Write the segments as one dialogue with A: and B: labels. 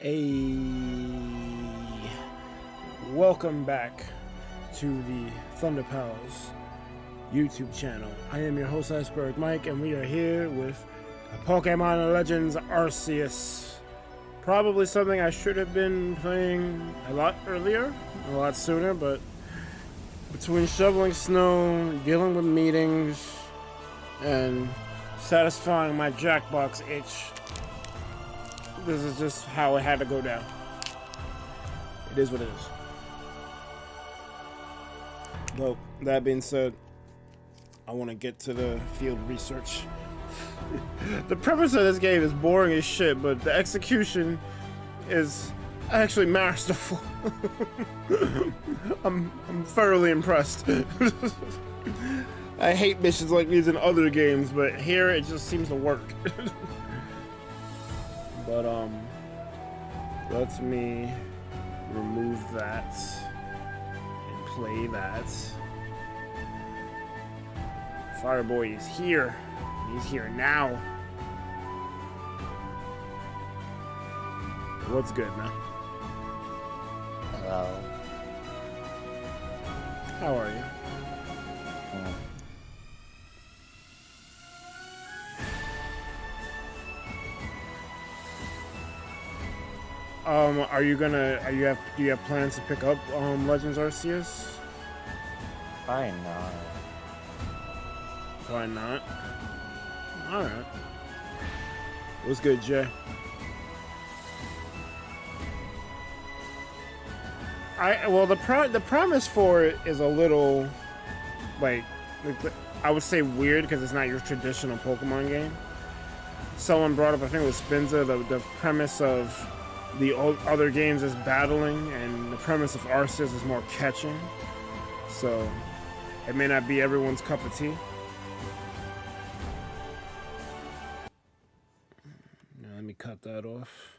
A: Hey, welcome back to the ThunderPals YouTube channel. I am your host IcebergMike, and we are here with Pokemon Legends Arceus. Probably something I should have been playing a lot earlier, a lot sooner, but between shoveling snow, dealing with meetings, and satisfying my Jackbox itch, this is just how it had to go down. It is what it is. Well, that being said, I want to get to the field research. The premise of this game is boring as shit, but the execution is actually masterful. I'm thoroughly impressed. I hate missions like these in other games, but here it just seems to work. But let me remove that and play that. Fireboy is here. He's here now. What's good, man?
B: Hello.
A: How are you? Do you have plans to pick up Legends Arceus?
B: Probably not.
A: Why not? Alright. What's good, Jay? Well, the premise for it is a little, like I would say weird because it's not your traditional Pokemon game. Someone brought up, I think it was Spinza, the premise of the other games is battling, and the premise of Arceus is more catching. So it may not be everyone's cup of tea. Now let me cut that off.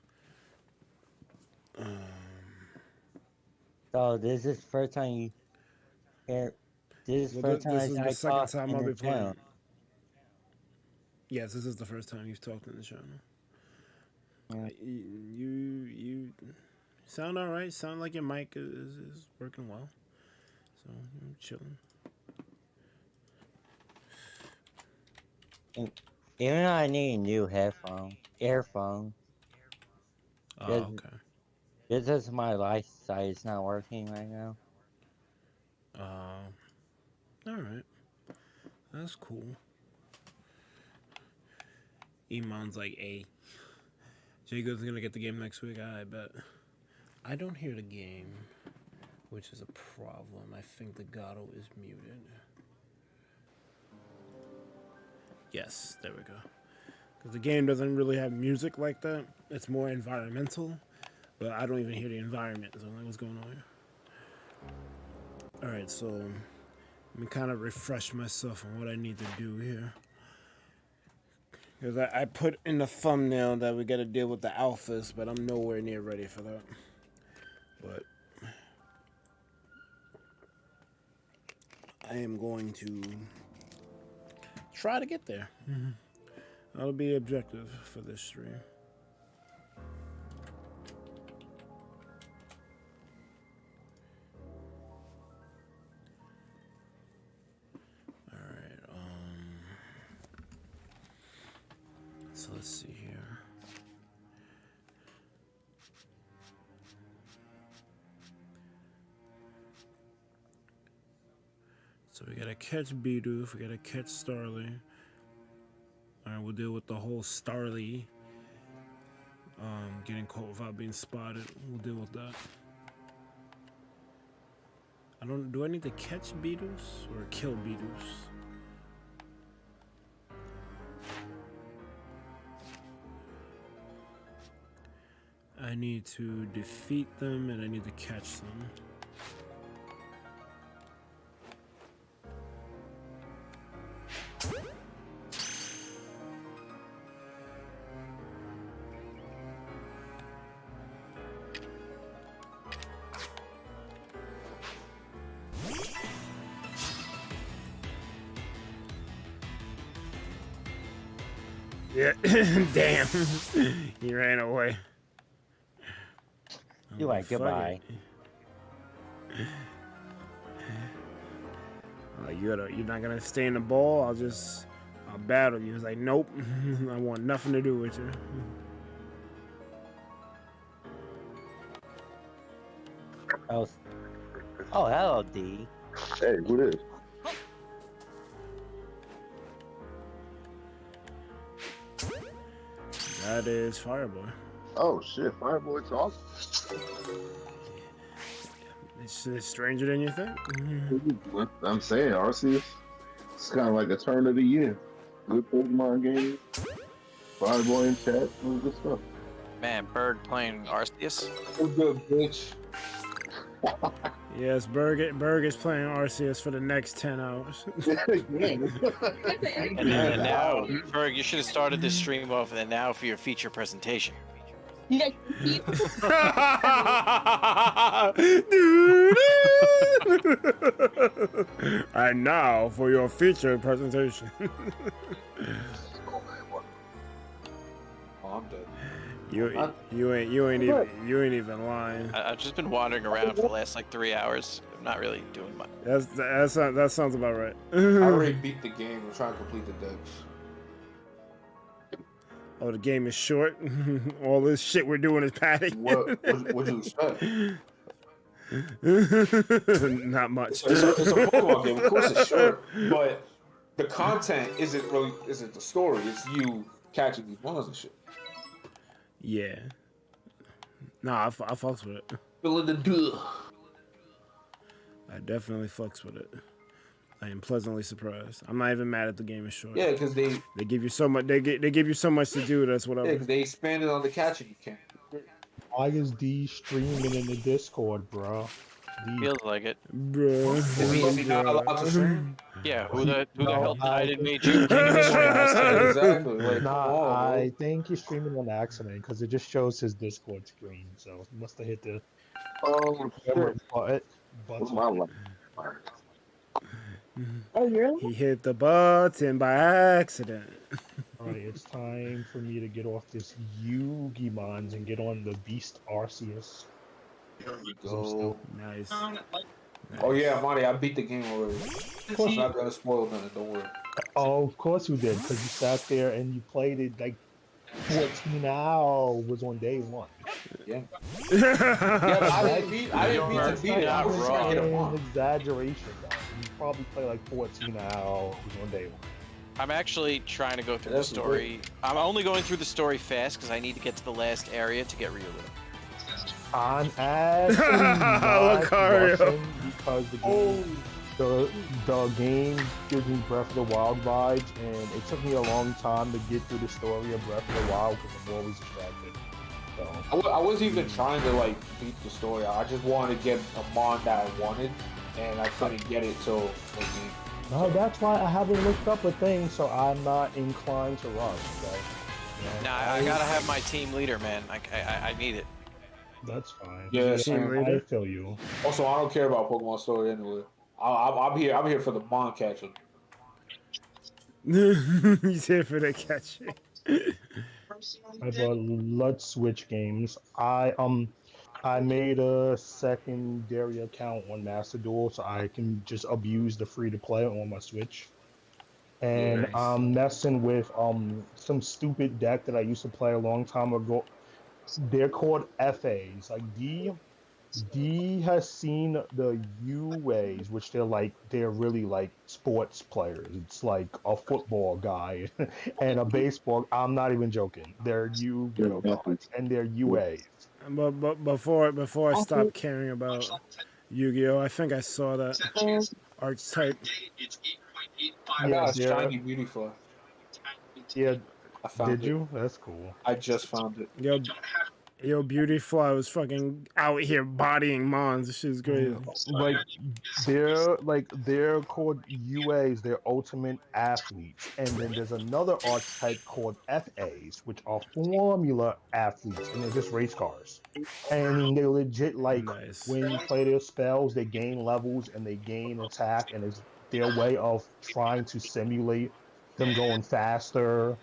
B: So this is the first time you hear. This is the first time
A: this is the second time I'll be playing.
B: channel.
A: Yes, this is the first time you've talked in the channel. You sound all right. Sound like your mic is working well. So I'm chilling.
B: Even though I need a new earphone.
A: Oh, okay.
B: This is my life side. It's not working right now.
A: All right. That's cool. Iman's like, "Hey, Jacob's gonna get the game next week." I bet. I don't hear the game, which is a problem. I think the Gato is muted. Yes, there we go. Because the game doesn't really have music like that. It's more environmental, but I don't even hear the environment. So I'm like, what's going on here? All right, so let me kind of refresh myself on what I need to do here. Because I put in the thumbnail that we got to deal with the alphas, but I'm nowhere near ready for that. But I am going to try to get there. That'll be the objective for this stream. So let's see here. So we gotta catch Bidoof, we gotta catch Starly. Alright, we'll deal with the whole Starly getting caught without being spotted. We'll deal with that. Do I need to catch Bidoof or kill Bidoof? I need to defeat them and I need to catch them. Yeah, damn. He ran away.
B: You're like,
A: Fuck
B: goodbye.
A: it. You're not gonna stay in the ball. I'll battle you. It's like, nope. I want nothing to do with you.
B: Oh, hello, D.
C: Hey, who this?
A: That is Fireboy.
C: Oh shit, Fireboy talk.
A: It's stranger than you think.
C: I'm saying, Arceus. It's kind of like a turn of the year. Good Pokemon game. Fireboy in chat, all good stuff.
D: Man, Bird playing Arceus.
E: What's good, bitch?
A: Yes, Berg is playing Arceus for the next 10 hours.
D: And now, Berg, you should have started this stream off, and then now for your feature presentation.
A: And now for your feature presentation.
E: Oh, I'm dead.
A: You ain't even lying.
D: I've just been wandering around for the last like 3 hours. I'm not really doing much.
A: That sounds about right.
E: I already beat the game. I'm trying to complete the decks.
A: Oh, the game is short. All this shit we're doing is padding.
E: What you expect?
A: Not much.
E: It's a Pokemon game. Of course it's short, but the content isn't the story. It's you catching these Mons and shit.
A: Yeah. Nah, I fucks with it.
E: Feeling the duh.
A: I definitely fucks with it. I am pleasantly surprised. I'm not even mad at the game is short.
E: Yeah, because they
A: give you so much. They give you so much to do. That's what
E: yeah, 'cause they expanded on the catching you can.
F: Why is D streaming in the Discord, bro? D.
D: Feels like it.
A: Bruh.
E: Is he not allowed to stream?
D: Yeah, who the hell died and made you?
E: Exactly. Like,
F: Nah,
E: come on,
F: I think he's streaming on accident because it just shows his Discord screen. So he must have hit the
C: Oh shit.
F: button.
C: What's my life?
G: Oh, really?
A: He hit the button by accident.
F: Alright, it's time for me to get off this Yugi Mons and get on the Beast Arceus.
E: Here we go.
A: Nice.
E: Oh yeah, Monty, I beat the game already. I'm not gonna spoil nothing. Don't worry.
F: Oh, of course you did, because you sat there and you played it like 14 hours on day one.
E: Yeah. Yeah, but I didn't beat to beat it. I was just trying to get a
F: An
E: Mon.
F: exaggeration, though. You probably play like 14 hours on day one.
D: I'm actually trying to go through the
E: That's
D: story. I'm only going through the story fast because I need to get to the last area to get Riolu.
F: I'm actually not
A: Lucario.
F: rushing because the game gives me Breath of the Wild vibes, and it took me a long time to get through the story of Breath of the Wild because I'm always distracted. So
E: I wasn't even trying to like beat the story. I just wanted to get a Mon that I wanted, and I couldn't get it till like
F: no, that's why I haven't looked up a thing, so I'm not inclined to rush. So,
D: Nah, I gotta have my team leader, man. I need it.
F: that's fine.
E: Yeah,
F: I feel you.
E: Also, I don't care about Pokemon story anyway. I'm here for the Mon catching.
A: He's here for the catching.
F: Let's switch games. I made a secondary account on Master Duel so I can just abuse the free to play on my Switch. And
A: Nice.
F: I'm messing with some stupid deck that I used to play a long time ago. They're called FAs. Like D has seen the UAs, which they're really like sports players. It's like a football guy and a baseball. I'm not even joking. They're Yu-Gi-Oh cards and they're UAs.
A: But before I stop caring about Yu-Gi-Oh, I think I saw that archetype.
E: I got a
F: Yeah,
E: shiny Beautiful.
F: yeah.
E: I found
F: Did
E: it.
F: you? That's cool.
E: I just found it.
A: Yo, Beautifly was fucking out here bodying Mons. This shit's great.
F: They're called UAs. They're ultimate athletes, and then there's another archetype called FAs, which are formula athletes, and they're just race cars. And they legit
A: Nice.
F: when you play their spells, they gain levels and they gain attack, and it's their way of trying to simulate them going faster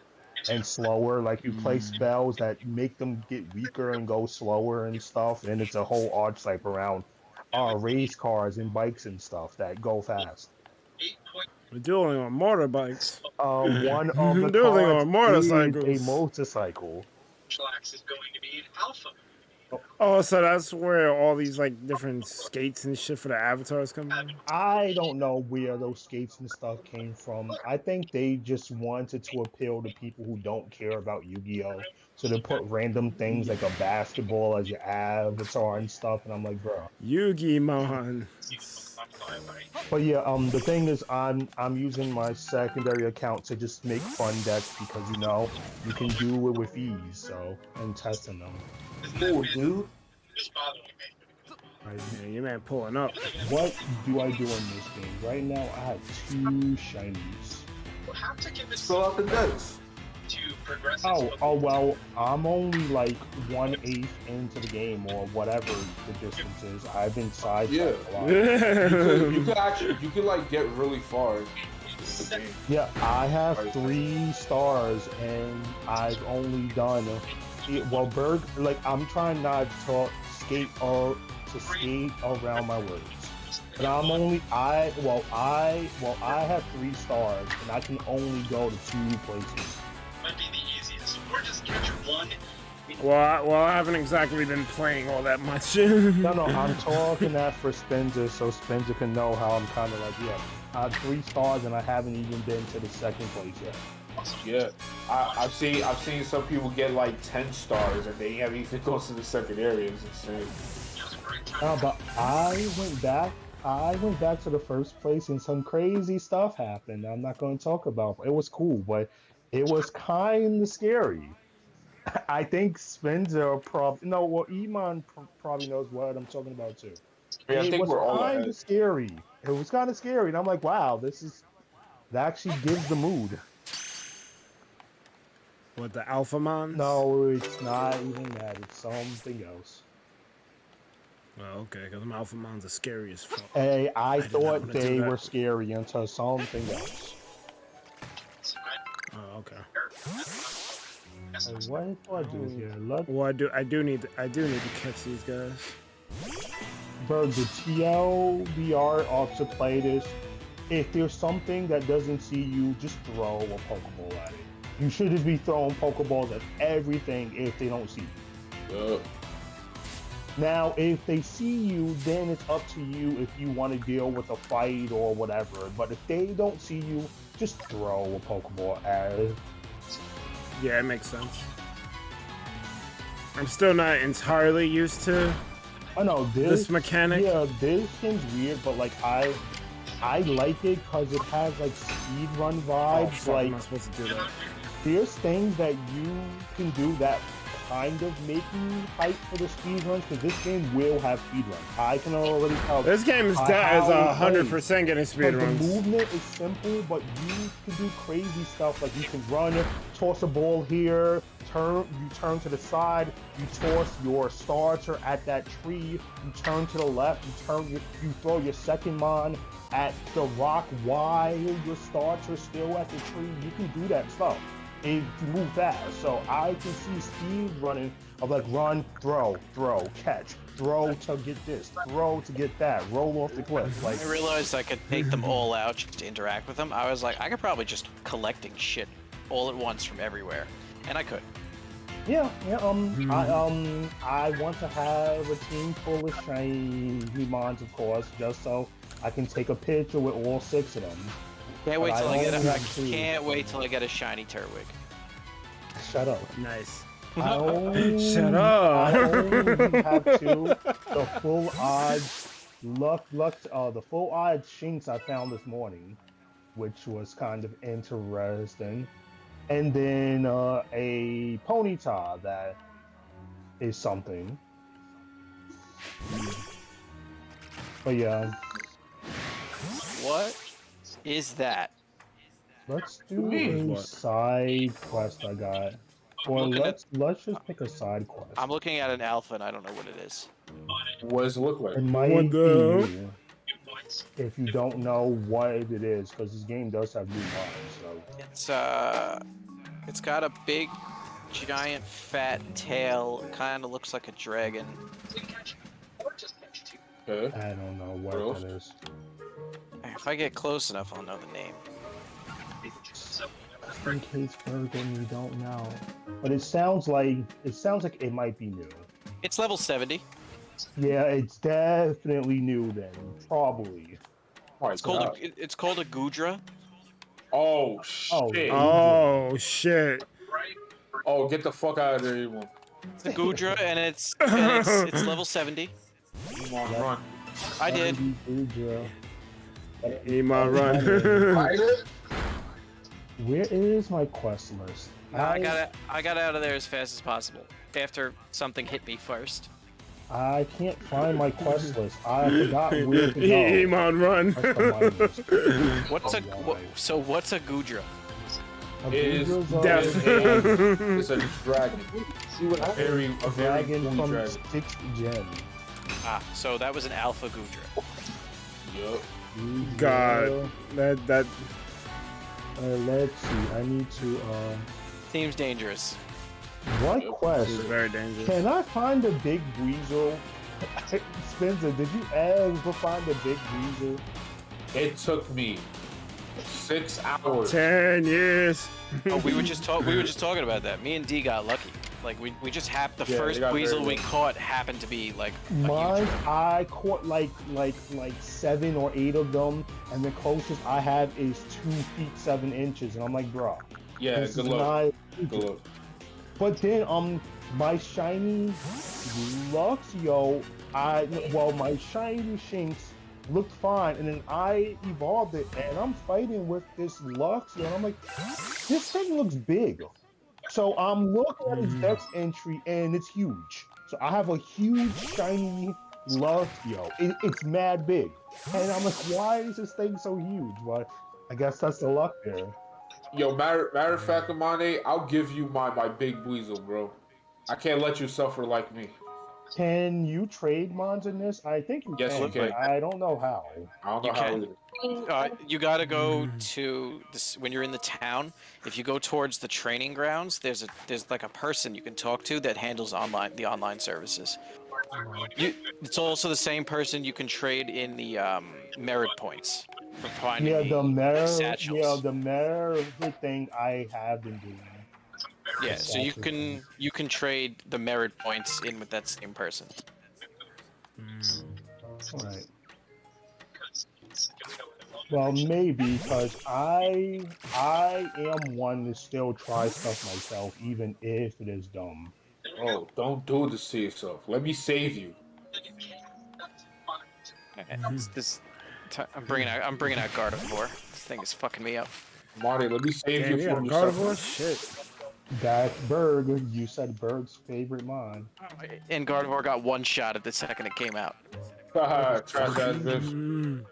F: and slower. Like you play spells that make them get weaker and go slower and stuff. And it's a whole archetype around race cars and bikes and stuff that go fast.
A: We're dueling on motorbikes.
F: One of the
A: Dueling
F: cards
A: on
F: is
A: motorcycles.
F: a motorcycle.
G: Is going to be an alpha.
A: Oh, so that's where all these like different skates and shit for the avatars come in?
F: I don't know where those skates and stuff came from. I think they just wanted to appeal to people who don't care about Yu-Gi-Oh! So they put random things like a basketball as your avatar and stuff, and I'm like, bro.
A: Yu-Gi-Mon.
F: But yeah, the thing is, I'm using my secondary account to just make fun decks because you can do it with ease. So I'm testing them.
E: Cool, dude.
A: Right, yeah, your man pulling up.
F: What do I do in this game? Right now, I have 2 shinies.
E: Fill out the decks.
F: Oh, well, I'm only like 1/8 into the game or whatever the distance is. I've been sidetracked a lot.
E: You could like get really far.
F: Yeah, I have 3 stars and I've only done I'm trying not to skate around my words. But I have 3 stars and I can only go to 2 places.
G: Might be the easiest. Or just catch one.
A: Well, I haven't exactly been playing all that much.
F: No, I'm talking that for Spencer, so Spencer can know how I'm kind of like, yeah, I have 3 stars and I haven't even been to the 2nd place yet.
E: Yeah, I've seen some people get like 10 stars and they haven't even gone to the 2nd area. It's insane.
F: But I went back to the 1st place and some crazy stuff happened. I'm not going to talk about. It was cool, but it was kind of scary. I think Spencer Iman probably knows what I'm talking about too.
E: Yeah, I think we're all
F: kind
E: ahead.
F: of scary. It was kind of scary, and I'm like, wow, that actually gives the mood.
A: What, the Alpha Mons?
F: No, it's not even that. It's something else.
A: Well, okay, because them Alpha Mons are scary as fuck.
F: Hey, I
A: did not
F: thought
A: wanna do
F: they
A: that.
F: were scary until something else.
A: Oh, okay.
F: What do I do here? Look,
A: Well, I do need to catch these guys.
F: bro, the TLDR ought to play this. If there's something that doesn't see you, just throw a Pokeball at it. You should just be throwing Pokeballs at everything if they don't see you. Now, if they see you, then it's up to you if you want to deal with a fight or whatever. But if they don't see you, just throw a Pokeball at it.
A: Yeah, it makes sense. I'm still not entirely used to
F: I know
A: this mechanic.
F: Yeah, this seems weird, but like I like it because it has like speedrun
A: Oh,
F: vibes.
A: fuck,
F: Like
A: I'm not supposed to do that.
F: there's things that you can do that kind of make you hype for the speedruns because this game will have speedruns. I can already tell.
A: This game is
F: how it
A: 100% getting
F: But the
A: speedruns.
F: movement is simple, but you can do crazy stuff like you can run, toss a ball here, you turn to the side, you toss your starter at that tree, you turn to the left, you throw your second mon at the rock while your starter's still at the tree. You can do that stuff. If you move fast. So I can see speed running of like run, throw, catch, throw to get this, throw to get that, roll off the cliff. Like
D: I realized I could take them all out just to interact with them. I was like, I could probably just collecting shit all at once from everywhere, and I could.
F: yeah. I want to have a team full of shiny Mons, of course, just so I can take a picture with all 6 of them.
D: Can't wait
F: But
D: till I get
F: only
D: a.
F: have 2.
D: Can't wait till I get a shiny Turtwig.
F: Shut up.
A: Nice.
F: I only,
A: Shut
F: I
A: up.
F: only have 2. The full odds the full odds Shinx I found this morning, which was kind of interesting. And then a Ponyta that is something. But yeah,
D: What is that?
F: let's do
A: What?
F: a side quest I got. Or
D: looking at-
F: let's just pick a side quest.
D: I'm looking at an alpha and I don't know what it is.
E: What does it look like?
F: It might
A: What the-
F: be if you don't know what it is, because this game does have new mods. So
D: It's It's got a big, giant, fat tail. Kind of looks like a dragon.
G: So you catch or just catch two.
E: Okay.
F: I don't know what
E: Gross.
F: that is.
D: If I get close enough, I'll know the name.
G: So
F: Just in case Bergen, you don't know. But it sounds like it might be new.
D: It's level 70.
F: Yeah, it's definitely new then. Probably.
E: Oh,
D: It's called it's called a Gudra.
E: Oh
F: Oh,
E: shit!
A: Oh shit!
G: right.
E: Oh, get the fuck out of there, Emo.
D: It's a Gudra, and it's level 70.
E: Emo, run.
D: I did.
A: Ema run.
F: Where is my quest list?
D: I got out of there as fast as possible. After something hit me first.
F: I can't find my quest list. I forgot where to go.
A: Ema run.
F: That's the money list.
D: What's a
F: why?
D: what's a Gudra?
F: A
E: Is
F: Goodra's a
A: death.
E: It's a dragon. A very
F: dragon
E: cool
F: from
E: dragon.
F: 6th gen.
D: Ah, so that was an alpha Gudra.
E: Yup.
A: God, that.
F: Let's see. I need to.
D: Seems dangerous.
F: What
A: This
F: quest?
A: is very dangerous.
F: Can I find the big weasel? Spencer, did you ever find the big weasel?
E: It took me 6 hours.
A: 10 years.
D: Oh, we were just talking about that. Me and D got lucky. Like we just happened. The
E: Yeah,
D: first
E: they got
D: weasel
E: very
D: we
E: lucky.
D: caught happened to be like a
F: Mine,
D: huge.
F: I caught like 7 or 8 of them, and the closest I have is 2 feet 7 inches, and I'm like, bro,
E: Yeah,
F: this
E: good
F: is
E: luck.
F: not.
E: Good luck.
F: But then my shiny Luxio, my shiny Shinx looked fine, and then I evolved it, and I'm fighting with this Luxio, and I'm like, this thing looks big. So I'm looking at its dex entry, and it's huge. So I have a huge shiny Luxio. It's mad big, and I'm like, why is this thing so huge? But I guess that's the luck there.
E: Yo, matter of fact, Amane, I'll give you my big weasel, bro. I can't let you suffer like me.
F: Can you trade Mons in this? I think you
E: Yes,
F: can,
E: you can.
F: but I don't know how.
E: I don't
D: You
E: know how
D: can.
E: it is.
D: You gotta go to this when you're in the town. If you go towards the training grounds, there's like a person you can talk to that handles the online services. It's also the same person you can trade in the merit points for finding
F: Yeah, the mirror.
D: satchels.
F: Yeah, the mirror thing I have been doing.
D: Yeah, so you can trade the merit points in with that same person.
F: Right. Well, maybe because I am one to still try stuff myself, even if it is dumb.
E: Oh, don't do this to yourself. Let me save you.
D: I'm bringing out Gardevoir. This thing is fucking me up.
E: Marty, let me save
A: Damn,
E: you
A: you got
E: from
A: Gardevoir?
E: yourself.
A: Shit.
F: That's Berg. You said Berg's favorite mon.
D: And Gardevoir got one shot at the second it came out.
E: Haha, trash ass bitch.
A: Mm.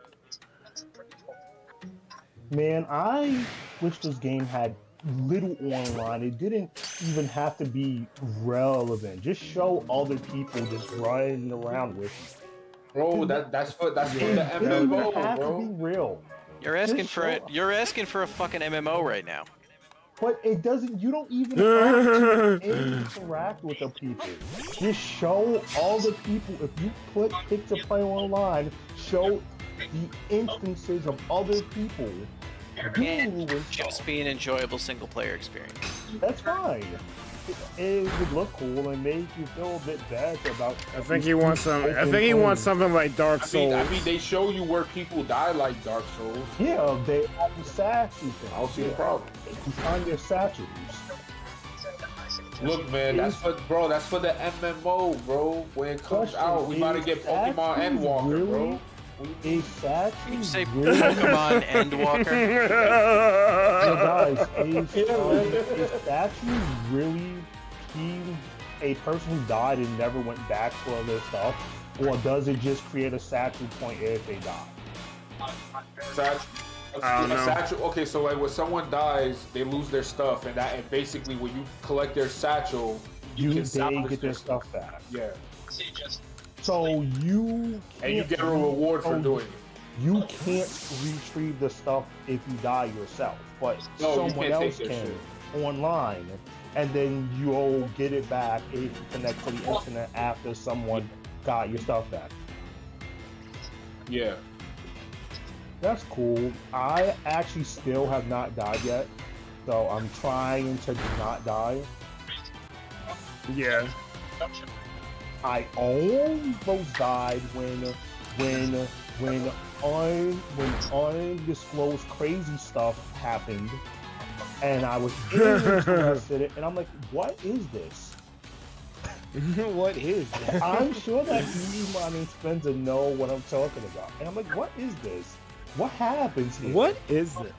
F: Man, I wish this game had little online. It didn't even have to be relevant. Just show other people just running around with you.
E: Bro, that's for the
F: It doesn't
E: MMO,
F: have to
E: bro.
F: be real.
D: You're asking
F: Just
D: for it.
F: show-
D: You're asking for a fucking MMO right now.
F: But it doesn't, you don't even have to interact with the people. Just show all the people, if you pick to play online, show the instances of other people doing
D: And
F: with
D: just
F: stuff.
D: be an enjoyable single player experience.
F: That's fine. It would look cool and make you feel a bit better about.
A: I think he wants something like Dark Souls.
E: I mean, they show you where people die like Dark Souls.
F: Yeah, they have the statue thing.
E: I don't see the problem.
F: You find their statues.
E: Look, man, that's for the MMO, bro. When it comes out, we about to get Pokemon Endwalker, bro.
F: A statue.
D: You say
F: really?
D: Pokemon Endwalker?
F: So guys, is statue really a person who died and never went back for their stuff, or does it just create a statue point if they die?
A: I don't know.
E: Satchel. Okay, so like when someone dies, they lose their stuff, and basically when you collect their satchel, you can
F: They
E: salvage
F: get their stuff back.
E: Yeah,
F: So you
E: and you
F: can't-
E: get a reward for doing it.
F: You can't retrieve the stuff if you die yourself, but
E: No, you
F: someone
E: can't
F: else
E: take their
F: can.
E: shit.
F: online, and then you'll get it back if you connect to the internet after someone got your stuff back.
E: Yeah.
F: That's cool. I actually still have not died yet, so I'm trying to not die.
A: Yeah.
F: I almost died when undisclosed crazy stuff happened, and I was interested in it, and I'm like, what is this?
A: What is that?
F: I'm sure that Easy Money Spencer know what I'm talking about, and I'm like, what is this? What happens here?
A: What is this?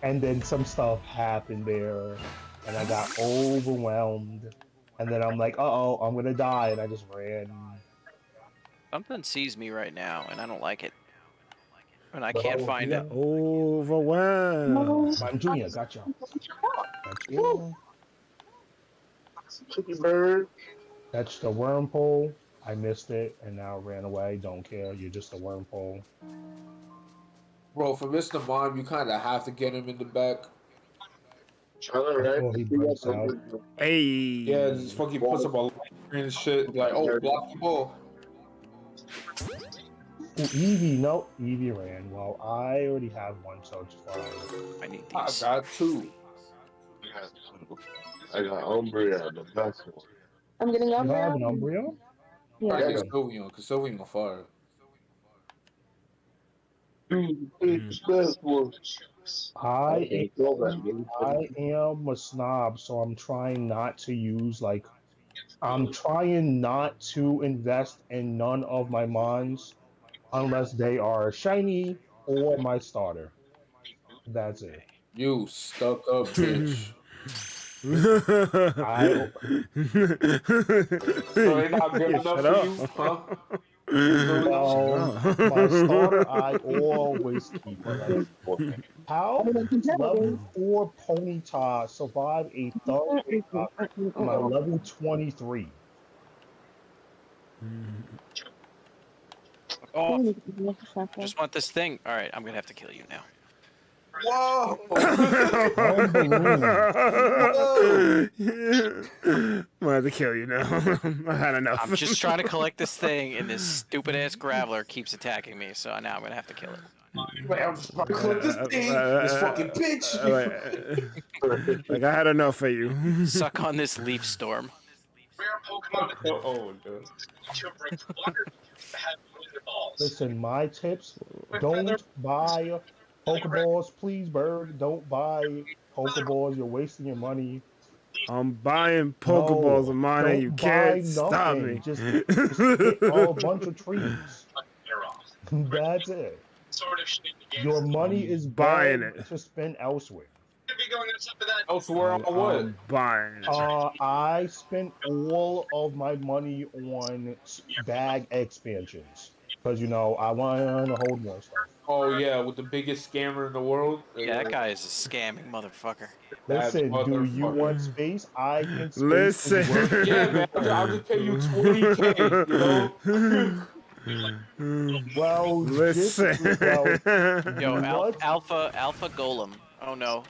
F: And then some stuff happened there, and I got overwhelmed, and then I'm like, uh-oh, I'm gonna die, and I just ran.
D: Something sees me right now, and I don't like it. And I can't find it.
A: Overwhelmed.
F: I'm Junior, gotcha. Gotcha.
C: Chicken bird.
F: That's the worm pole. I missed it and now ran away. Don't care. You're just a worm pole.
E: Bro, for Mr. Mime, you kind of have to get him in the back.
F: Before he breaks out.
A: Hey.
E: Yeah, just fucking puts up a line and shit. Like, oh, block the ball.
F: Ooh, Eevee, no. Eevee ran. Well, I already have one, so it's fine.
D: I need
E: I
D: these.
E: got two.
C: I got Umbria, the best one.
H: I'm getting
F: You
H: up
F: have an
H: now.
F: Umbreon?
E: I
H: Yeah.
E: get Sylveon, because Sylveon on fire.
C: Dude, it's the best one.
F: I am a snob, so I'm trying not to use, like, I'm trying not to invest in none of my Mons unless they are shiny or my starter. That's it.
E: You stuck up bitch.
F: I
E: So they not good
A: Yeah,
E: enough
A: shut
E: for
A: up.
E: you, huh?
F: well, my starter I always keep. How level 4 Ponyta survive a third my level 23?
D: Oh, just want this thing. All right, I'm gonna have to kill you now.
E: Whoa!
A: I'm gonna have to kill you now. I had enough.
D: I'm just trying to collect this thing, and this stupid ass Graveler keeps attacking me. So now I'm gonna have to kill it.
E: Wait, I'm just trying to clip this thing. This fucking bitch.
A: Like I had enough of you.
D: Suck on this leaf storm.
G: Rare Pokemon
E: Oh, no.
G: to bring wonder have their balls.
F: Listen, my tips: don't buy Pokeballs, please, Bird. Don't buy Pokeballs. You're wasting your money.
A: I'm buying Pokeballs
F: No,
A: of mine, and you
F: don't
A: can't
F: buy
A: stop
F: nothing.
A: me.
F: Just hit a bunch of trees.
G: They're off.
F: That's it.
G: Sort of shit the game.
F: Your money is
A: buying
F: bad
A: it.
F: to spend elsewhere.
G: Could be going on top of that.
E: Elsewhere on what?
A: I'm buying it.
F: I spent all of my money on bag expansions because I want to hold more stuff.
E: Oh, yeah, with the biggest scammer in the world.
D: Yeah, that guy is a scamming motherfucker.
F: Listen, do you
E: motherfucker.
F: want space? I can space.
A: Listen.
F: is worth it.
E: Yeah, man, I'll just pay you 20K, you know?
F: Well,
A: Listen.
D: Yo,
F: What?
D: Alpha Golem. Oh no,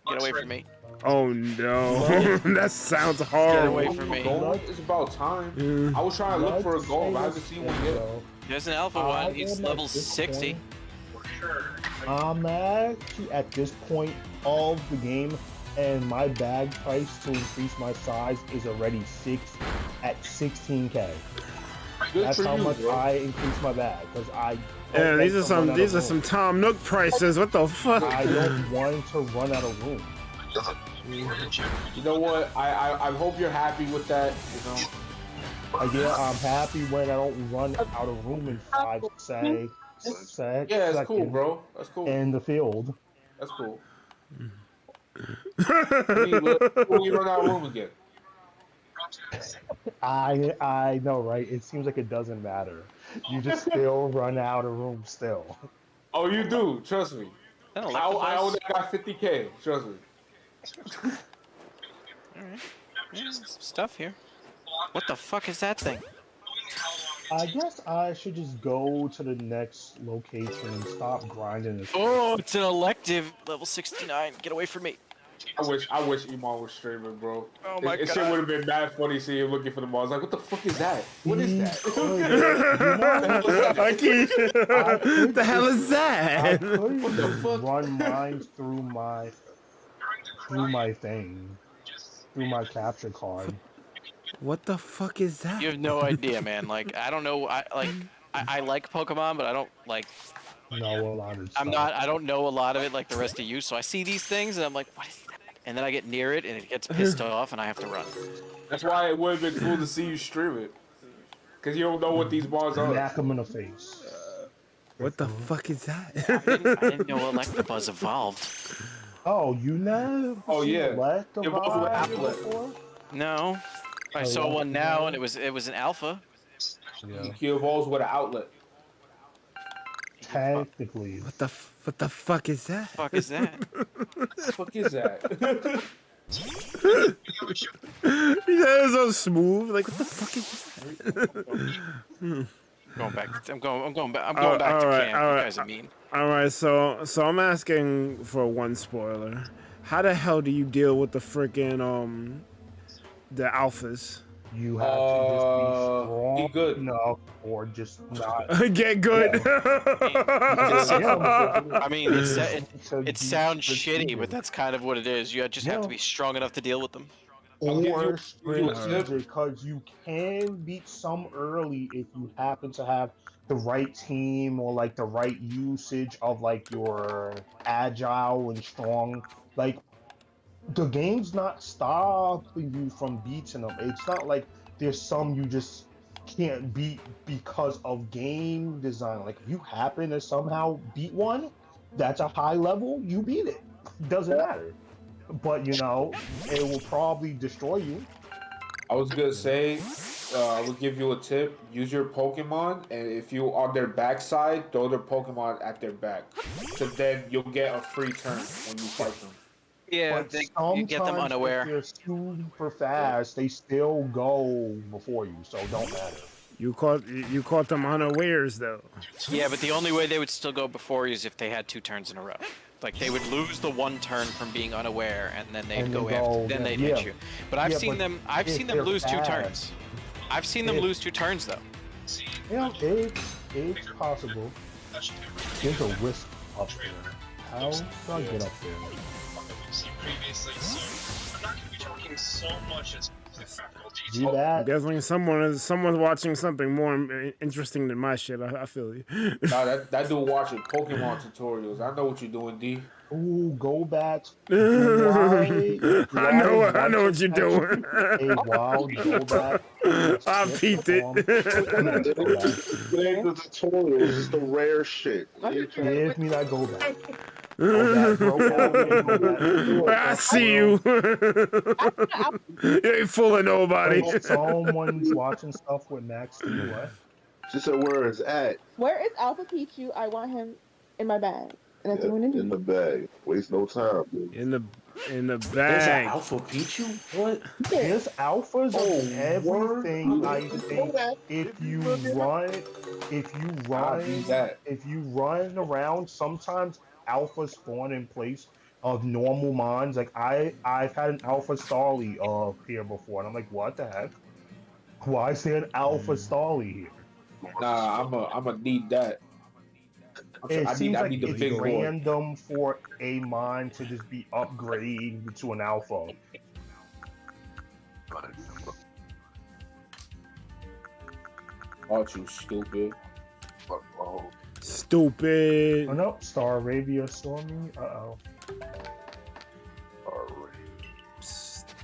D: get away from me.
A: Oh no, that sounds
D: Get
A: horrible.
D: away from me.
E: Gold? It's about time.
A: Yeah.
E: I was trying to look for a
F: Let's
E: gold,
F: say
E: but I haven't
F: this
E: seen one
F: way,
E: yet.
F: though.
D: There's an Alpha
F: I
D: one. He's
F: am at
D: level
F: this
D: 60.
F: point-
G: For sure.
F: I'm actually at this point of the game, and my bag price to increase my size is already at 16K.
E: Good
F: That's
E: for
F: how
E: you,
F: much
E: bro.
F: I increase my bag because I.
A: Yeah,
F: don't
A: these are
F: want to run out of
A: some
F: room.
A: Tom Nook prices. What the fuck?
F: I don't want to run out of room.
E: You know what? I hope you're happy with that, you know?
F: Yeah, I'm happy when I don't run out of room in 5 seconds.
E: Yeah, that's cool, bro. That's cool.
F: In the field.
E: That's cool. When you run out of room again.
F: I know, right? It seems like it doesn't matter. You just still run out of room still.
E: Oh, you do. Trust me.
D: That
E: I only got 50K. Trust me.
D: Alright. Yeah, some stuff here. What the fuck is that thing?
F: I guess I should just go to the next location and stop grinding this.
D: Oh, it's an elective. Level 69. Get away from me.
E: I wish Iman was streaming, bro.
D: Oh my
E: It shit
D: God.
E: would have been mad funny seeing him looking for the balls. Like, what the fuck is that? What is that?
A: I can't. What the hell is
F: I
A: that?
F: could
E: What the fuck?
F: run mine through my thing, through my capture card.
A: What the fuck is that?
D: You have no idea, man. Like, I don't know. I like Pokemon, but I don't like.
F: Know a lot of stuff.
D: I don't know a lot of it like the rest of you. So I see these things and I'm like, what is that? And then I get near it and it gets pissed off and I have to run.
E: That's why it would have been cool to see you stream it. Because you don't know what these balls are.
F: Smack him in the face.
A: What the fuck is that?
D: I didn't know Electabuzz evolved.
F: Oh, you know?
E: Oh, yeah.
F: Let the
E: It was with
F: vibe
E: Applet.
F: before?
D: No, I saw one now and it was an alpha.
F: Yeah.
E: He evolves with an outlet.
F: Technically.
A: What the fuck is that?
D: Fuck is that?
E: What the fuck is that?
A: That is so smooth. Like, what the fuck is that?
D: Going back. I'm going back to camp. You guys are mean.
A: All right, so I'm asking for one spoiler. How the hell do you deal with the freaking the alphas?
F: You have to just be strong
E: be good.
F: enough or just not.
A: Get good.
D: I mean, it sounds
F: Just
D: shitty,
F: do
D: but
F: it.
D: that's kind of what it is. You just have to be strong enough to deal with them.
F: Or
E: give you a tip.
F: because you can beat some early if you happen to have the right team or like the right usage of like your agile and strong. Like the game's not stopping you from beating them. It's not like there's some you just can't beat because of game design. Like if you happen to somehow beat one that's a high level, you beat it. Doesn't matter. But you know, it will probably destroy you.
E: I was gonna say, I would give you a tip. Use your Pokemon, and if you on their backside, throw their Pokemon at their back. So then you'll get a free turn when you fight them.
D: Yeah,
F: But
D: you get them
F: sometimes
D: unaware.
F: If they're super fast, they still go before you, so it don't matter.
A: You caught them unawares though.
D: Yeah, but the only way they would still go before you is if they had 2 turns in a row. Like they would lose the 1 turn from being unaware, and then they'd
F: And
D: go
F: they
D: after.
F: go,
D: Then they'd
F: yeah.
D: hit you. But I've
F: Yeah,
D: seen
F: but
D: them
F: if they're
D: lose 2
F: fast-
D: turns. I've seen them
F: if-
D: lose 2 turns though.
F: Yeah, it's possible. There's a risk up there. How do I get up there?
G: We've seen previously, so I'm not going to be talking so much as practical
F: Do
G: detail.
F: that.
A: Definitely someone's watching something more interesting than my shit. I feel you.
E: Nah, that dude watching Pokemon tutorials. I know what you're doing, D.
F: Ooh, go back.
A: I know what you're doing.
F: A wild go back.
A: I peeped it.
C: It ain't the tutorials, it's the rare shit.
F: Give me that go back. Go back, bro. Go back.
A: I see you. You ain't fooling nobody.
F: If someone's watching stuff with Max, do what?
C: She said where it's at.
H: Where is Alpha Pichu? I want him in my bag. And that's
C: Yeah,
H: what I'm
C: in the bag. Waste no time, dude.
A: In the
E: There's an
A: bag.
E: Alpha Pichu? What?
F: There's alphas of everything. I think
C: that.
F: if you
E: I'll do that.
F: if you run around, sometimes alphas spawn in place of normal mons. Like I've had an alpha Starly here before, and I'm like, what the heck? Why is there an alpha Starly here?
E: Nah, I'ma need that.
F: It
E: I
F: seems like
E: need the
F: it's
E: big boy.
F: random for a mon to just be upgraded to an alpha.
E: Oh, you stupid.
C: Oh,
A: Stupid.
F: Oh no, Star Arabia saw me. Uh-oh.
C: alright.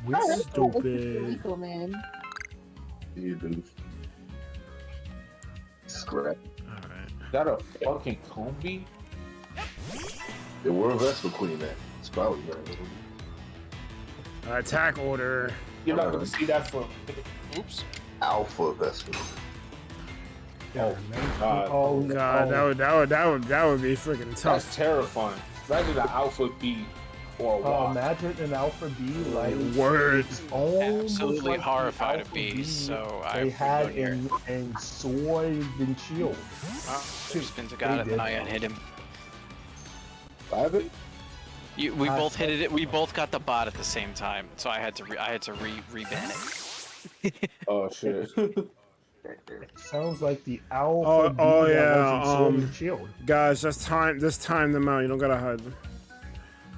F: We're
A: Stupid.
H: Equal, man.
C: You do. Scrap.
A: Alright.
E: Is that a fucking Combi?
C: They were a Vespa Queen at. Spout, man.
A: Attack order.
E: You're not gonna see that from.
D: Oops.
C: Alpha Vespa.
E: Oh, God.
F: Oh
A: God,
F: no.
A: that would be freaking
E: That's
A: tough.
E: terrifying. Imagine an Alpha B or a Y.
F: Imagine an alpha B like
A: Word.
F: it's almost
D: Absolutely
F: like the
D: horrified of
F: Alpha
D: bees,
F: B
D: so I
F: they
D: wouldn't
F: had
D: go near it.
F: in Sword and Shield.
D: Spins a got it, and I hit him.
E: Have it?
D: We both hit it. We both got the bot at the same time, so I had to re-ban it.
E: Oh shit.
F: Sounds like the alpha B
A: oh,
F: that
A: yeah,
F: wasn't Sword and Shield.
A: Guys, just time them out. You don't gotta hide them.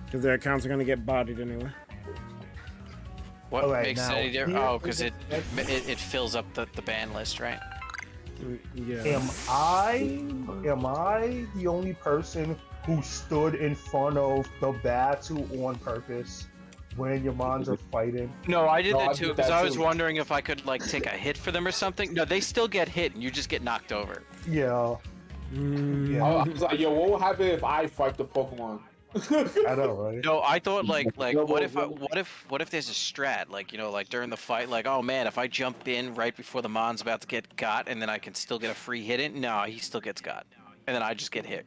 A: Because their accounts are gonna get bodied anyway.
D: What
F: Alright,
D: makes it
F: now,
D: any different?
F: here
D: Oh,
F: is
D: because
F: the
D: it fills up the ban list, right?
A: Yeah.
F: Am I the only person who stood in front of the Batu on purpose when your mons are fighting?
D: No, I did
E: No,
D: that
E: I
D: too
E: did
D: because
E: that
D: I was
E: too.
D: wondering if I could like take a hit for them or something. No, they still get hit and you just get knocked over.
F: Yeah. Yeah.
E: I was like, yo, what would happen if I fight the Pokemon?
F: I know, right?
D: No, I thought like
C: No,
D: what
C: no,
D: if there's a strat like like during the fight like oh man if I jump in right before the mon's about to get got and then I can still get a free hit in. No, he still gets got and then I just get hit.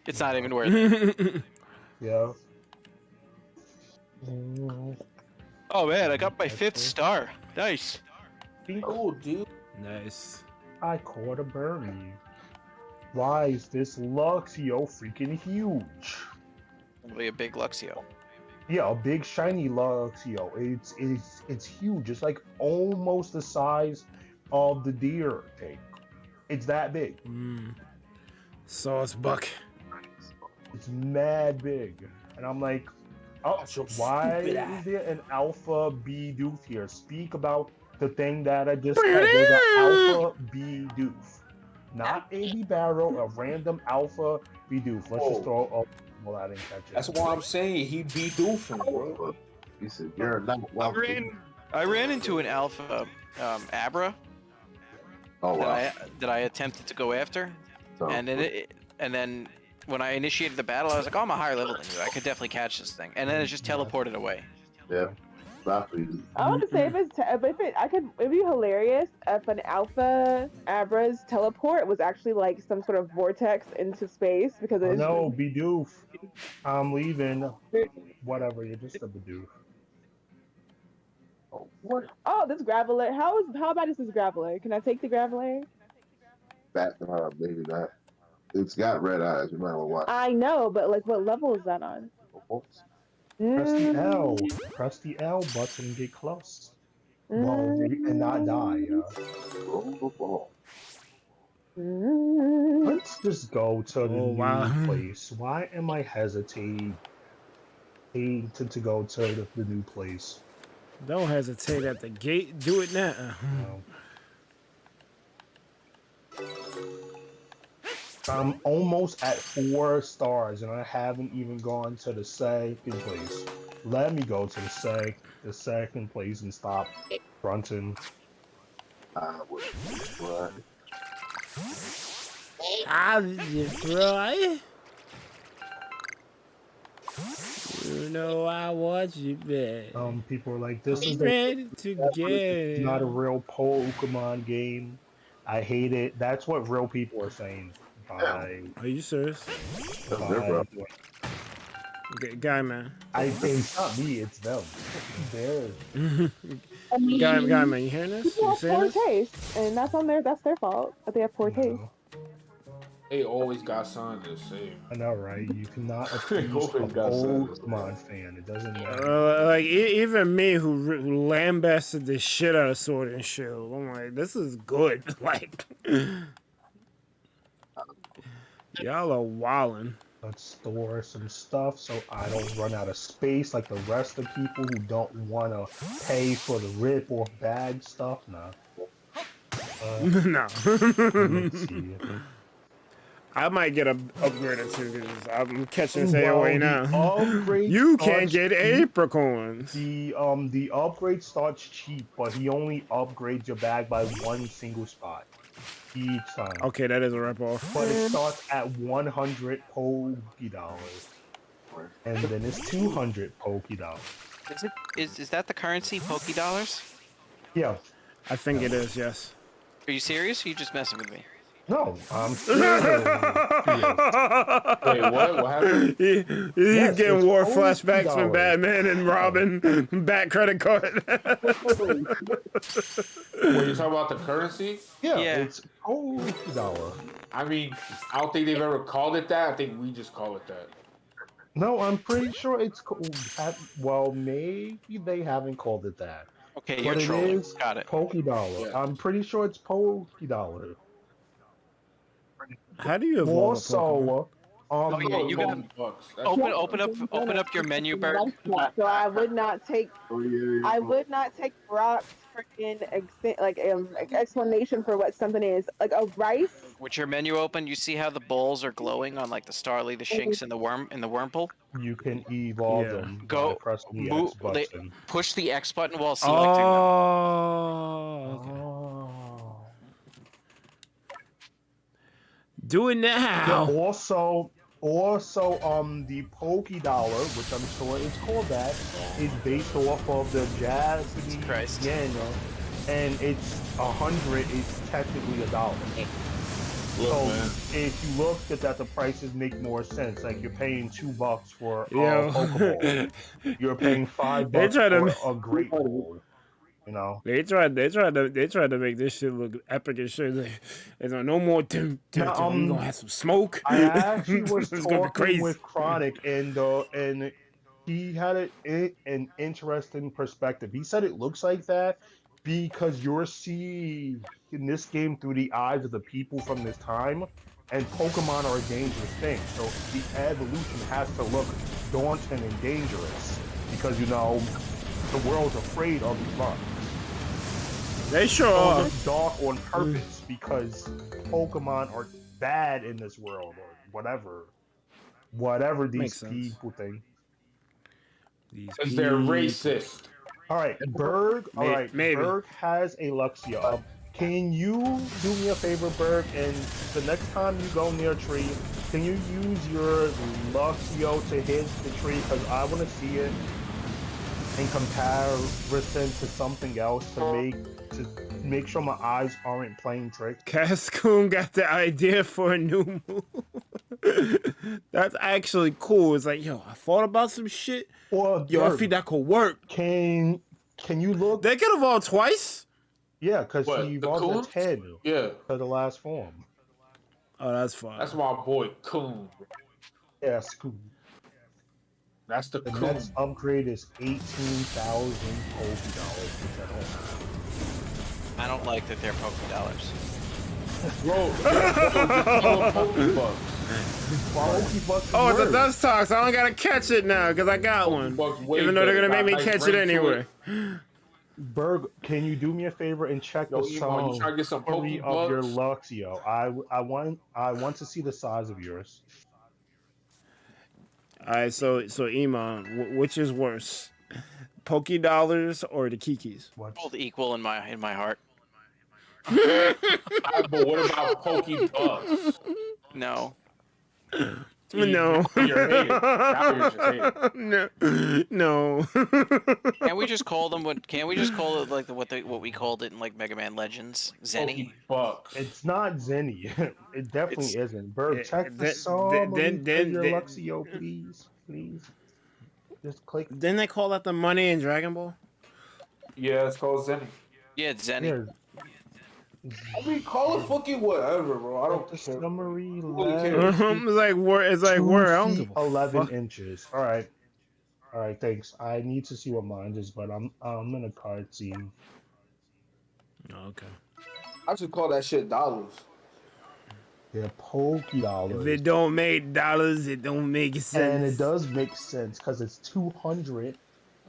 D: It's not even worth it.
F: Yeah.
D: Oh man, I got my 5th star. Nice.
E: Oh, dude.
A: Nice.
F: I caught a birdie. Why is this Luxio freaking huge?
D: Probably a big Luxio.
F: Yeah, a big shiny Luxio. It's huge. It's like almost the size of the deer tank. It's that big.
A: Sauce buck.
F: It's mad big. And I'm like, oh, why is there an alpha B doof here? Speak about the thing that I just said. There's an alpha B doof. Not a B barrel, a random alpha B doof. Let's just throw oh, well, I didn't catch it.
E: That's what I'm saying. He be doofing, bro.
C: He said, "You're not welcome."
D: I ran into an alpha Abra
C: Oh wow.
D: that I attempted to go after, and then when I initiated the battle, I was like, oh, I'm a higher level than you. I could definitely catch this thing, and then it just teleported away.
C: Yeah. Exactly.
H: I would say it'd be hilarious if an alpha Abra's teleport was actually like some sort of vortex into space because it's
F: No, B doof. I'm leaving. Whatever, you're just a Bidoof.
C: Oh, what?
H: Oh, this Graveler. How bad is this Graveler? Can I take the Graveler?
C: Back maybe not. It's got red eyes. You might want to watch.
H: I know, but like, what level is that on?
F: Press the L. Press the L button and get close. Well, and not die.
C: Roll the ball.
F: Let's just go to the new place. Why am I hesitating to go to the new place?
A: Don't hesitate at the gate. Do it now.
F: I'm almost at 4 stars, and I haven't even gone to the second place. Let me go to the second place and stop grunting.
C: What?
A: I'll just try. You know I want you back.
F: People are like, this is
A: ready to get
F: not a real Pokemon game. I hate it. That's what real people are saying.
A: Are you serious? Okay, guy man.
F: It's not me, it's them. They're
A: guy man, you hearing this?
H: People
A: You
H: have
A: seeing
H: poor
A: this?
H: taste, and that's their fault that they have poor taste.
E: They always got something to say.
F: I know, right? You cannot appease a Pokemon fan. It doesn't matter.
A: Like even me, who lambasted the shit out of Sword and Shield, I'm like, this is good. Like, y'all are wildin'.
F: Let's store some stuff so I don't run out of space like the rest of people who don't want to pay for the rip or bag stuff. Nah.
A: No.
F: Let's see.
A: I might get an upgrade or two because I'm catching this AOA now.
F: Upgrade
A: You can't
F: starts
A: get
F: cheap.
A: apricorns.
F: The upgrade starts cheap, but he only upgrades your bag by 1 single spot each time.
A: Okay, that is a ripoff.
F: But it starts at 100 Poké dollars, and then it's 200 Poké dollars.
D: Is that the currency, Poké dollars?
F: Yeah.
A: I think it is, yes.
D: Are you serious? Or are you just messing with me?
F: No, I'm serious.
E: Wait, what happened?
A: He's
F: Yes,
A: getting
F: it's
A: war
F: only
A: flashbacks from
F: $2.
A: Batman and Robin back credit card.
E: When you talk about the currency,
F: Yeah,
D: Yeah.
F: it's $Poké dollar.
E: I mean, I don't think they've ever called it that. I think we just call it that.
F: No, I'm pretty sure it's well, maybe they haven't called it that,
D: Okay, you're
F: but it
D: trolling.
F: is
D: Got it.
F: Dollar.
E: Yeah.
F: I'm pretty sure it's Dollar.
A: How do you evolve a Pokemon?
F: Also,
D: Oh yeah, you got
E: $40.
D: open up your menu, Berg.
H: So I would not take.
C: Oh yeah.
H: I would not take Brock's freaking explanation for what something is. Like a rice.
D: With your menu open, you see how the balls are glowing on like the Starly, the Shinx, and the Wurmple.
F: you can evolve
A: Yeah.
F: them by
D: Go
F: pressing the
D: move.
F: X button.
D: Push the X button while selecting them.
A: Oh, okay.
F: Oh.
A: Do it
F: Yeah,
A: now.
F: also, the Dollar, which I'm sure it's called that, is based off of the Japanese
D: Christ.
F: yen, and it's 100 is technically $1.
E: Look,
F: So
E: man.
F: if you looked at that, the prices make more sense. Like you're paying $2 for a
A: Yo.
F: Pokeball, you're paying $5
A: They try to
F: for a Great Ball. You know,
A: They tried to make this shit look epic and shit. Like, it's like, no more we gonna have some smoke.
F: I actually was
A: It's gonna be
F: talking
A: crazy.
F: with Chronic, and he had an interesting perspective. He said it looks like that because you're seeing in this game through the eyes of the people from this time, and Pokemon are a dangerous thing. So the evolution has to look daunting and dangerous because the world's afraid of these monsters.
A: They sure
F: So
A: are.
F: it's dark on purpose because Pokemon are bad in this world or whatever these
A: Makes sense.
F: people think.
E: Because they're racist.
F: All right, Berg. All right,
A: Maybe.
F: Berg has a Luxio. Can you do me a favor, Berg? And the next time you go near a tree, can you use your Luxio to hit the tree? Because I want to see it in comparison to something else to make sure my eyes aren't playing tricks.
A: Cascoon got the idea for a new move. That's actually cool. It's like, yo, I thought about some shit.
F: Or
A: Yo, I
F: Berg,
A: think that could work.
F: can you look?
A: They could evolve twice.
F: Yeah, because
E: What,
F: he
E: the
F: evolved
E: Coons?
F: at 10
E: Yeah,
F: to the last form.
A: Oh, that's fine.
E: that's my boy Coon.
F: Yeah, Scoop.
E: That's the
F: The
E: Coon.
F: next upgrade is 18,000 $, which I don't have.
D: I don't like that they're $Pokédollars.
E: Bro, Pokebucks.
F: Pokebucks
A: Oh, it's a
F: work.
A: dust tox. I don't gotta catch it now because I got one.
E: Pokebucks way
A: Even though they're
E: better.
A: gonna make me
E: Got nice
A: catch it
E: ring to
A: anyway.
F: Berg, can you do me a favor and check
E: Yo,
F: the
E: Emo, you trying to get some
F: summary of your
E: Pokebucks?
F: Luxio? I want to see the size of yours.
A: All right, so Iman, which is worse, $Pokédollars or the Kikis?
F: What?
D: Both equal in my heart.
E: But what about Pokebucks?
D: No.
A: No.
E: You're hating. Now you're just hating.
A: No.
D: Can't we just call them what? Can't we just call it like what we called it in like Mega Man Legends? Zenny.
E: Pokebucks.
F: It's not Zenny. It definitely
D: It's-
F: isn't. Berg, check the
A: then-
F: summary
A: then-
F: of your
A: then-
F: Luxio, please. Just click.
A: Didn't they call that the money in Dragon Ball?
E: Yeah, it's called Zenny.
D: Yeah, it's Zenny.
F: Here,
E: I mean, call it fucking whatever, bro. I don't
F: the
E: care.
F: summary.
E: Really care.
A: It's like where I don't
F: 2
A: give
F: feet,
A: a
F: 11
A: fuck.
F: inches. All right, thanks. I need to see what mine is, but I'm in a card scene.
A: Okay.
E: I should call that shit dollars.
F: They're
A: If
F: Pokédollars.
A: it don't make dollars, it don't make sense.
F: And it does make sense because it's 200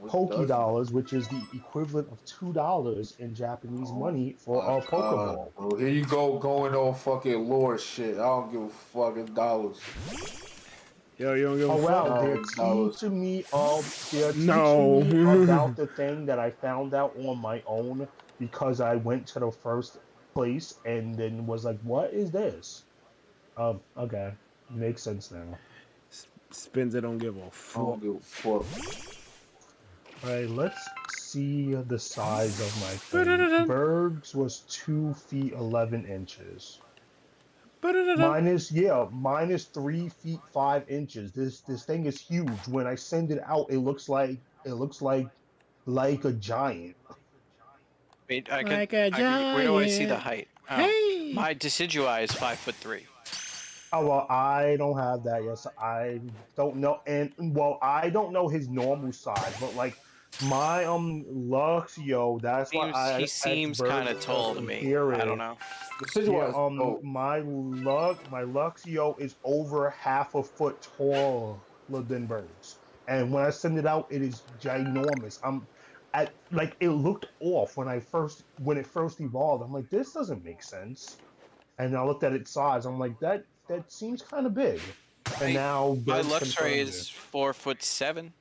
F: Pokédollars, which is the equivalent of $2 in Japanese money for a Pokeball.
E: Bro, here you go, going on fucking lore shit. I don't give a fucking dollars.
A: Yo, you don't give a
F: Oh
A: fuck.
F: wow, they're
E: dollars.
F: teaching me
A: No.
F: about the thing that I found out on my own because I went to the first place and then was like, "What is this?" Okay, makes sense now.
A: Spins it, don't give a
E: I
A: fuck.
E: don't give a fuck.
F: All right, let's see the size of my thing. Berg's was 2 feet 11 inches. Mine is 3 feet 5 inches. This thing is huge. When I send it out, it looks like a giant.
D: Wait,
A: Like a
D: where do I see the
A: giant.
D: height? Oh,
A: Hey!
D: my Decidueye is 5'3".
F: Oh well, I don't have that yet, so I don't know. And well, I don't know his normal size, but like my Luxio, that's why
D: He
F: I
D: seems kind
F: Xberg
D: of tall to me.
F: compare
D: I don't
F: it.
D: know.
E: The
F: Yeah,
E: Decidueye is dope.
F: my Luxio is over half a foot taller than Berg's, and when I send it out, it is ginormous. I'm at like it looked off when it first evolved. I'm like, this doesn't make sense. And I looked at its size. I'm like, that seems kind of big. And now
D: My
F: Berg's
D: Luxray
F: confirmed
D: is
F: it.
D: 4'7".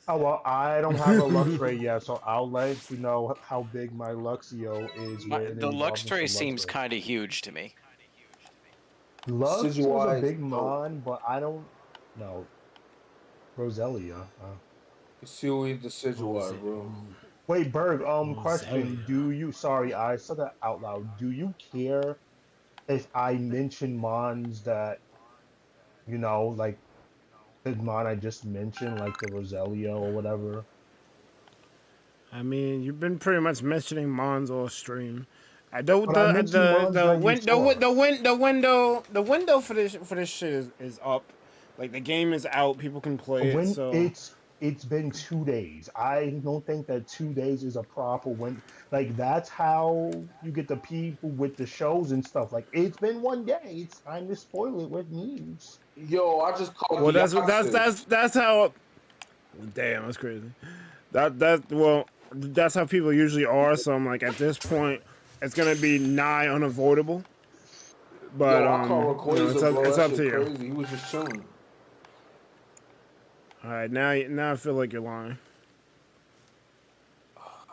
F: Oh well, I don't have a Luxray yet, so I'll let you know how big my Luxio is when it
D: The
F: evolves into
D: Luxray seems
F: Luxray.
D: kind of huge to me.
F: Lux is a
E: Decidueye is
F: big
E: dope.
F: mon, but I don't know. Roselia.
E: Pursuing Decidueye, bro.
F: Wait, Berg, question.
A: Roselia.
F: Do you, sorry, I said that out loud. Do you care if I mention mons that, like the mon I just mentioned, like the Roselia or whatever?
A: I mean, you've been pretty much mentioning Mons all stream. I don't
F: But I mentioned mons that you saw.
A: the window for this shit is up. Like the game is out, people can play it.
F: When
A: So
F: it's been 2 days. I don't think that 2 days is a proper when like that's how you get the people with the shows and stuff. Like it's been 1 day. It's time to spoil it with news.
E: Yo, I just called
A: well,
E: the
A: that's how. Damn, that's crazy. That's how people usually are. So I'm like, at this point, it's gonna be nigh unavoidable. But
E: Yo, I call Rayquaza, bro.
A: it's
E: That
A: up
E: shit
A: to you.
E: crazy. He was just chilling.
A: All right, now I feel like you're lying.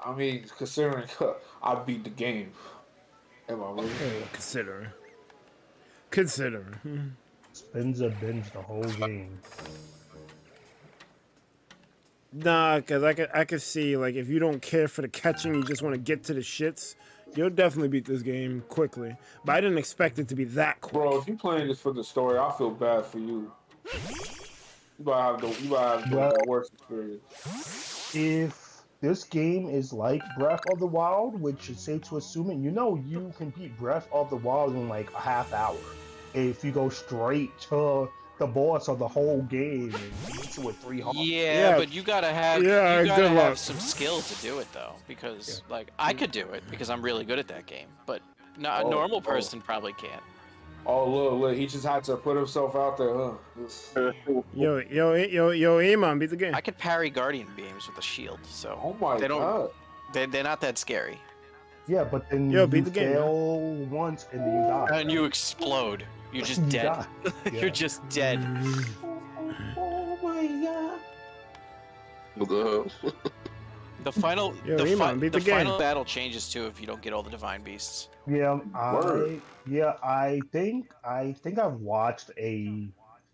E: I mean, considering I beat the game. Am I really?
A: Consider.
F: Spinza binged the whole game.
A: Nah, cause I could see like if you don't care for the catching, you just want to get to the shits. You'll definitely beat this game quickly. But I didn't expect it to be that quick.
E: Bro, if you playing this for the story, I feel bad for you. You might have the worst experience.
F: If this game is like Breath of the Wild, which is safe to assume it, you can beat Breath of the Wild in like a half hour. If you go straight to the boss of the whole game and beat it with 3 hearts.
D: Yeah, but you gotta have some skill to do it though, because like I could do it because I'm really good at that game, but a normal person probably can't.
E: Oh look, he just had to put himself out there, huh?
A: Yo, Iman, beat the game.
D: I could parry guardian beams with a shield, so
E: oh my god,
D: they're not that scary.
F: Yeah, but then
A: beat the game,
F: fail once and then you die.
D: And you explode. You're just dead. You're just dead.
E: oh my god.
C: What the hell?
D: The final,
A: beat the game.
D: final battle changes too if you don't get all the divine beasts.
F: Yeah, I think I've watched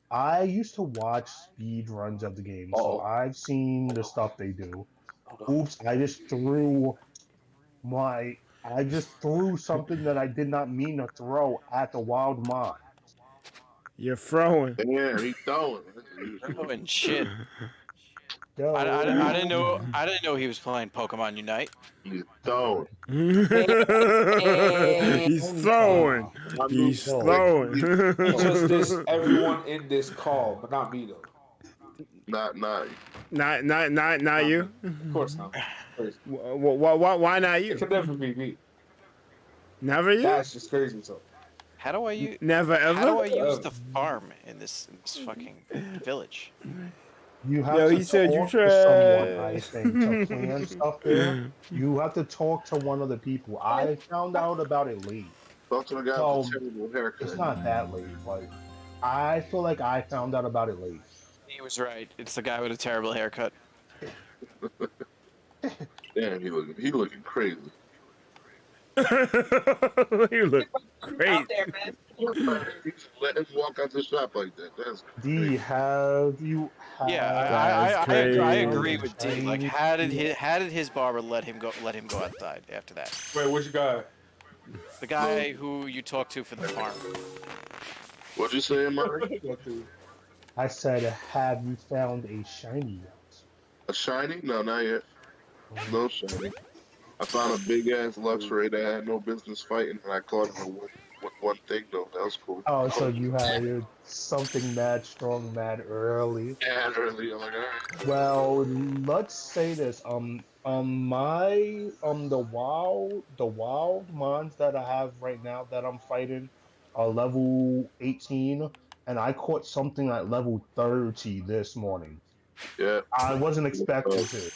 F: I used to watch speed runs of the game, so I've seen the stuff they do. Oops, I just threw something that I did not mean to throw at the wild mod.
A: You're throwing.
C: Yeah, he's throwing.
D: Throwing shit.
F: Yo,
D: I didn't know he was playing Pokemon Unite.
C: He's throwing.
A: He's throwing. He's throwing.
E: He just this everyone in this call, but not me though.
A: Not you.
E: Of course not.
A: Why not you?
E: It could never be me.
A: Never you?
E: That's just crazy. So
D: How do I use?
A: Never ever.
D: How do I use the farm in this fucking village?
F: You have
A: Yo,
F: to
A: he said you
F: talk to someone, I think, to plan stuff there. You have to talk to one of the people. I found out about it late.
C: Talk to the guy with the terrible haircut.
F: It's not that late, but I feel like I found out about it late.
D: He was right. It's the guy with a terrible haircut.
C: Damn, he looking crazy.
A: You look great.
C: Let him walk out the shop like that. That's
F: D, have you?
D: Yeah, I agree with D. Like, how did his barber let him go outside after that?
E: wait, which guy?
D: The guy who you talked to for the farm.
C: What'd you say, Mike?
F: I said, have you found a shiny yet?
C: A shiny? No, not yet. No shiny. I found a big ass Luxray that I had no business fighting, and I caught him with one thing though. That was cool.
F: Oh, so you had something mad strong, mad early.
C: Yeah, early. I'm like, all right.
F: Well, let's say this. The wild mons that I have right now that I'm fighting are level 18, and I caught something at level 30 this morning.
C: Yeah.
F: I wasn't expecting to.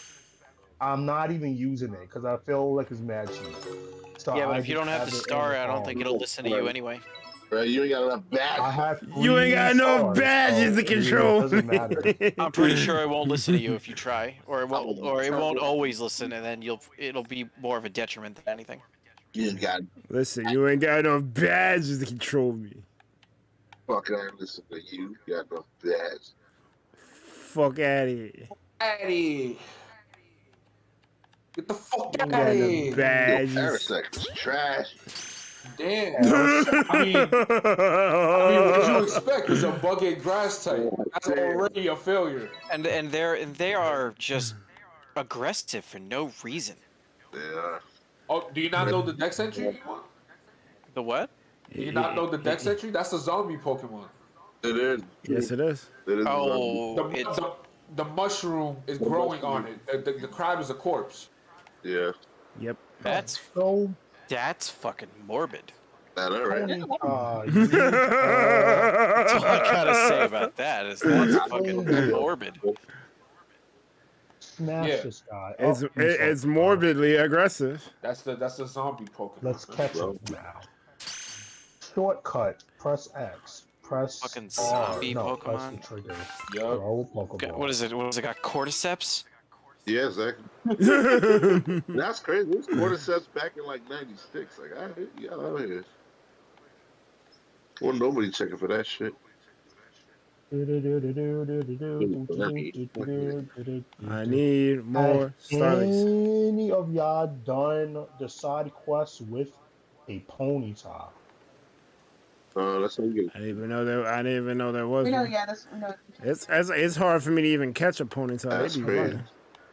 F: I'm not even using it because I feel like it's mad cheap. So
D: Yeah, but
F: I
D: if you
F: just
D: don't have the
F: it in
D: star, I don't
F: phone.
D: think it'll listen to you anyway.
C: Right, you ain't got enough
F: I
C: badges.
F: have
A: You ain't got
F: 3
A: enough
F: stars,
A: badges
F: so
A: to control
F: it doesn't
A: me.
F: matter.
D: I'm pretty sure it won't listen to you if you try, or it won't always listen, and then it'll be more of a detriment than anything.
C: You ain't got
A: Listen, you ain't got enough badges to control me.
C: fucking I ain't listen to you. You got enough badges.
A: Fuck out of here.
E: Eddie. Get the fuck
A: You
E: out
A: got
E: of
A: enough
E: here.
C: Yo,
A: badges.
C: Parasect is trash.
E: Damn. I mean, what did you expect? It's a bucket grass type. That's already a failure.
D: And they are just aggressive for no reason.
C: Yeah.
E: Oh, do you not know the dex entry?
D: The what?
E: Do you not know the dex entry? That's a zombie Pokemon.
C: It is.
A: Yes, it is.
C: It is.
D: Oh, it's
E: The mushroom is growing on it. The crab is a corpse.
C: Yeah.
A: Yep.
D: that's fucking morbid.
C: That all right.
D: That's all I gotta say about that is that's fucking morbid.
F: Smash
E: Yeah.
F: this guy.
A: It's
F: Oh, he's so
A: it's morbidly aggressive.
E: That's the zombie Pokemon.
F: Let's catch him now. Shortcut. Press X. Press
D: Fucking
F: R.
D: zombie
F: No, press
D: Pokemon.
F: the trigger.
E: Yup.
F: Throw Pokeball.
D: What is it? What has it got? Cordyceps?
C: Yeah, exactly. That's crazy. This cordyceps back in like '96. Like, I hate y'all out here. Well, nobody checking for that shit.
A: I need more
F: Have
A: studies.
F: any of y'all done the side quests with a ponytail?
C: That's how you get.
A: I didn't even know there was.
I: We know,
A: one.
I: yeah, that's no.
A: It's hard for me to even catch a ponytail.
C: That's
A: They be
C: crazy.
A: running.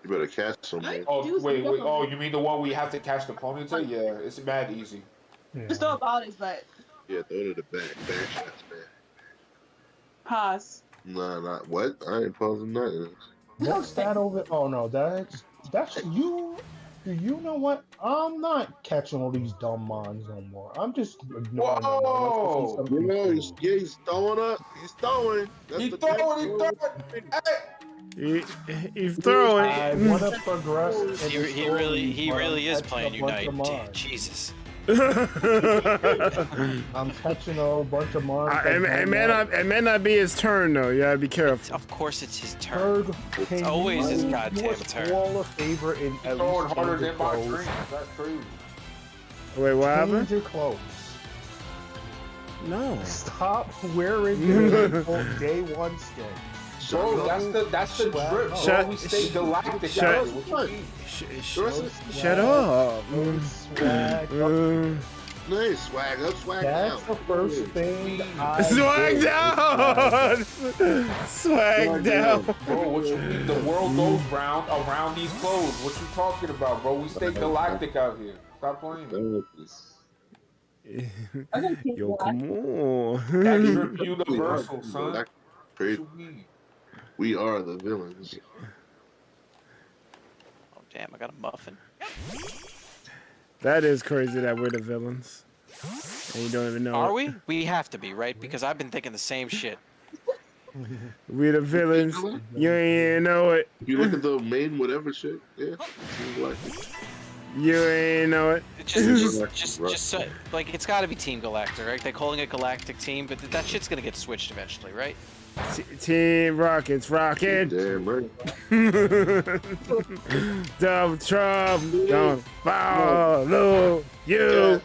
C: You better catch some, man.
E: Oh, wait. Oh, you mean the one we have to catch the Ponyta? Yeah, it's mad easy.
I: Just know about it, but
C: Yeah, throw it in the back. Back shots, man.
I: pause.
C: Nah, not what? I ain't pausing nothing.
F: What's that over? Oh no, that's you. Do you know what? I'm not catching all these dumb mons no more. I'm just ignoring them.
E: Whoa!
F: Unless I see something cool.
C: He's throwing up. He's throwing. That's
E: He
C: the
E: throwing. Hey!
A: He's throwing.
F: I want to progress. in the
D: He
F: story,
D: really
F: but
D: really
F: I'm
D: is
F: catching
D: playing
F: a bunch
D: Unite.
F: of mons.
D: Jesus.
F: I'm catching a bunch of mons.
A: It may not be his turn though. You gotta be careful.
D: Of course it's his turn.
F: Berg,
D: It's always his
F: do
D: goddamn
F: us
D: turn.
F: all a favor and at
E: Throwing
F: least
E: harder
F: change your
E: than my
F: clothes.
E: dreams. That's crazy.
A: Wait, what
F: Change
A: happened?
F: your clothes.
A: No.
F: Stop wearing your day one skin.
E: Bro, that's the drip.
A: Shut-
E: Bro, we stay galactic.
A: shut-
E: out here. What you mean?
A: Shut up.
F: Swag.
C: Nice. Swag up, swag
F: That's
C: down.
F: the first thing I
A: Swag
F: did.
A: down. Swag down.
E: Bro, what you mean? The world goes round around these clothes. What you talking about, bro? We stay galactic out here. Stop playing.
A: Yo, come on.
E: That drip universal, son. What
C: Crazy.
E: you mean?
C: We are the villains.
D: Oh damn, I got a muffin.
A: That is crazy that we're the villains. And you don't even know
D: Are
A: it.
D: we? We have to be, right? Because I've been thinking the same shit.
A: We're the villains. You ain't even know it.
C: You look at the main whatever shit. Yeah. Seems like it.
A: You ain't know it.
D: Just so, like it's got to be Team Galactic, right? They're calling it Galactic Team, but that shit's gonna get switched eventually, right?
A: Team Rockets rocking.
C: Damn right.
A: Double Trump. Don't follow you.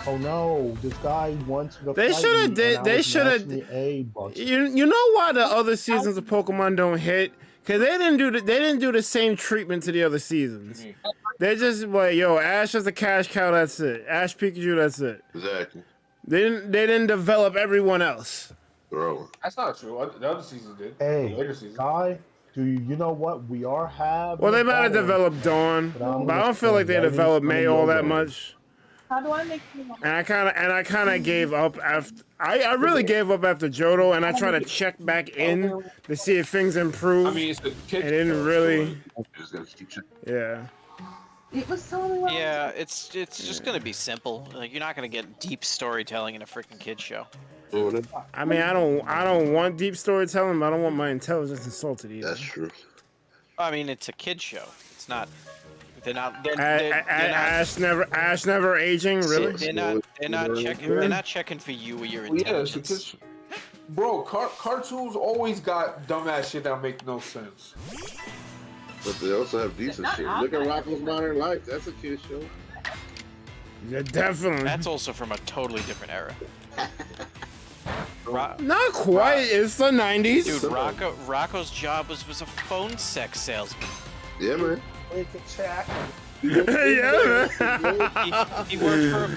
F: Oh no, this guy wants to
A: They
F: fight
A: shoulda
F: me,
A: did-
F: and I
A: they
F: was
A: shoulda
F: matching the A bunch.
A: You know why the other seasons of Pokemon don't hit? Cause they didn't do the same treatment to the other seasons. They just like, yo, Ash is a cash cow, that's it. Ash Pikachu, that's it.
C: Exactly.
A: They didn't develop everyone else.
C: Bro.
E: That's not true. The other seasons did.
F: Hey,
E: The later seasons.
F: guy, you know what? We are having.
A: Well, they might have developed Dawn,
F: But
A: but I don't feel like they developed May all that much.
I: How do I make you?
A: And I kind of gave up after. I really gave up after Johto, and I tried to check back in to see if things improved.
E: I mean, it's a kid.
A: It didn't really. Yeah.
I: It was so.
D: Yeah, it's just gonna be simple. Like you're not gonna get deep storytelling in a freaking kid show.
A: I mean, I don't want deep storytelling, but I don't want my intelligence insulted either.
C: That's true.
D: I mean, it's a kid show. It's not. They're not. They're
A: Ash never aging, really.
D: They're not checking for you or your intelligence.
E: Bro, cartoons always got dumbass shit that make no sense.
C: But they also have decent shit. Look at Rocko's Modern Life. That's a kid show.
A: Yeah, definitely.
D: That's also from a totally different era.
A: Not quite. It's the 90s.
D: Dude, Rocco's job was a phone sex salesman.
C: Yeah, man.
F: It's a check.
A: Yeah,
D: He worked for.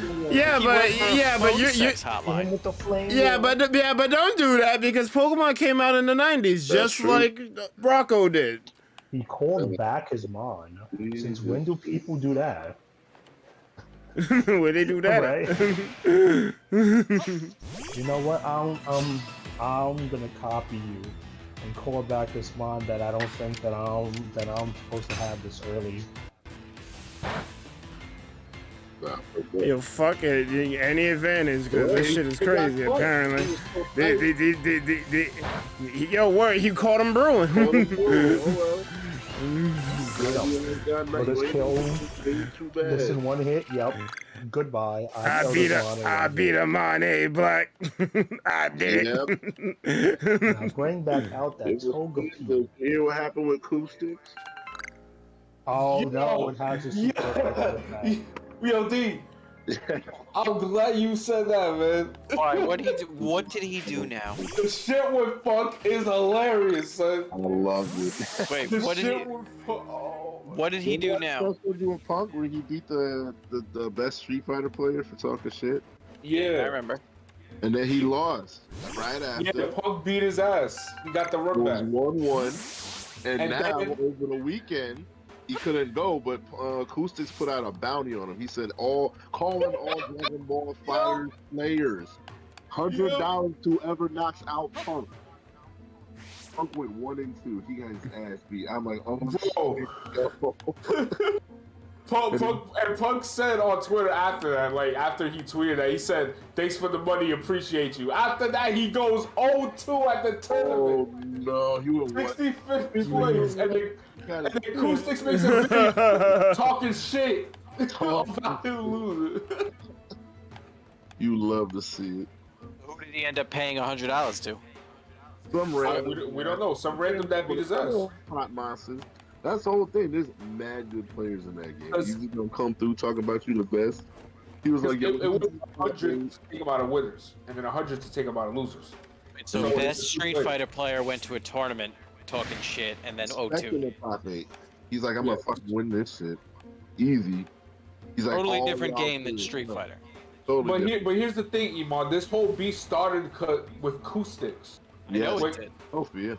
A: but you
D: sex hotline.
F: With the flame.
A: but don't do that because Pokemon came out in the 90s, just
C: true.
A: like Rocco did.
F: He called back his mom. Since when do people do that?
A: Where they do that?
F: Right. You know what? I'm gonna copy you and call back this mom that I don't think that I'm supposed to have this early.
A: Yo, fuck it. Any advantage, because this shit is crazy, apparently. He caught him brewing.
F: Let us kill this in one hit. Yep. Goodbye.
A: I beat him on A Black. I did it.
F: Now bring back out that Toga P.
C: You hear what happened with acoustics?
F: Oh no, it has a super.
E: Yo, D. I'm glad you said that, man.
D: Why? What did he do now?
E: The shit with Punk is hilarious, son.
C: I love it.
D: Wait,
E: The
D: what did
E: shit
D: he?
E: with
D: What did he do now?
C: That's what doing Punk where he beat the best Street Fighter player for talking shit,
E: Yeah.
D: I remember.
C: and then he lost right after.
E: Yeah, Punk beat his ass. He got the
C: It
E: run
C: was
E: back.
C: 1-1, and
E: And
C: now
E: then-
C: over the weekend he couldn't go, but Acoustics put out a bounty on him. He said, calling all Dragon Ball Fighters players, $100 to whoever knocks out Punk. Punk went 1-2. He got his ass beat. I'm like, oh,
E: Punk said on Twitter after that, like after he tweeted that, he said, "Thanks for the money, appreciate you." After that, he goes 0-2 at the tournament.
C: Oh no, he went
E: 65th place, and then Acoustics makes a video talking shit about him losing.
C: You love to see it.
D: Who did he end up paying $100 to?
C: Some random.
E: We don't know. Some random that beat his ass.
C: Hot monsters. That's the whole thing. There's mad good players in that game. You just gonna come through talking about you the best. He was like,
E: It was 100 to take him out of winners, and then 100 to take him out of losers.
D: So best Street Fighter player went to a tournament talking shit and then 0-2.
C: He's like, I'm gonna fucking win this shit. Easy. He's like,
D: Totally
C: all
D: different
C: y'all
D: game than
C: good.
D: Street Fighter.
C: Totally
E: But
C: different.
E: here's the thing, Iman. This whole beef started with Acoustics.
D: I know
C: Yeah.
D: it did.
C: Oh yeah.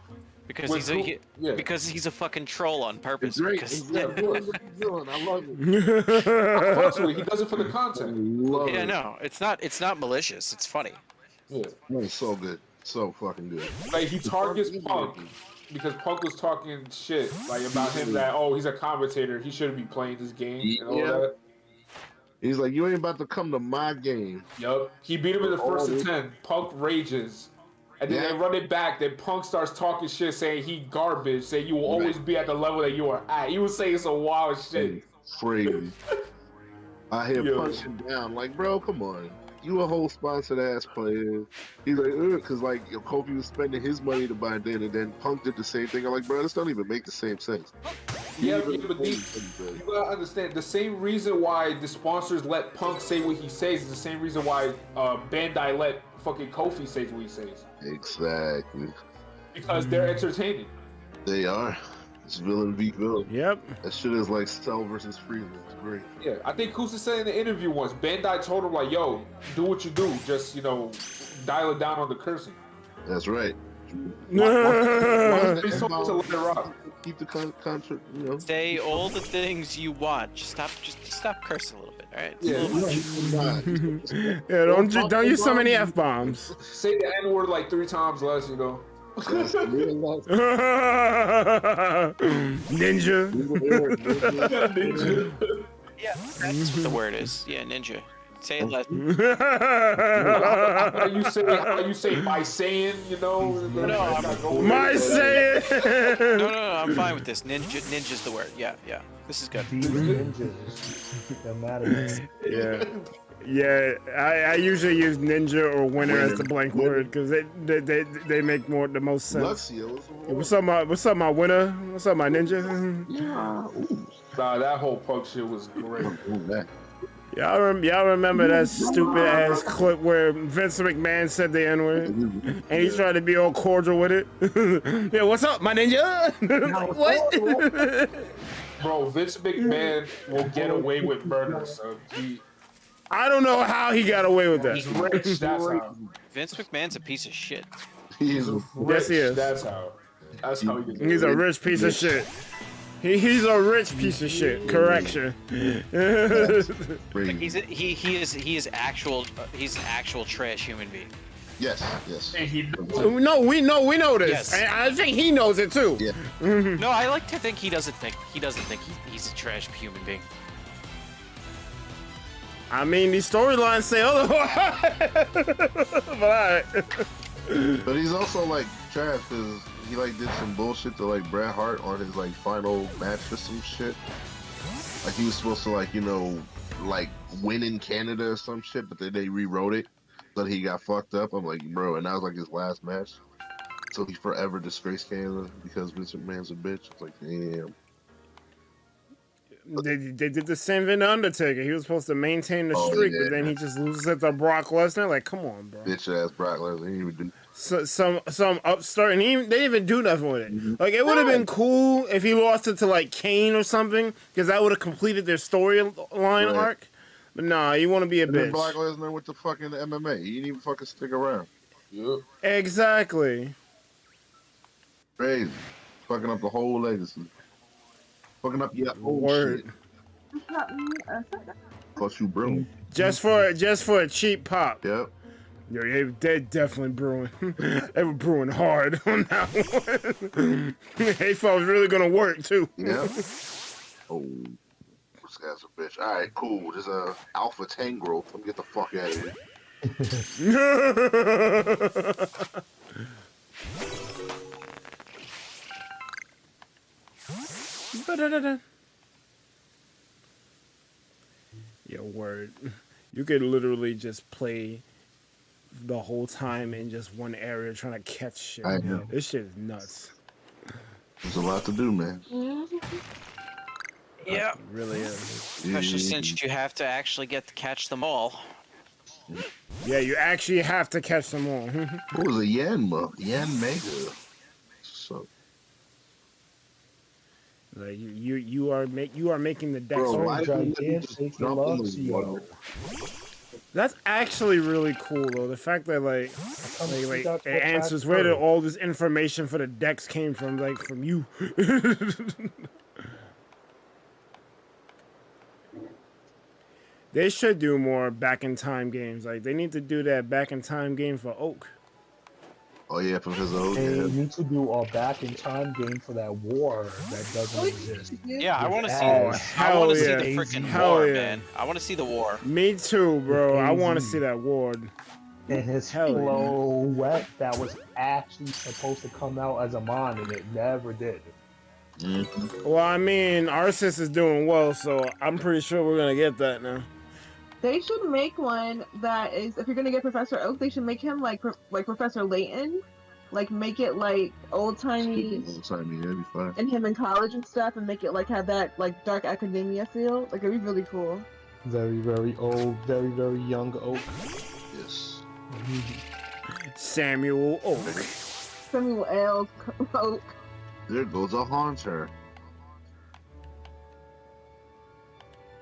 D: Because
E: With
D: because he's a fucking troll on purpose.
C: It's great.
D: Because,
C: Yeah, what he's doing. I love it.
E: He does it for the content.
C: Love
D: yeah,
C: it.
D: no, it's not malicious. It's funny.
E: Yeah.
C: It's so good. So fucking good.
E: Like he targets Punk because Punk was talking shit like about him that he's a commentator, he shouldn't be playing this game and all
C: Yeah.
E: that.
C: He's like, you ain't about to come to my game.
E: Yup. He beat him in the first of 10. Punk rages. And then they run it back. Then Punk starts talking shit, saying he garbage, saying you will always be at the level that you are at. He was saying some wild shit.
C: Crazy. I hear
E: Yo.
C: punching down. Like, bro, come on. You a whole sponsored ass player. He's like, because like Kofi was spending his money to buy that, and then Punk did the same thing. I'm like, bro, this don't even make the same sense.
E: Yeah, but you gotta understand the same reason why the sponsors let Punk say what he says is the same reason why Bandai let fucking Kofi say what he says.
C: Exactly.
E: Because they're entertaining.
C: They are. It's villain beat villain.
A: Yep.
C: That shit is like Cell versus Frieza. It's great.
E: Yeah, I think Kusa said in the interview once, Bandai told him like, yo, do what you do, just dial it down on the cursing.
C: That's right. Why
E: He's
C: is
E: supposed to let it rock.
C: keep the contract, you know?
D: Say all the things you want. Just stop cursing a little bit, all right? It's a
E: Yeah,
D: little much.
A: Yeah, don't use so many f bombs.
E: say the N word like 3 times less, you know.
A: Ninja.
D: Yeah, that's what the word is. Yeah, ninja. Say it less.
E: how you say by saying, you know.
A: My say it.
D: No, I'm fine with this. Ninja's the word. Yeah. This is good.
F: These ninjas. That matter.
A: Yeah, I usually use ninja or winner as the blank word because they make the most sense. What's up, my winner? What's up, my ninja?
E: Nah, that whole punk shit was great.
A: Y'all remember that stupid ass clip where Vince McMahon said the N word and he tried to be all cordial with it? Yeah, what's up, my ninja? What?
E: Bro, Vince McMahon will get away with murder, so
A: I don't know how he got away with that.
E: he's rich, that's how.
D: Vince McMahon's a piece of shit.
C: He's
E: Rich,
A: Yes, he is.
E: That's how he gets
A: He's a rich piece of shit. He's a rich piece of shit. Correction.
D: He is actual. He's an actual trash human being.
C: Yes.
A: No, we know this.
D: Yes.
A: And I think he knows it too.
C: Yeah.
D: No, I like to think he doesn't think he's a trash human being.
A: I mean, these storylines say otherwise. But alright.
C: But he's also like trash because he like did some bullshit to like Bret Hart on his like final match or some shit. Like he was supposed to like, you know, like win in Canada or some shit, but then they rewrote it so that he got fucked up. I'm like, bro, and that was like his last match. So he forever disgraced Canada because Vince McMahon's a bitch. It's like, damn.
A: They did the same thing to Undertaker. He was supposed to maintain the streak, but then he just loses it to Brock Lesnar. Like, come on, bro.
C: Bitch ass Brock Lesnar. He didn't even do.
A: Some upstart, and they didn't even do nothing with it. Like, it would have been cool if he lost it to like Kane or something, because that would have completed their storyline arc. But nah, you want to be a
C: and then
A: bitch.
C: Brock Lesnar with the fucking MMA. He didn't even fucking stick around.
E: Yep.
A: Exactly.
C: Crazy. Fucking up the whole legacy. Fucking up your old
A: Word.
C: shit. Plus you brewing.
A: Just for a cheap pop.
C: Yep.
A: Yo, they're definitely brewing. They were brewing hard on that one. They thought it was really gonna work too.
C: Yep. Oh, this guy's a bitch. All right, cool. There's a alpha tangrel. Let me get the fuck out of here. Yo, word. You could literally just play the whole time in just one area trying to catch shit. I know.
A: This shit is nuts.
C: There's a lot to do, man.
D: Yeah.
A: It really is.
D: Especially since you have to actually get to catch them all.
A: Yeah, you actually have to catch them all.
C: What was a Yanma? Yan Mega. So.
A: Like you are making the deck.
C: Bro,
A: so
C: why did
F: gigantic
C: jump in the water?
A: That's actually really cool though. The fact that like it answers where did all this information for the decks came from, like from you. They should do more back in time games. Like they need to do that back in time game for Oak.
C: Oh yeah, from his old.
F: They need to do a back in time game for that war that doesn't exist.
D: Yeah, I want to see.
A: Oh,
D: I
A: hell
D: want to see
A: yeah.
D: the freaking
A: Hell
D: war,
A: yeah.
D: man. I want to see the war.
A: Me too, bro. I want to see that war.
F: And his
A: Hell yeah.
F: flow wet that was actually supposed to come out as a mon, and it never did.
A: Well, I mean, Arceus is doing well, so I'm pretty sure we're gonna get that now.
I: They should make one that is, if you're gonna get Professor Oak, they should make him like Professor Layton, like make it like old timey,
C: that'd be fine.
I: and him in college and stuff, and make it like have that like dark academia feel. Like it'd be really cool.
F: Very, very old, very, very young Oak.
C: Yes.
A: Samuel Oak.
I: Samuel L. Oak.
C: There goes a Haunter.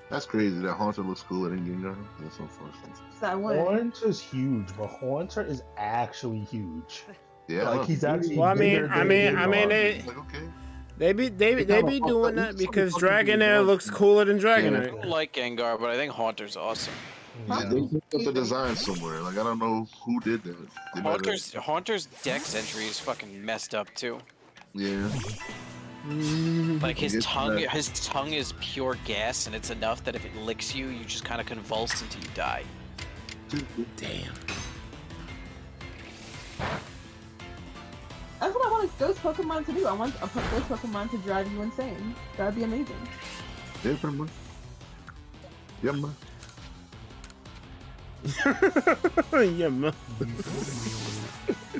C: That's crazy. That Haunter looks cool at Indian Garden. That's unfortunate.
I: That one.
F: Haunter's huge, but Haunter is actually huge.
C: Yeah.
F: Like he's actually.
A: Well, I mean,
F: bigger than they are.
C: Like, okay.
A: they be
C: kinda fucked
A: doing
C: up.
A: that because Dragonair looks cooler than Dragonite.
D: I don't like Gengar, but I think Haunter's awesome.
C: Yeah, they picked up the design somewhere. Like I don't know who did that. They might have-
D: Haunter's dex entry is fucking messed up too.
C: Yeah.
D: Like his
C: It's
D: tongue
C: not-
D: is pure gas, and it's enough that if it licks you, you just kind of convulse until you die.
A: Damn.
I: That's what I want those Pokemon to do. I want those Pokemon to drive you insane. That'd be amazing.
C: Yeah, pretty much. Yeah, man.
A: Yeah, man.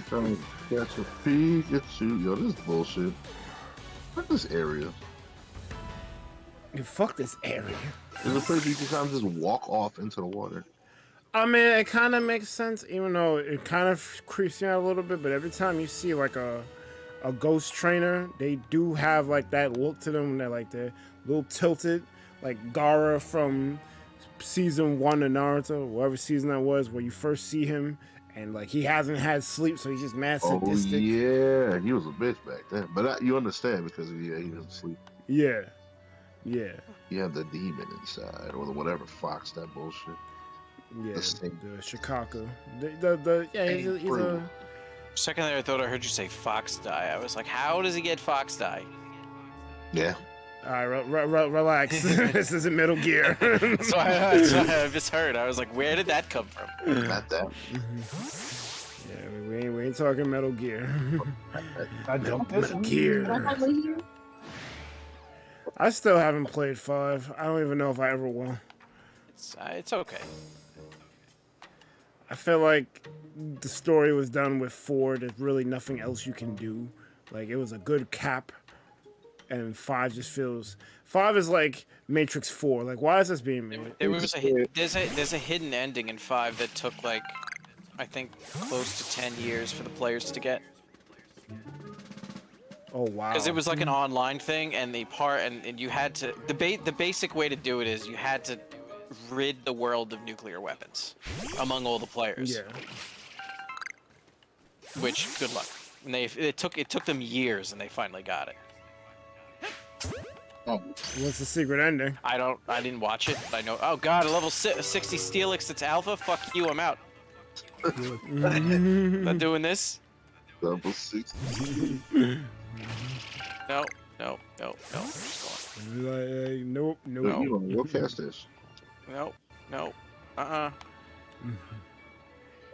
C: Trying to catch a Pikachu. Yo, this is bullshit. Fuck this area.
A: Fuck this area.
C: There's a place you can kind of just walk off into the water.
A: I mean, it kind of makes sense, even though it kind of creeps me out a little bit. But every time you see like a ghost trainer, they do have like that look to them. They're like they're a little tilted, like Gaara from season 1 of Naruto, whatever season that was, where you first see him, and like he hasn't had sleep, so he's just mad sadistic.
C: Oh yeah, he was a bitch back then. But you understand because he was asleep.
A: Yeah, yeah,
C: He had the demon inside, or the whatever fox that bullshit.
A: yeah.
C: The snake.
A: The Shikaku. The yeah, he's a
D: Second there, I thought I heard you say Fox Die. I was like, how does he get Fox Die?
C: Yeah.
A: all right, relax. This isn't Metal Gear.
D: That's why I misheard. I was like, where did that come from?
C: Not that.
A: Yeah, we ain't talking Metal Gear.
F: I don't
A: Metal Gear. I still haven't played 5. I don't even know if I ever will.
D: It's okay.
A: I feel like the story was done with 4. There's really nothing else you can do. Like, it was a good cap. And 5 just feels... 5 is like Matrix 4. Like, why is this being made?
D: There's a hidden ending in 5 that took like, I think, close to 10 years for the players to get.
A: Oh, wow.
D: Because it was like an online thing, and and you had to the basic way to do it is you had to rid the world of nuclear weapons among all the players.
A: Yeah.
D: Which, good luck. And it took them years, and they finally got it.
C: Oh,
A: What's the secret ending?
D: I didn't watch it, but I know. Oh God, a level 60 Steelix that's alpha. Fuck you, I'm out. Not doing this.
C: level 60.
D: No. Just
A: Like, nope.
C: No. You don't go cast this.
D: going. No.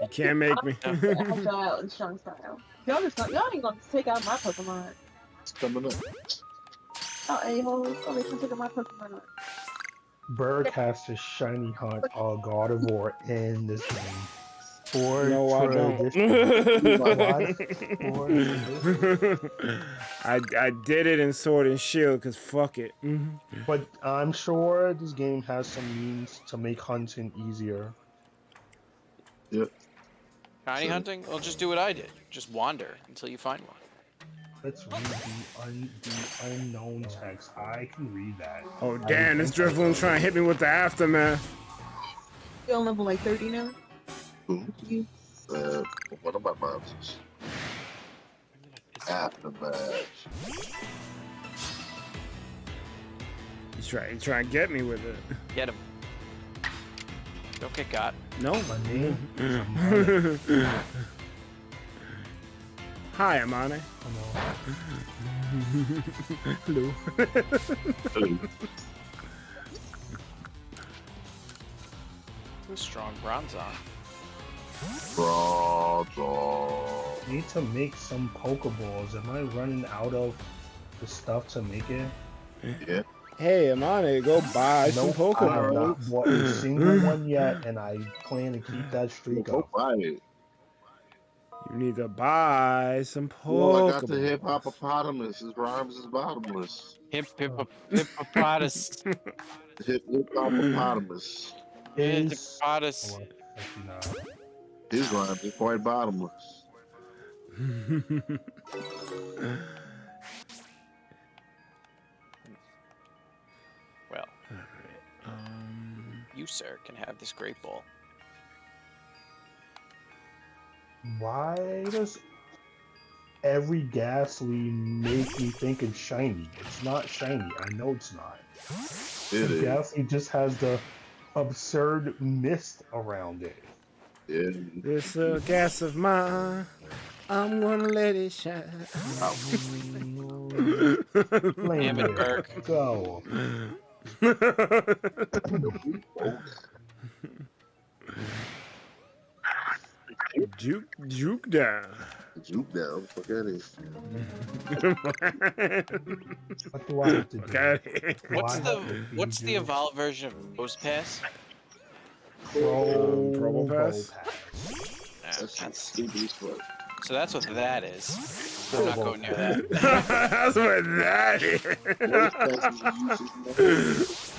A: You can't make me.
I: Agile and strong style. Y'all ain't gonna take out my Pokemon.
C: It's coming up.
I: Oh, a-holes. Oh, they can take out my Pokemon.
F: Bird has to shiny hunt a Gardevoir in this game. For
A: No, I
F: tradition.
A: I did it in Sword and Shield because fuck it.
F: But I'm sure this game has some means to make hunting easier.
C: Yep.
D: Shiny hunting? Well, just do what I did. Just wander until you find one.
F: Let's read the unknown text. I can read that.
A: Oh damn, this Drifloon trying to hit me with the aftermath.
I: You're on level like 30 now?
C: Who?
I: You.
C: One of my moms. Aftermath.
A: He's trying to get me with it.
D: Get him. Don't get got.
A: No.
F: My name is Amane.
A: Hi, Amane. Hello.
D: Who's strong Bronzong?
C: Bronzong.
F: Need to make some Pokeballs. Am I running out of the stuff to make it?
C: Yeah.
A: Hey, Amane, go buy some
F: I have
A: Pokemon.
F: not bought a single one yet, and I plan to keep that streak
C: Go
F: up.
C: buy it.
A: You need to buy some
C: Well, I got the
A: Pokemon.
C: hippopotamus. His rhymes is bottomless.
D: Hippopotamus.
C: Hippopotamus.
D: Hippopotamus.
F: Oh, actually not.
C: His rhymes is quite bottomless.
D: Well, you, sir, can have this great ball.
F: Why does every ghastly make me think it's shiny. It's not shiny. I know it's not. The ghastly just has the absurd mist around it.
A: This gas of mine, I'm gonna let it shine.
D: Damn it, Berg.
F: Go.
A: Juke down.
C: Juke down. Fuck out of
F: What do I have to do?
A: Okay.
D: What's the evolved version of Rose Pass?
A: Probo Pass?
D: So that's what that is. I'm not going near that.
A: That's what that is.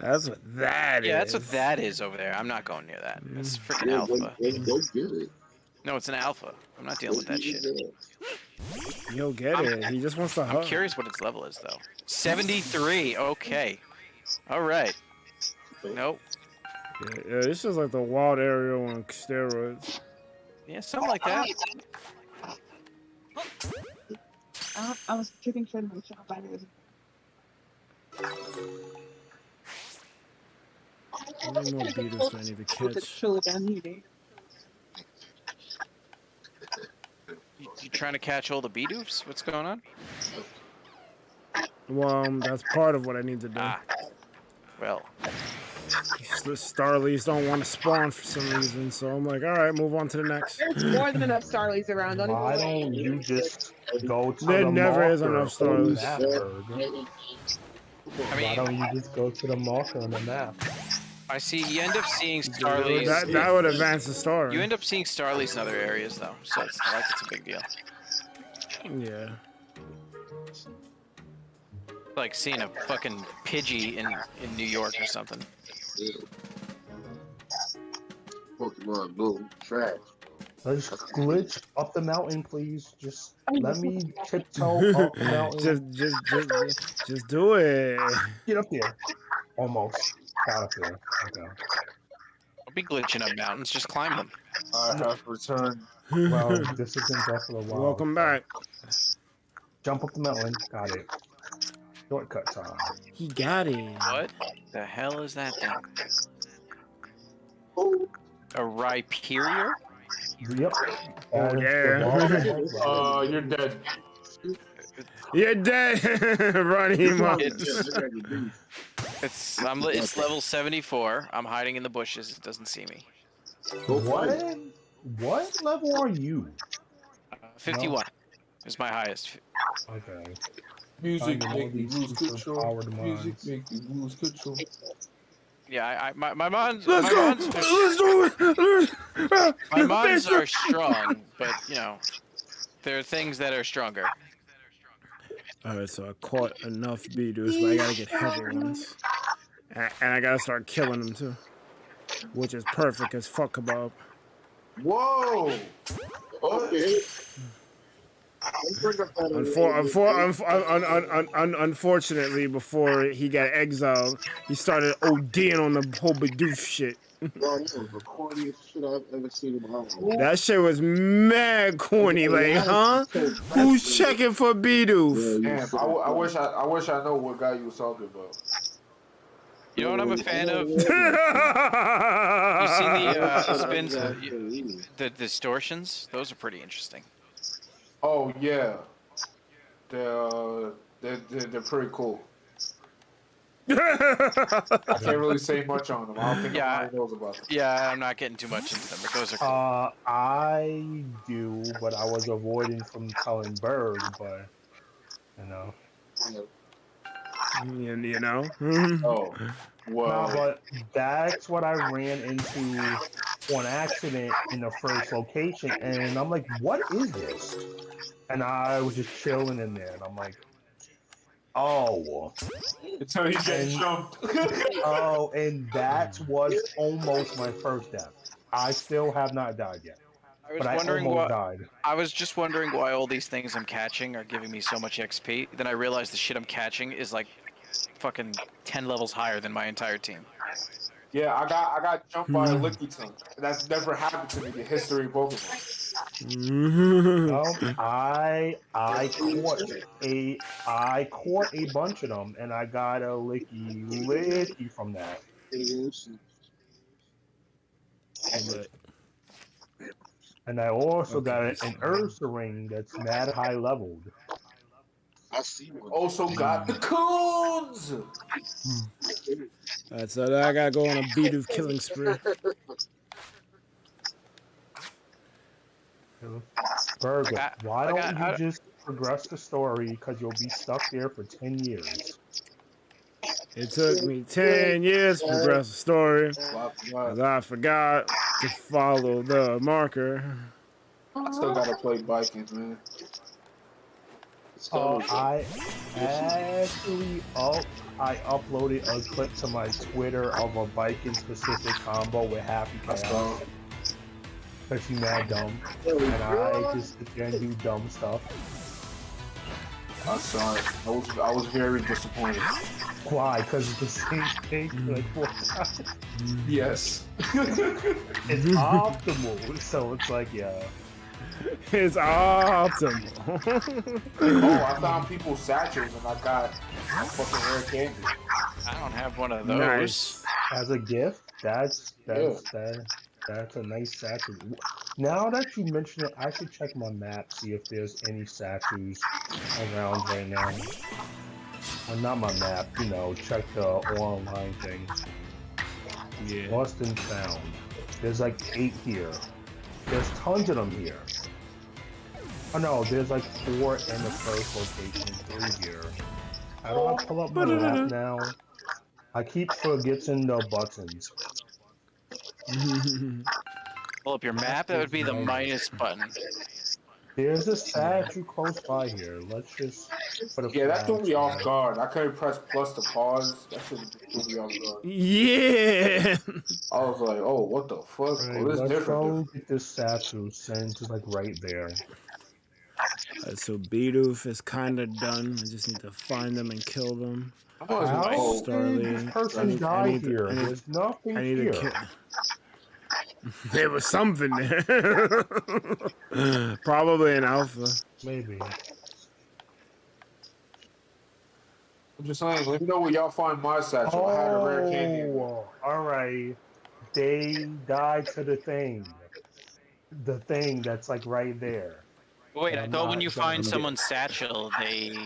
A: That's what that is.
D: Yeah, that's what that is over there. I'm not going near that. It's freaking alpha.
C: Go get it.
D: No, it's an alpha. I'm not dealing with that shit.
A: You'll get it. He just wants to hug.
D: I'm curious what its level is, though. 73. Okay. All right. Nope.
A: Yeah, this is like the wild area on steroids.
D: Yeah, something like that.
I: I was tripping for my shop. I was.
A: I don't know beetles I need to catch.
D: You trying to catch all the Beedoofs? What's going on?
A: Well, that's part of what I need to do.
D: Ah. Well.
A: The Starlies don't want to spawn for some reason, so I'm like, all right, move on to the next.
H: There's more than enough Starlies around. Don't
F: Why
H: even
F: don't you just go to
A: There
F: the
A: never is
F: marker
A: enough
F: on the
A: Starlies.
F: map, Berg? Why don't you just go to the marker on the map?
D: I see. You end up seeing Starlies.
A: That would advance the star.
D: You end up seeing Starlies in other areas, though, so it's not like it's a big deal.
A: Yeah.
D: Like seeing a fucking Pidgey in New York or something.
C: Yeah. Pokemon Blue trash.
F: Let's glitch up the mountain, please. Just let me tiptoe up the mountain.
A: just do it.
F: Get up there. Almost. Got up there. Okay.
D: Don't be glitching up mountains. Just climb them.
E: I have returned.
F: Well, this isn't Breath of the Wild.
A: Welcome back.
F: Jump up the mountain. Got it. Shortcut time.
A: He got it.
D: What the hell is that thing? A Rhyperior?
F: Yep.
A: Oh, yeah.
E: You're dead.
A: You're dead. Run him up.
D: It's level 74. I'm hiding in the bushes. It doesn't see me.
F: What? What level are you?
D: 51 is my highest.
F: Okay.
E: Music
F: I know
E: make me
F: these
E: lose
F: super
E: control.
F: powered
E: Music
F: minds.
E: make me lose control.
D: Yeah, my Mons.
A: Let's
D: my
A: go.
D: Mons are,
A: Let's do it.
D: my Mons are strong, but you know, there are things that are stronger.
A: Alright, so I caught enough Beedus, but I gotta get heavy ones. And I gotta start killing them too. Which is perfect as fuck kebab.
E: Whoa!
C: Okay.
A: Unfortunately, before he got exiled, he started ODing on the whole Bidoof shit.
C: Bro, that was the corniest shit I've ever seen in my life.
A: That shit was mad corny, like, huh? Who's checking for Bidoof?
E: Damn, I wish I know what guy you was talking about.
D: You know what I'm a fan of? You see the spins, the distortions? Those are pretty interesting.
E: Oh yeah, they're pretty cool. I can't really say much on them. I don't think anybody knows about them.
D: Yeah, I'm not getting too much into them, but those are cool.
F: I do, but I was avoiding from telling Berg, but you know.
A: You know?
E: Oh, well.
F: No, but that's what I ran into on accident in the first location, and I'm like, what is this? And I was just chilling in there, and I'm like, oh.
E: Until he gets jumped.
F: Oh, and that was almost my first death. I still have not died yet. I
D: was just wondering why all these things I'm catching are giving me so much XP. Then I realized the shit I'm catching is like fucking 10 levels higher than my entire team.
E: Yeah, I got jumped by a Lickitung. That's never happened to me in the history of Pokemon.
F: I caught a bunch of them, and I got a licky from that. And I also got an Ursa ring that's mad high leveled.
C: I see one.
E: Also got the coons.
A: Alright, so I gotta go on a Bidoof killing spree.
F: Burger, why don't you just progress the story? Because you'll be stuck there for 10 years.
A: It took me 10 years to progress the story, because I forgot to follow the marker.
E: I still gotta play Vikings, man.
F: I actually I uploaded a clip to my Twitter of a Viking specific combo with Happy Cow. Because he's mad dumb. And I just sit there and do dumb stuff.
E: I saw it. I was very disappointed.
F: Why? Because it's the same thing like 4 times.
E: Yes.
F: It's optimal, so it's like, yeah.
A: It's optimal.
E: Oh, I found people's satchels and I got a fucking rare candy.
D: I don't have one of those.
A: Nice.
F: As a gift, that's a nice satchel. Now that you mention it, I should check my map, see if there's any statues around right now. Well, not my map, you know, check the online thing.
A: Yeah.
F: Lost and found. There's like 8 here. There's tons of them here. Oh no, there's like 4 in the first location, 3 here. How do I pull up my map now? I keep forgetting the buttons.
D: Pull up your map, that would be the minus button.
F: There's a statue close by here. Let's just put a
E: that threw me off
F: flag.
E: guard. I couldn't press plus to pause. That should threw me off guard.
A: Yeah.
E: I was like, oh, what the fuck?
F: Right,
E: Oh, this is
F: let's
E: different.
F: go get this statue sent like right there.
A: So Bidoof is kind of done. I just need to find them and kill them.
F: How did this person die here? There's nothing
A: I need
F: here.
A: to kill. There was something there. Probably an alpha.
F: Maybe.
E: I'm just saying, let me know where y'all find my satchel. I had a rare candy.
F: Oh, alright. They died to the thing. The thing that's like right there.
D: Wait, I thought when you find
F: gonna
D: someone's satchel, they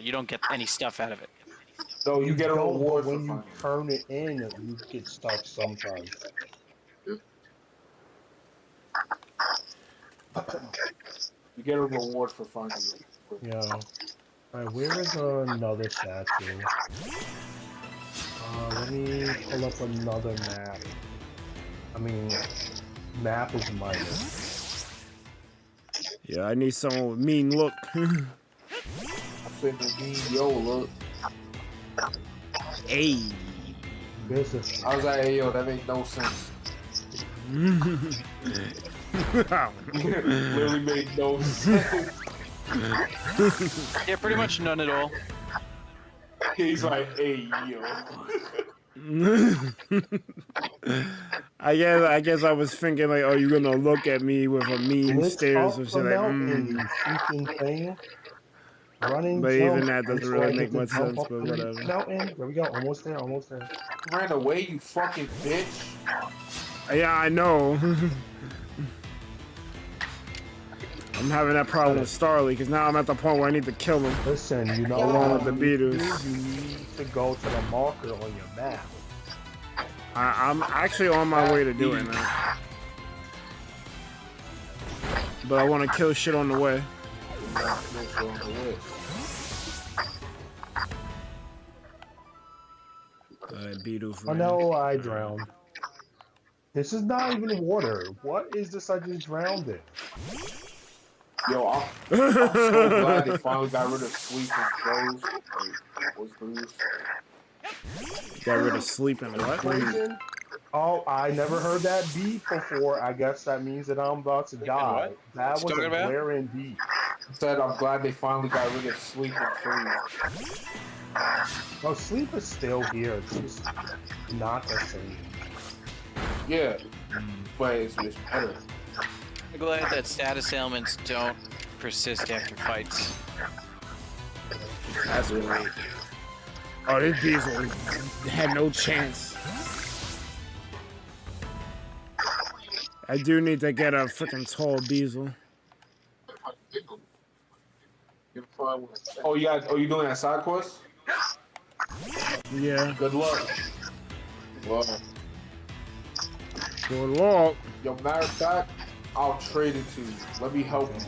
D: you don't get any stuff out of it.
E: So you get a
F: don't,
E: reward
F: but when
E: for
F: you turn it in, you get stuck sometimes.
E: You get a reward for finding it.
F: Yeah. Alright, where is another statue? Let me pull up another map. I mean, map is minus.
A: Yeah, I need someone with mean look.
E: I'm thinking, yo, look.
A: Hey.
F: There's a...
E: I was like, hey, yo, that made no sense. Literally made no sense.
D: Yeah, pretty much none at all.
E: He's like, hey, yo.
A: I guess I was thinking like, oh, you're gonna look at me with a mean stare or some shit like,
F: thing. Running,
A: but
F: jump,
A: even that doesn't really make much
F: jump
A: sense,
F: up
A: but
F: the
A: whatever.
F: mountain. There we go, almost there, almost there.
E: Ran away, you fucking bitch.
A: Yeah, I know. I'm having that problem with Starly because now I'm at the point where I need to kill him.
F: Listen, you know
A: along
F: what
A: with the Beatles.
F: You need to go to the marker on your map.
A: I'm actually on my way to doing that. But I want to kill shit on the way. Beatles.
F: Oh no, I drowned. This is not even water. What is this I just drowned in?
E: Yo, I'm so glad they finally got rid of sleep and clothes. Like, what's these?
A: Got rid of sleep and what?
F: Oh, I never heard that beat before. I guess that means that I'm about to die. That was a glaring beat.
E: Said I'm glad they finally got rid of sleep and food.
F: Well, sleep is still here. It's just not the same.
E: Yeah, but it's better.
D: I'm glad that status ailments don't persist after fights.
A: That's great. Oh, this Beezle had no chance. I do need to get a freaking tall Beezle.
E: Oh, you doing that side quest?
A: Yeah.
E: Good luck.
C: Well,
A: Good luck.
E: Yo, matter of fact, I'll trade it to you. Let me help you.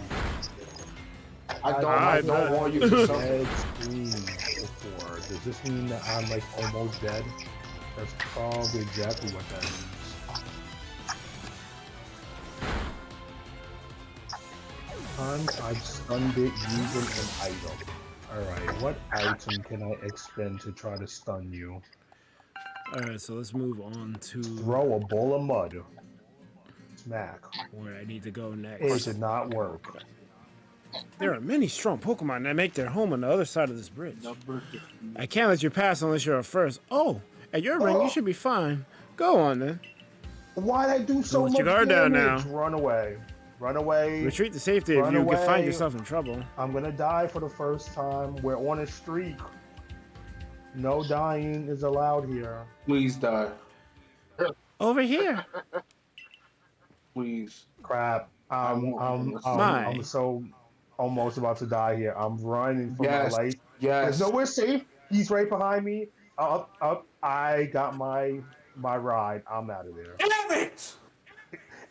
E: I don't want you to suffer.
F: Dead screen before. Does this mean that I'm like almost dead? That's probably exactly what that means. I've stunned it using an item. Alright, what item can I expend to try to stun you?
A: Alright, so let's move on to
F: Throw a bowl of mud. Smack.
A: where I need to go
F: It
A: next.
F: did not work.
A: There are many strong Pokemon that make their home on the other side of this bridge. I can't let you pass unless you're a first. Oh, at your rank, you should be fine. Go on then.
F: Why'd I do so
A: Let
F: much
A: your guard down
F: damage?
A: now.
F: Run away. Run away.
A: Retreat to safety if
F: Run
A: you could find
F: away.
A: yourself in trouble.
F: I'm gonna die for the first time. We're on a streak. No dying is allowed here.
E: Please die.
A: Over here.
E: Please.
F: Crap.
A: My.
F: I'm so almost about to die here. I'm running for my life.
E: Yes.
F: There's nowhere safe. He's right behind me. Up. I got my ride. I'm out of there.
E: Damn it!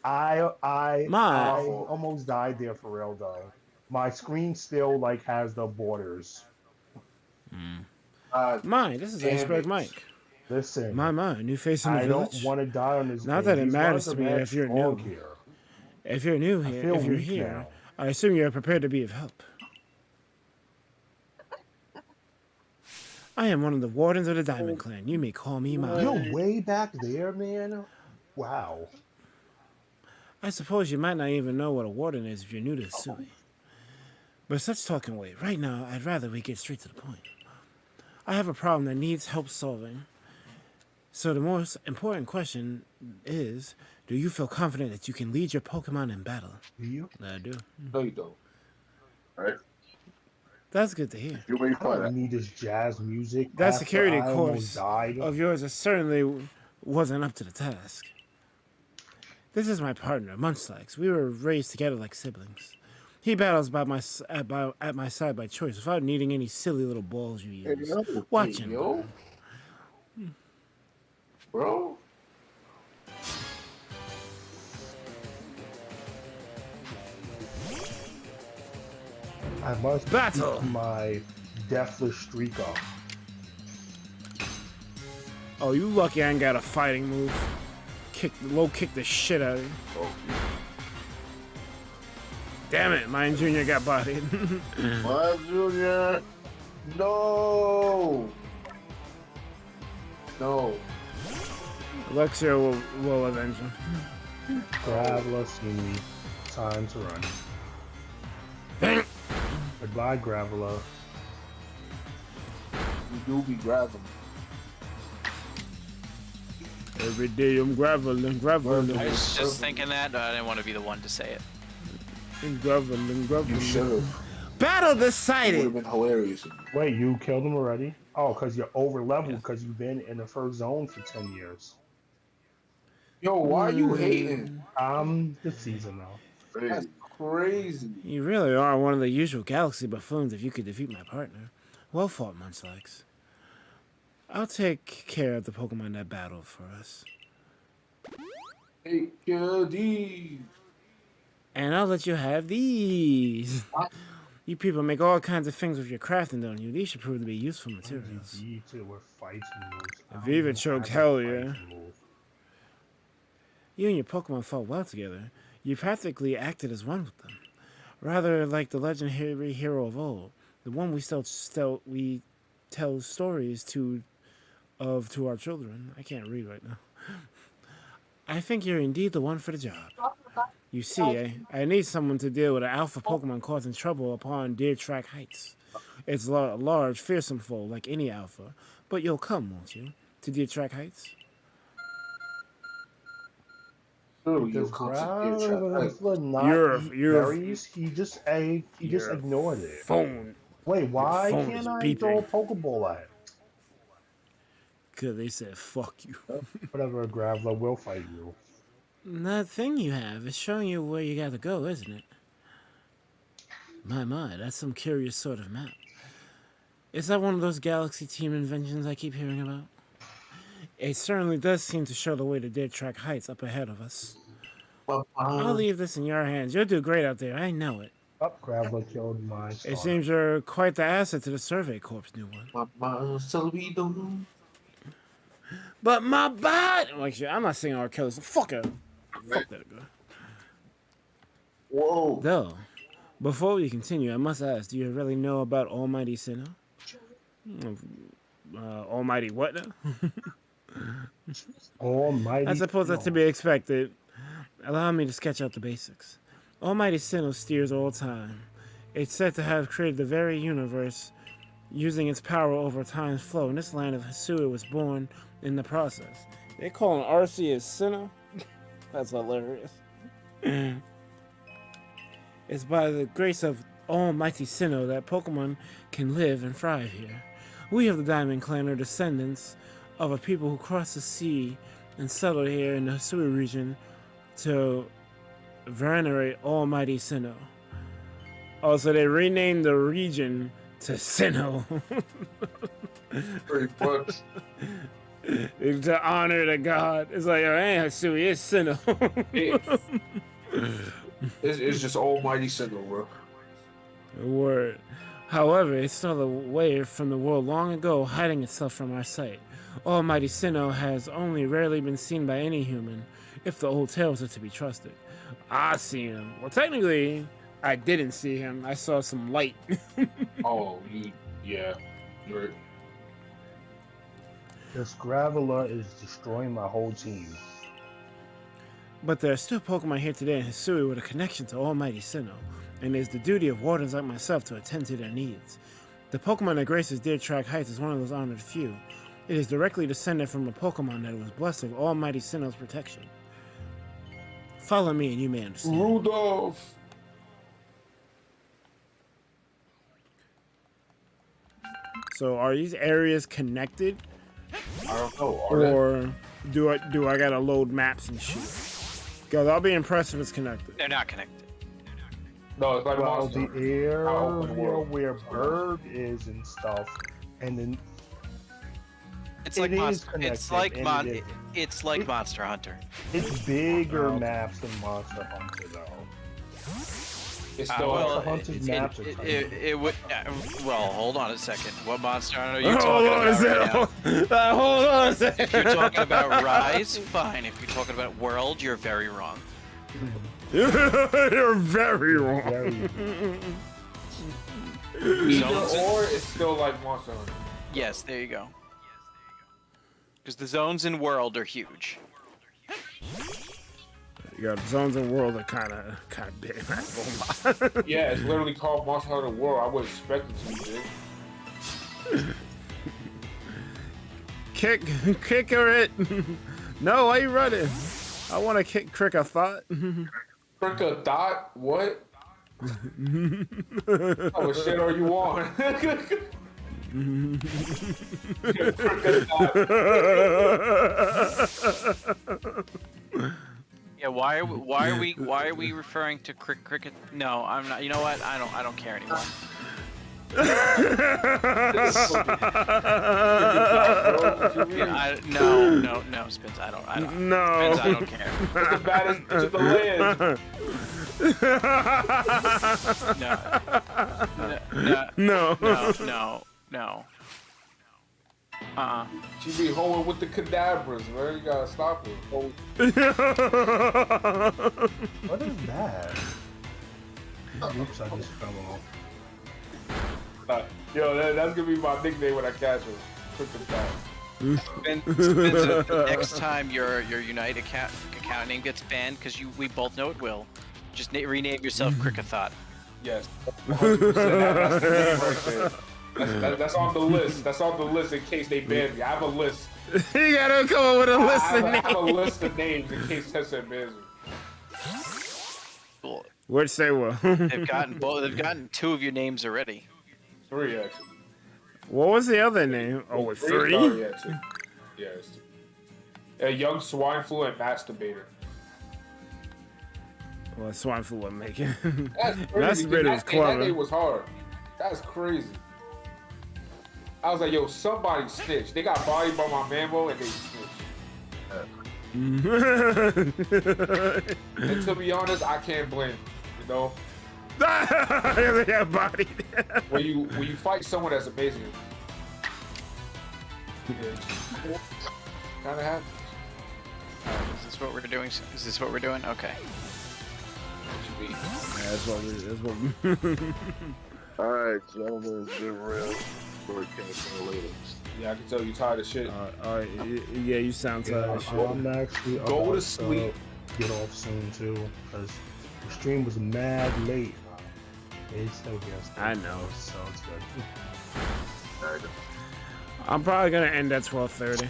F: I
A: My.
F: almost died there for real though. My screen still like has the borders.
A: My, this is IcebergMike.
F: Listen.
A: My, new face in the
F: I
A: village.
F: don't want to die on this.
A: Not
F: game.
A: that it
F: These
A: matters
F: runs
A: to me
F: are
A: if you're
F: strong
A: new.
F: Here.
A: If you're new here,
F: feel
A: if you're
F: weak
A: here,
F: now.
A: I assume you're prepared to be of help. I am one of the wardens of the Diamond Clan. You may call me mine.
F: You're way back there, man. Wow.
A: I suppose you might not even know what a warden is if you're new to Sui. But such talking away. Right now, I'd rather we get straight to the point. I have a problem that needs help solving. So the most important question is, do you feel confident that you can lead your Pokemon in battle?
F: Do you?
A: I do.
E: No, you don't.
C: right?
A: That's good to hear.
C: You wait
F: I
C: for
F: don't
C: that.
F: need this jazz music.
A: That
F: after
A: security
F: I
A: course
F: almost died.
A: of yours certainly wasn't up to the task. This is my partner, Munchlax. We were raised together like siblings. He battles by at my side by choice without needing any silly little balls you use. Watch him.
E: Yo. Bro.
F: I must
A: Battle.
F: keep my deathless streak up.
A: Oh, you lucky I ain't got a fighting move. Low kick the shit out of you. Damn it, mine Jr. got bodied.
C: What, Junior?
E: No. No.
A: Alexia will avenge him.
F: Graveler, see me. Time to run.
A: Bang!
F: Goodbye, Graveler.
E: We do be grabbing.
A: Every day I'm graveling.
D: I was just thinking that, but I didn't want to be the one to say it.
E: You should have.
A: Battle
E: It would have
A: decided.
E: been hilarious.
F: Wait, you killed him already? Oh, because you're over leveled because you've been in the first zone for 10 years.
E: Yo, why are you hating?
F: This season now.
E: That's crazy.
A: You really are one of the usual galaxy buffoons if you could defeat my partner. Well fought, Munchlax. I'll take care of the Pokemon that battled for us.
E: Hey, these.
A: And I'll let you have these. You people make all kinds of things with your crafting, don't you? These should prove to be useful materials. Viva choked, hell yeah. You and your Pokemon fought well together. You practically acted as one with them. Rather like the legendary hero of old. The one we tell stories to our children. I can't read right now. I think you're indeed the one for the job. You see, I need someone to deal with an alpha Pokemon causing trouble upon Deer Track Heights. It's a large, fearsome foe like any alpha, but you'll come, won't you, to Deer Track Heights?
E: Literally,
F: Because
E: you'll come to deer trap.
F: Graveler not
A: Your-
F: eat
A: your-
F: berries, he just ignored it.
A: Phone.
F: Wait, why
A: phone
F: can't
A: is
F: I throw a
A: beeping.
F: Pokeball at it?
A: Because they said, fuck you.
F: Whatever, Graveler, we'll fight you.
A: That thing you have is showing you where you gotta go, isn't it? My, that's some curious sort of map. Is that one of those Galaxy Team inventions I keep hearing about? It certainly does seem to show the way to Dead Track Heights up ahead of us. I'll leave this in your hands. You'll do great out there, I know it.
F: Up, Graveler killed my star.
A: It seems you're quite the asset to the Survey Corps, new one. But my bot! Like, I'm not singing R. Kelly, so fuck it. Fuck that guy.
E: Whoa.
A: Though, before we continue, I must ask, do you really know about Almighty Sinnoh? Almighty what now?
F: Almighty.
A: I suppose that's to be expected. Allow me to sketch out the basics. Almighty Sinnoh steers all time. It's said to have created the very universe using its power over time's flow, and this land of Hisui was born in the process. They call an Arceus Sinnoh? That's hilarious. It's by the grace of Almighty Sinnoh that Pokemon can live and thrive here. We of the Diamond Clan are descendants of a people who crossed the sea and settled here in the Hisui region to venerate Almighty Sinnoh. Also, they renamed the region to Sinnoh.
E: Pretty much.
A: To honor the god. It's like, oh, ain't Hisui, it's Sinnoh.
E: It's just almighty Sinnoh, bro.
A: Word. However, it stole away from the world long ago, hiding itself from our sight. Almighty Sinnoh has only rarely been seen by any human, if the old tales are to be trusted. I see him. Well, technically, I didn't see him. I saw some light.
E: Oh, you're.
F: This Graveler is destroying my whole team.
A: But there are still Pokemon here today in Hisui with a connection to Almighty Sinnoh, and it is the duty of wardens like myself to attend to their needs. The Pokemon that graces Deer Track Heights is one of those honored few. It is directly descended from a Pokemon that was blessed with Almighty Sinnoh's protection. Follow me and you may understand.
E: Rudolph!
A: So are these areas connected?
E: I don't know.
A: Or do I gotta load maps and shit? Because I'll be impressed if it's connected.
D: They're not connected.
E: No, it's like
F: Well,
E: Monster.
F: the area
E: open world.
F: where Berg is and stuff, and then
D: It's
F: It
D: like
F: is
D: Monster.
F: connected,
D: It's like
F: and it is.
D: It's like Monster Hunter.
F: it's bigger maps than Monster Hunter, though.
E: It's
D: Uh,
E: still
D: well,
F: Hunter's maps are
D: it would. Well, hold on a second. What monster hunter are you
A: Hold
D: talking
A: on a
D: about right
A: second. Hold on a second.
D: If you're talking about Rise, fine. If you're talking about World, you're very wrong.
A: You're very wrong.
F: Very,
E: either
D: Zones-
E: or it's still like Monster Hunter.
D: Yes, there you go. Because the zones in World are huge.
A: You got zones and world are kind of big.
E: Yeah, it's literally called Monster Hunter World. I would expect it to be big.
A: Kick her it. No, why you running? I want to crick a thought.
E: Prick a dot? What? Oh, what shit are you on? Prick a dot.
D: Yeah, why are we referring to cricket? No, I'm not. You know what? I don't care anymore. No, Spence. I don't.
A: No.
D: Spence, I don't care.
E: It's the baddest bitch in the land.
D: No.
E: She be hoeing with the cadabras, man. You gotta stop her. Oh,
F: what is that? Oops, I just fell off.
E: yo, that's gonna be my nickname when I catch her. Prick a dot.
D: Spence, next time your Unite account name gets banned, because we both know it will, just rename yourself Crickathot.
E: Yes. 100%. That's the name right there. That's on the list. That's on the list in case they ban me. I have a list.
A: You gotta come up with a list
E: I
A: of
E: have a
A: names.
E: list of names in case Tencent bans me.
A: Where'd say what?
D: They've gotten both. They've gotten 2 of your names already.
E: 3 actually.
A: What was the other name? Oh, with 3?
E: Oh, yeah, 2. Yes. A young swine flu and masturbator.
A: Well, swine flu wasn't making.
E: That's crazy.
A: Masturbator was
E: That
A: clever.
E: name was hard. That's crazy. I was like, yo, somebody snitched. They got bodied by my mammo and they snitched. And to be honest, I can't blame them, you know?
A: They got bodied.
E: When you fight someone that's amazing, kind of happens.
D: Is this what we're doing? Is this what we're doing? Okay.
A: Yeah, that's what we.
C: All right, gentlemen, it's been real. Broadcast later.
E: Yeah, I can tell you tired of shit.
A: All right, yeah, you sound tired of shit.
F: I'm actually
E: Go
F: about
E: to sleep.
F: Get off soon too, because the stream was mad late. It's still here.
A: I know.
F: So it's good.
A: I'm probably gonna end at 12:30.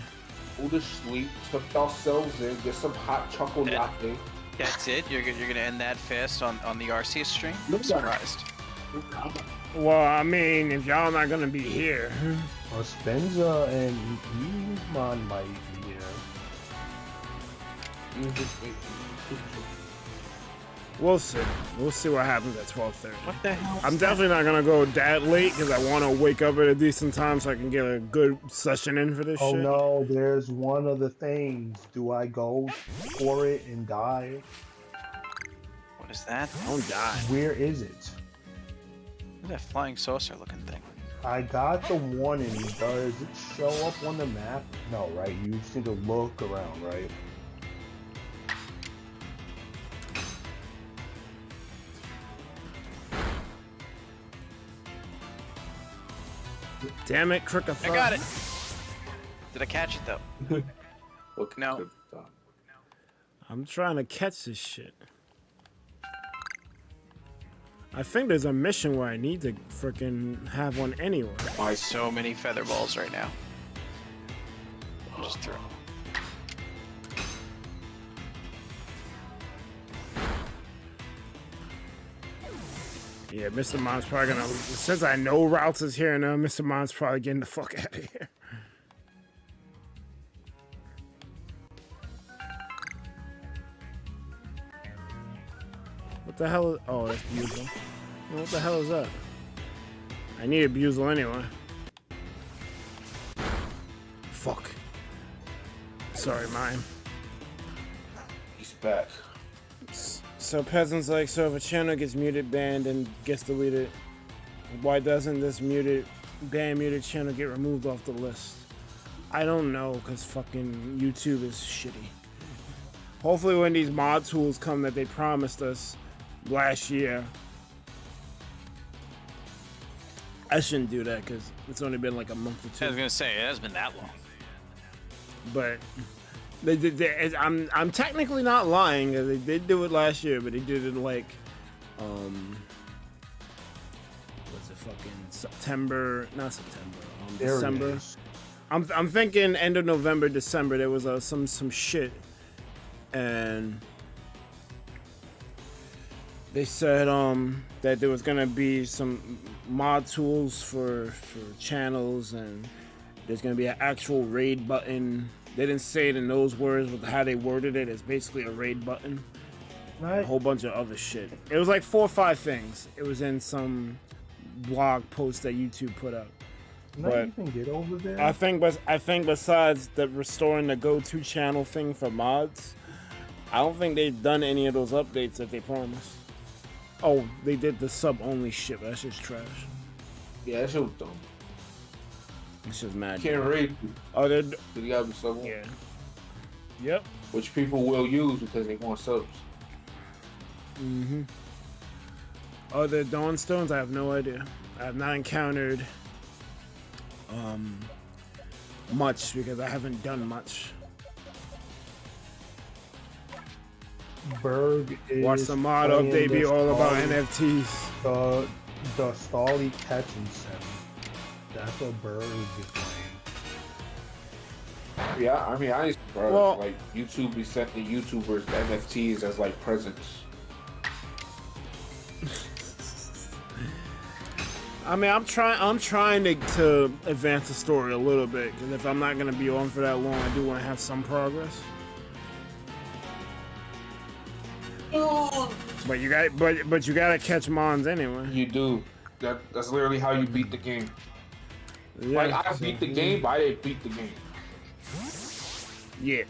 E: Go to sleep, tuck yourselves in, get some hot chocolate latte.
D: That's it. You're gonna end that fast on the Arceus stream. I'm surprised.
A: Well, I mean, if y'all not gonna be here,
F: Spencer and Yusman might be here.
A: we'll see. We'll see what happens at 12:30.
D: What the hell?
A: I'm definitely not gonna go that late because I want to wake up at a decent time so I can get a good session in for this
F: Oh
A: shit.
F: no, there's one of the things. Do I go for it and die?
D: What is that?
A: Don't die.
F: Where is it?
D: What's that flying saucer looking thing?
F: I got the warning. Does it show up on the map? No, right? You just need to look around, right?
A: Damn it, Cricket.
D: I got it. Did I catch it though? No.
A: I'm trying to catch this shit. I think there's a mission where I need to freaking have one anyway.
D: Why so many feather balls right now? Just throw.
A: Yeah, Mr. Mons probably gonna. Since I know Routes is here now, Mr. Mons probably getting the fuck out of here. What the hell is. Oh, that's Buzel. What the hell is that? I need a Buzel anyway. Fuck. Sorry, mine.
E: He's back.
A: So peasants like, so if a channel gets muted, banned, and gets deleted, why doesn't this muted channel get removed off the list? I don't know, cause fucking YouTube is shitty. Hopefully when these mod tools come that they promised us last year, I shouldn't do that because it's only been like a month or two.
D: I was gonna say it hasn't been that long.
A: But I'm technically not lying. They did do it last year, but they did it like, what's it fucking September? Not September. December. I'm thinking end of November, December. There was some shit, and they said that there was gonna be some mod tools for channels, and there's gonna be an actual raid button. They didn't say it in those words, but how they worded it is basically a raid button.
F: Right.
A: A whole bunch of other shit. It was like 4 or 5 things. It was in some blog post that YouTube put up.
F: Now
A: But
F: you can get over there.
A: I think besides the restoring the go-to channel thing for mods, I don't think they've done any of those updates that they promised. Oh, they did the sub-only shit, but that's just trash.
E: Yeah, that shit was dumb.
A: It's just mad.
E: Can't read.
A: Oh, they're...
E: You gotta be sub.
A: Yeah. Yep.
E: Which people will use because they want subs.
A: Mm-hmm. Oh, the Dawnstones? I have no idea. I have not encountered much because I haven't done much.
F: Berg is
A: Watch the mod
F: playing
A: update be
F: the
A: all about
F: Starly-
A: NFTs.
F: The Starly catching center. That's what Berg is playing.
E: Yeah, I mean, I used to
A: Well-
E: like YouTube be sending YouTubers NFTs as like presents.
A: I mean, I'm trying to advance the story a little bit, because if I'm not gonna be on for that long, I do want to have some progress. But you gotta catch Mons anyway.
E: You do. That's literally how you beat the game.
A: Yeah,
E: Like I beat the game, but I didn't beat the game.
A: Yeah.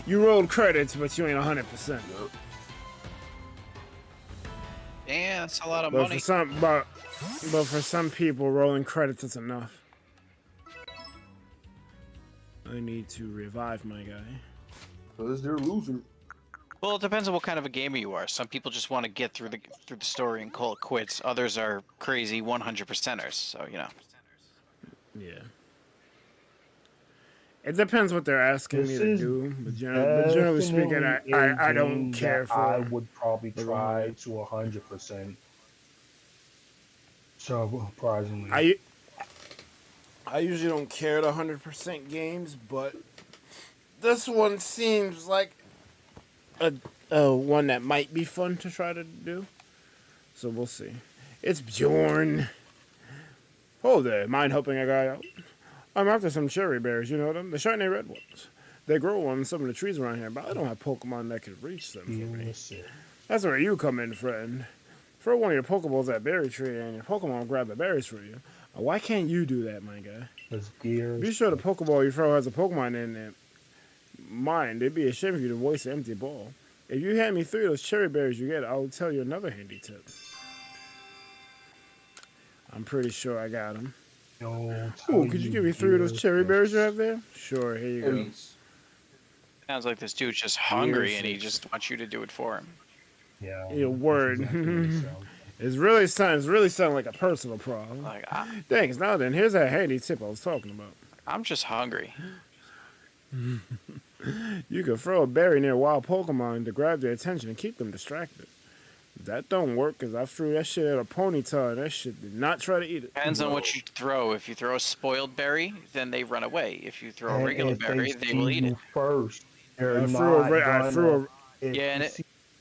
A: You rolled credits, but you ain't 100%.
D: Damn, that's a lot of
A: But
D: money.
A: but for some people, rolling credits is enough. I need to revive my guy.
E: Because they're loser.
D: Well, it depends on what kind of a gamer you are. Some people just want to get through the story and call it quits. Others are crazy 100%ers. So you know.
A: Yeah. It depends what they're asking me to do, but generally speaking, I don't care for.
F: I would probably try to 100%. Surprisingly,
A: I usually don't care the 100% games, but this one seems like a one that might be fun to try to do. So we'll see. It's Bjorn. Oh there, mind helping a guy out? I'm after some cherry berries, you know them? The shiny red ones. They grow on some of the trees around here, but I don't have Pokemon that can reach them for me. That's where you come in, friend. Throw one of your Pokeballs at berry tree and your Pokemon will grab the berries for you. Why can't you do that, my guy? Be sure the Pokeball you throw has a Pokemon in it. Mine, it'd be a shame for you to waste an empty ball. If you hand me 3 of those cherry berries you get, I'll tell you another handy tip. I'm pretty sure I got them. Ooh, could you give me 3 of those cherry berries you have there? Sure, here you go.
D: Sounds like this dude's just hungry and he just wants you to do it for him.
F: Yeah.
A: Your word. It's really sounding like a personal problem.
D: Like,
A: Thanks. Now then, here's that handy tip I was talking about.
D: I'm just hungry.
A: You can throw a berry near wild Pokemon to grab their attention and keep them distracted. That don't work, because I threw that shit at a Ponyta and that shit did not try to eat it.
D: Depends on what you throw. If you throw a spoiled berry, then they run away. If you throw a regular berry, they will eat it.
F: First,
A: I threw a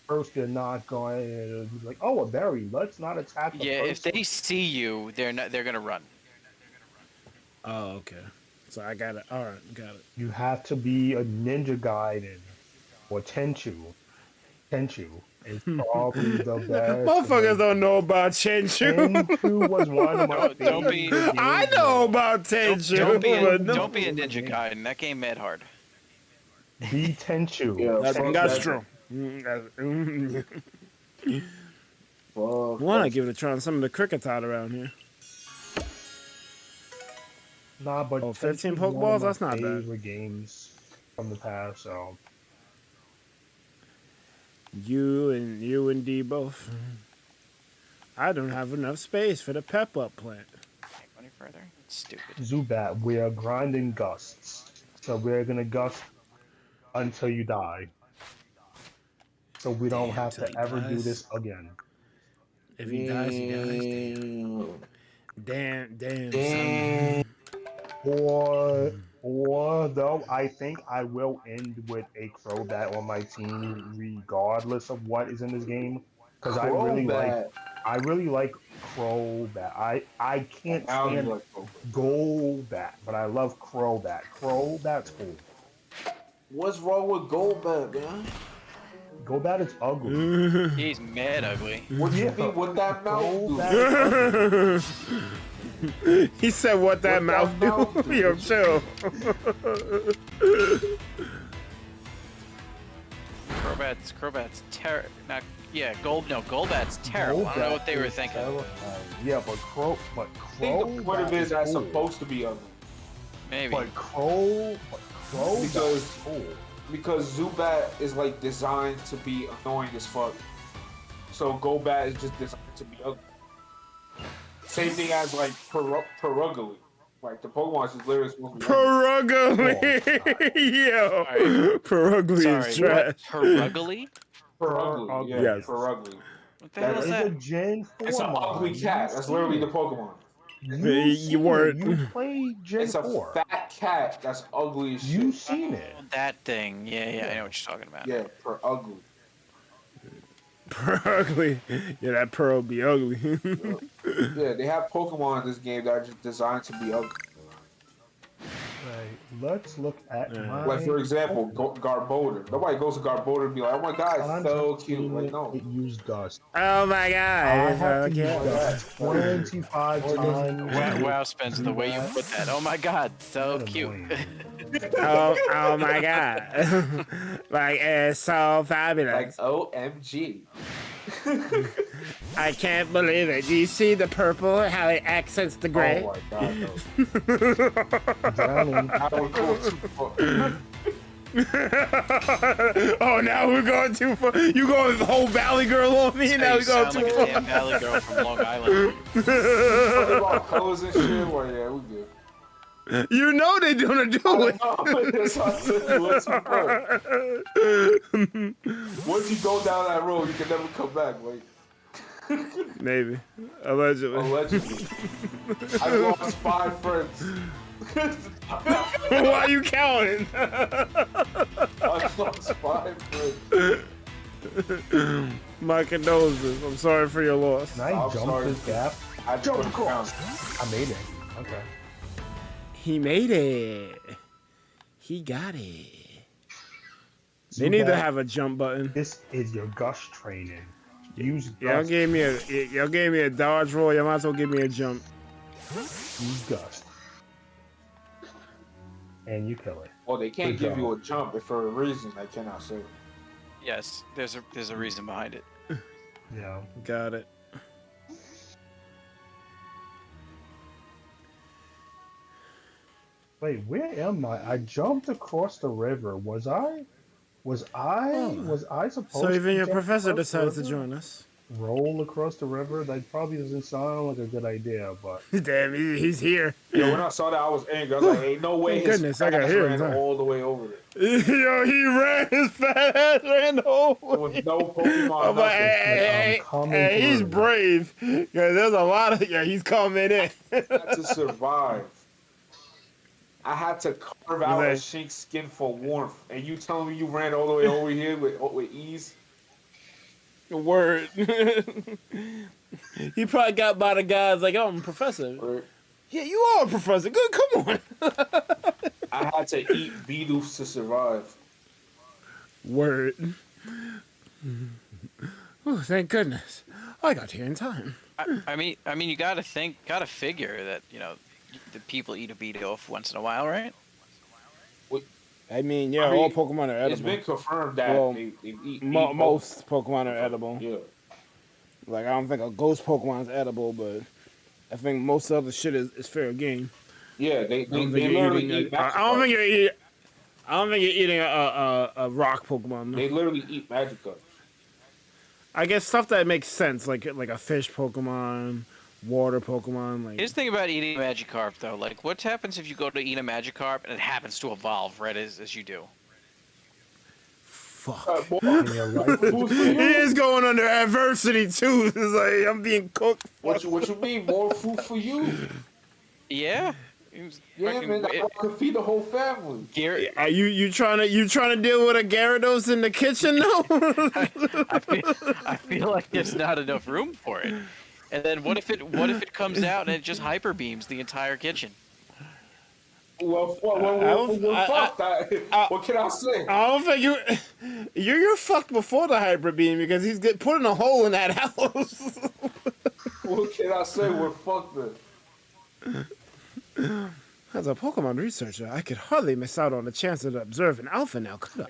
F: first, they're not going to be like, oh, a berry, let's not attack the person.
D: If they see you, they're going to run.
A: Oh, okay. So I got it. All right, got it.
F: You have to be a Ninja Gaiden or Tenchu. Tenchu is probably the best.
A: Motherfuckers don't know about Tenchu.
F: Tenchu was one of my favorite games.
A: I know about Tenchu.
D: Don't be a Ninja Gaiden. That game mad hard.
F: Be Tenchu.
A: That's true. Why not give it a try on some of the crickets out around here?
F: Nah, but
A: 15 Pokeballs? That's not bad.
F: Favorite games from the past, so.
A: You and D both. I don't have enough space for the pep-up plant.
D: Can't go any further. It's stupid.
F: Zubat, we are grinding gusts. So we're gonna gust until you die. So we don't have to ever do this again.
A: If he dies, he dies. Damn.
F: Or though, I think I will end with a Crobat on my team, regardless of what is in this game, because I really like Crobat. I can't stand Golbat, but I love Crobat. Crobat's cool.
E: What's wrong with Golbat, man?
F: Golbat is ugly.
D: He's mad ugly.
E: What you mean? What that mouth do?
A: He said, "What that mouth do?" Yo, chill.
D: Crobat's terrible. Golbat's terrible. I don't know what they were thinking.
F: Yeah, but Crow.
E: I think the point of it is that's supposed to be ugly.
D: Maybe.
F: But Crow
E: because Zubat is like designed to be annoying as fuck. So Golbat is just designed to be ugly. Same thing as like Perugly. Like the Pokemon is literally supposed to be
A: Perugly. Yo. Perugly is trash.
D: Perugly?
E: Perugly. Yeah,
A: yes.
E: Perugly.
D: What the hell is that?
E: It's an ugly cat. That's literally the Pokemon.
F: You played Gen 4.
E: It's a fat cat that's ugly as shit.
F: You've seen it.
D: That thing. Yeah, I know what you're talking about.
E: Yeah, Perugly.
A: Ugly. Yeah, that pearl be ugly.
E: Yeah, they have Pokemon in this game that are just designed to be ugly.
F: Right. Let's look at my.
E: Like for example, Garbodor. Nobody goes to Garbodor and be like, "Oh my god, it's so cute." Like no.
F: It used Gust.
A: Oh my god.
F: I
A: it's
F: have to
A: okay.
F: use Gust 25 times.
D: Wow, Spence, the way you put that. Oh my god, so cute.
A: Oh my god. Like, it's so fabulous.
E: Like OMG.
A: I can't believe it. Do you see the purple, how it accents the gray?
E: Oh my god, no.
F: Drowning.
E: I would go too far.
A: Oh, now we're going too far. You going the whole Valley Girl on me? Now we're going
D: sound
A: too
D: like
A: far.
D: a damn Valley Girl from Long Island.
E: Talking about colors and shit. Well, yeah, we good.
A: You know they're gonna do it.
E: That's why I said you went too far. Once you go down that road, you can never come back. Like
A: Maybe. Allegedly.
E: allegedly, I lost 5 friends.
A: Why are you counting?
E: I lost 5 friends.
A: My condolences. I'm sorry for your loss.
F: Can I
E: I'm
F: jump
E: sorry.
F: this gap?
E: I jump across.
F: I made it. Okay.
A: He made it. He got it. They
F: Too
A: need to
F: bad.
A: have a jump button.
F: This is your Gust training. Use
A: Y'all
F: Gust.
A: gave me a dodge roll. Y'all might as well give me a jump.
F: Use Gust. And you kill it.
E: Well, they can't
F: Good
E: give
F: job.
E: you a jump if for a reason I cannot say.
D: Yes, there's a reason behind it.
F: Yeah.
A: Got it.
F: Wait, where am I? I jumped across the river. Was I supposed
A: So
F: to
A: even your
F: jump
A: professor
F: across the
A: decides to
F: river?
A: join us.
F: Roll across the river? That probably doesn't sound like a good idea, but
A: Damn, he's here.
E: Yo, when I saw that, I was angry. I was like, "Ain't no way
A: Thank
E: his
A: goodness, I got
E: ass
A: hearing
E: ran
A: time.
E: all the way over there
A: Yo, he ran his fat ass ran over.
E: with no Pokemon."
A: I'm like,
E: nothing.
A: hey,
F: coming
A: hey, he's
F: through.
A: brave. Yeah, there's a lot of he's coming in.
E: I had to survive. I had to carve out a
A: Right.
E: shinx skin for warmth, and you telling me you ran all the way over here with ease?
A: Word. He probably got by the guys like, oh, I'm a professor.
E: Or
A: Yeah, you are a professor. Good, come on.
E: I had to eat beetles to survive.
A: Word. Oh, thank goodness. I got here in time.
D: I mean, you gotta figure that the people eat a beat off once in a while, right?
A: I mean, yeah,
E: I mean,
A: all Pokemon are
E: It's
A: edible.
E: been confirmed that
A: Well,
E: they eat
A: Most Pokemon are edible.
E: Yeah.
A: Like, I don't think a ghost Pokemon is edible, but I think most other shit is fair game.
E: Yeah, they
A: I don't think
E: literally
A: you're
E: eat
A: eating. I don't think you're eating. I don't think you're eating a rock Pokemon. No.
E: They literally eat Magikarp.
A: I guess stuff that makes sense, like a fish Pokemon, water Pokemon. Like
D: Here's the thing about eating a Magikarp, though. Like, what happens if you go to eat a Magikarp and it happens to evolve right as you do?
A: fuck.
E: Boy,
F: yeah, right.
A: He is going under adversity too. It's like I'm being cooked.
E: what you mean? More food for you?
D: Yeah.
E: Yeah, man. I could feed the whole family.
D: Gary,
A: Are you trying to deal with a Gyarados in the kitchen? No.
D: I feel like there's not enough room for it. And then what if it comes out and it just hyper beams the entire kitchen?
E: Well, fuck that. What can I say?
A: I don't think you're fucked before the Hyper Beam because he's putting a hole in that house.
E: What can I say? We're fucked then.
A: As a Pokemon researcher, I could hardly miss out on the chance to observe an alpha now, could I?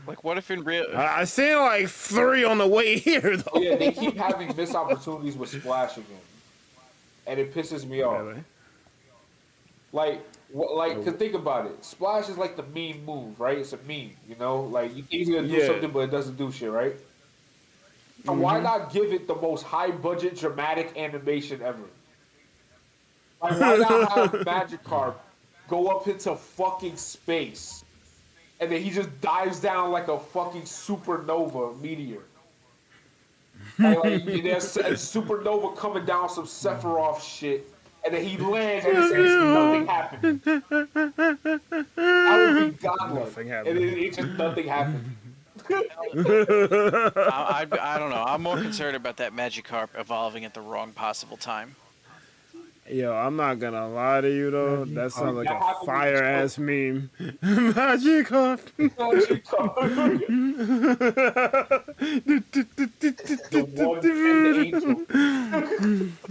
D: Like, what if in real?
A: I seen like 3 on the way here though.
E: Yeah, they keep having missed opportunities with Splash again, and it pisses me off.
A: Really?
E: Cause think about it. Splash is like the meme move, right? It's a meme, you know. Like you think it's gonna do something, but it doesn't do shit, right? So why not give it the most high budget dramatic animation ever? Like why not have Magikarp go up into fucking space, and then he just dives down like a fucking supernova meteor? Like there's a supernova coming down some Sephiroth shit. And then he lands and it's nothing happened. I would be godlike.
A: Nothing
E: And
A: happened.
E: it just nothing happened.
D: I don't know. I'm more concerned about that Magikarp evolving at the wrong possible time.
A: Yo, I'm not gonna lie to you though. That sounds like
E: That
A: a
E: happened with
A: fire ass meme. Magikarp.
E: The one and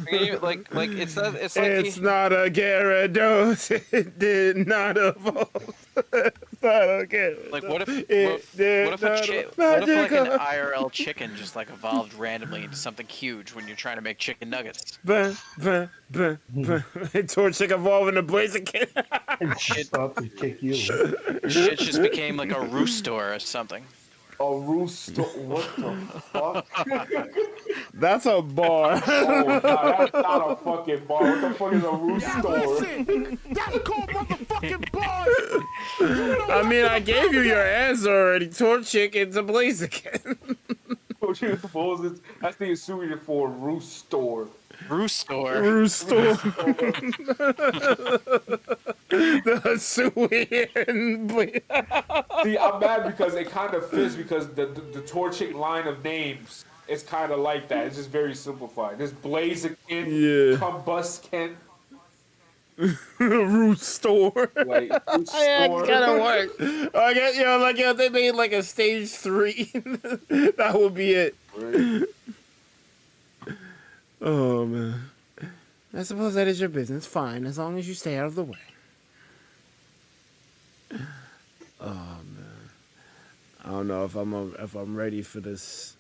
E: the angel.
D: Like it's that. It's like
A: It's not a Gyarados. It did not evolve. It's not a Gyarados.
D: like what if
A: It
D: what
A: did
D: if
A: not
D: what if like an
A: Magikarp.
D: IRL chicken just like evolved randomly into something huge when you're trying to make chicken nuggets?
A: Bah, bah, bah, bah. Torchic evolving to Blaziken.
D: Shit,
F: Stop to kick you.
D: shit just became like a Roostor or something.
E: A rooster. What the fuck?
A: That's a bar.
E: Oh, no, that's not a fucking bar. What the fuck is a rooster?
J: That's called motherfucking bar.
A: I mean, I gave you your answer already. Torchic into Blaziken.
E: I think it's suited for rooster.
D: Roostor.
A: Rooster. The Sweden.
E: See, I'm mad because it kind of fits because the Torchic line of names is kind of like that. It's just very simplified. There's Blaziken,
A: Yeah.
E: Combusken,
A: Rooster.
E: like
A: Yeah, it
E: Rooster.
A: kind of works. I guess, they made like a stage 3. That would be it.
E: Right.
A: Oh, man. I suppose that is your business. Fine, as long as you stay out of the way. Oh, man. I don't know if I'm ready for this.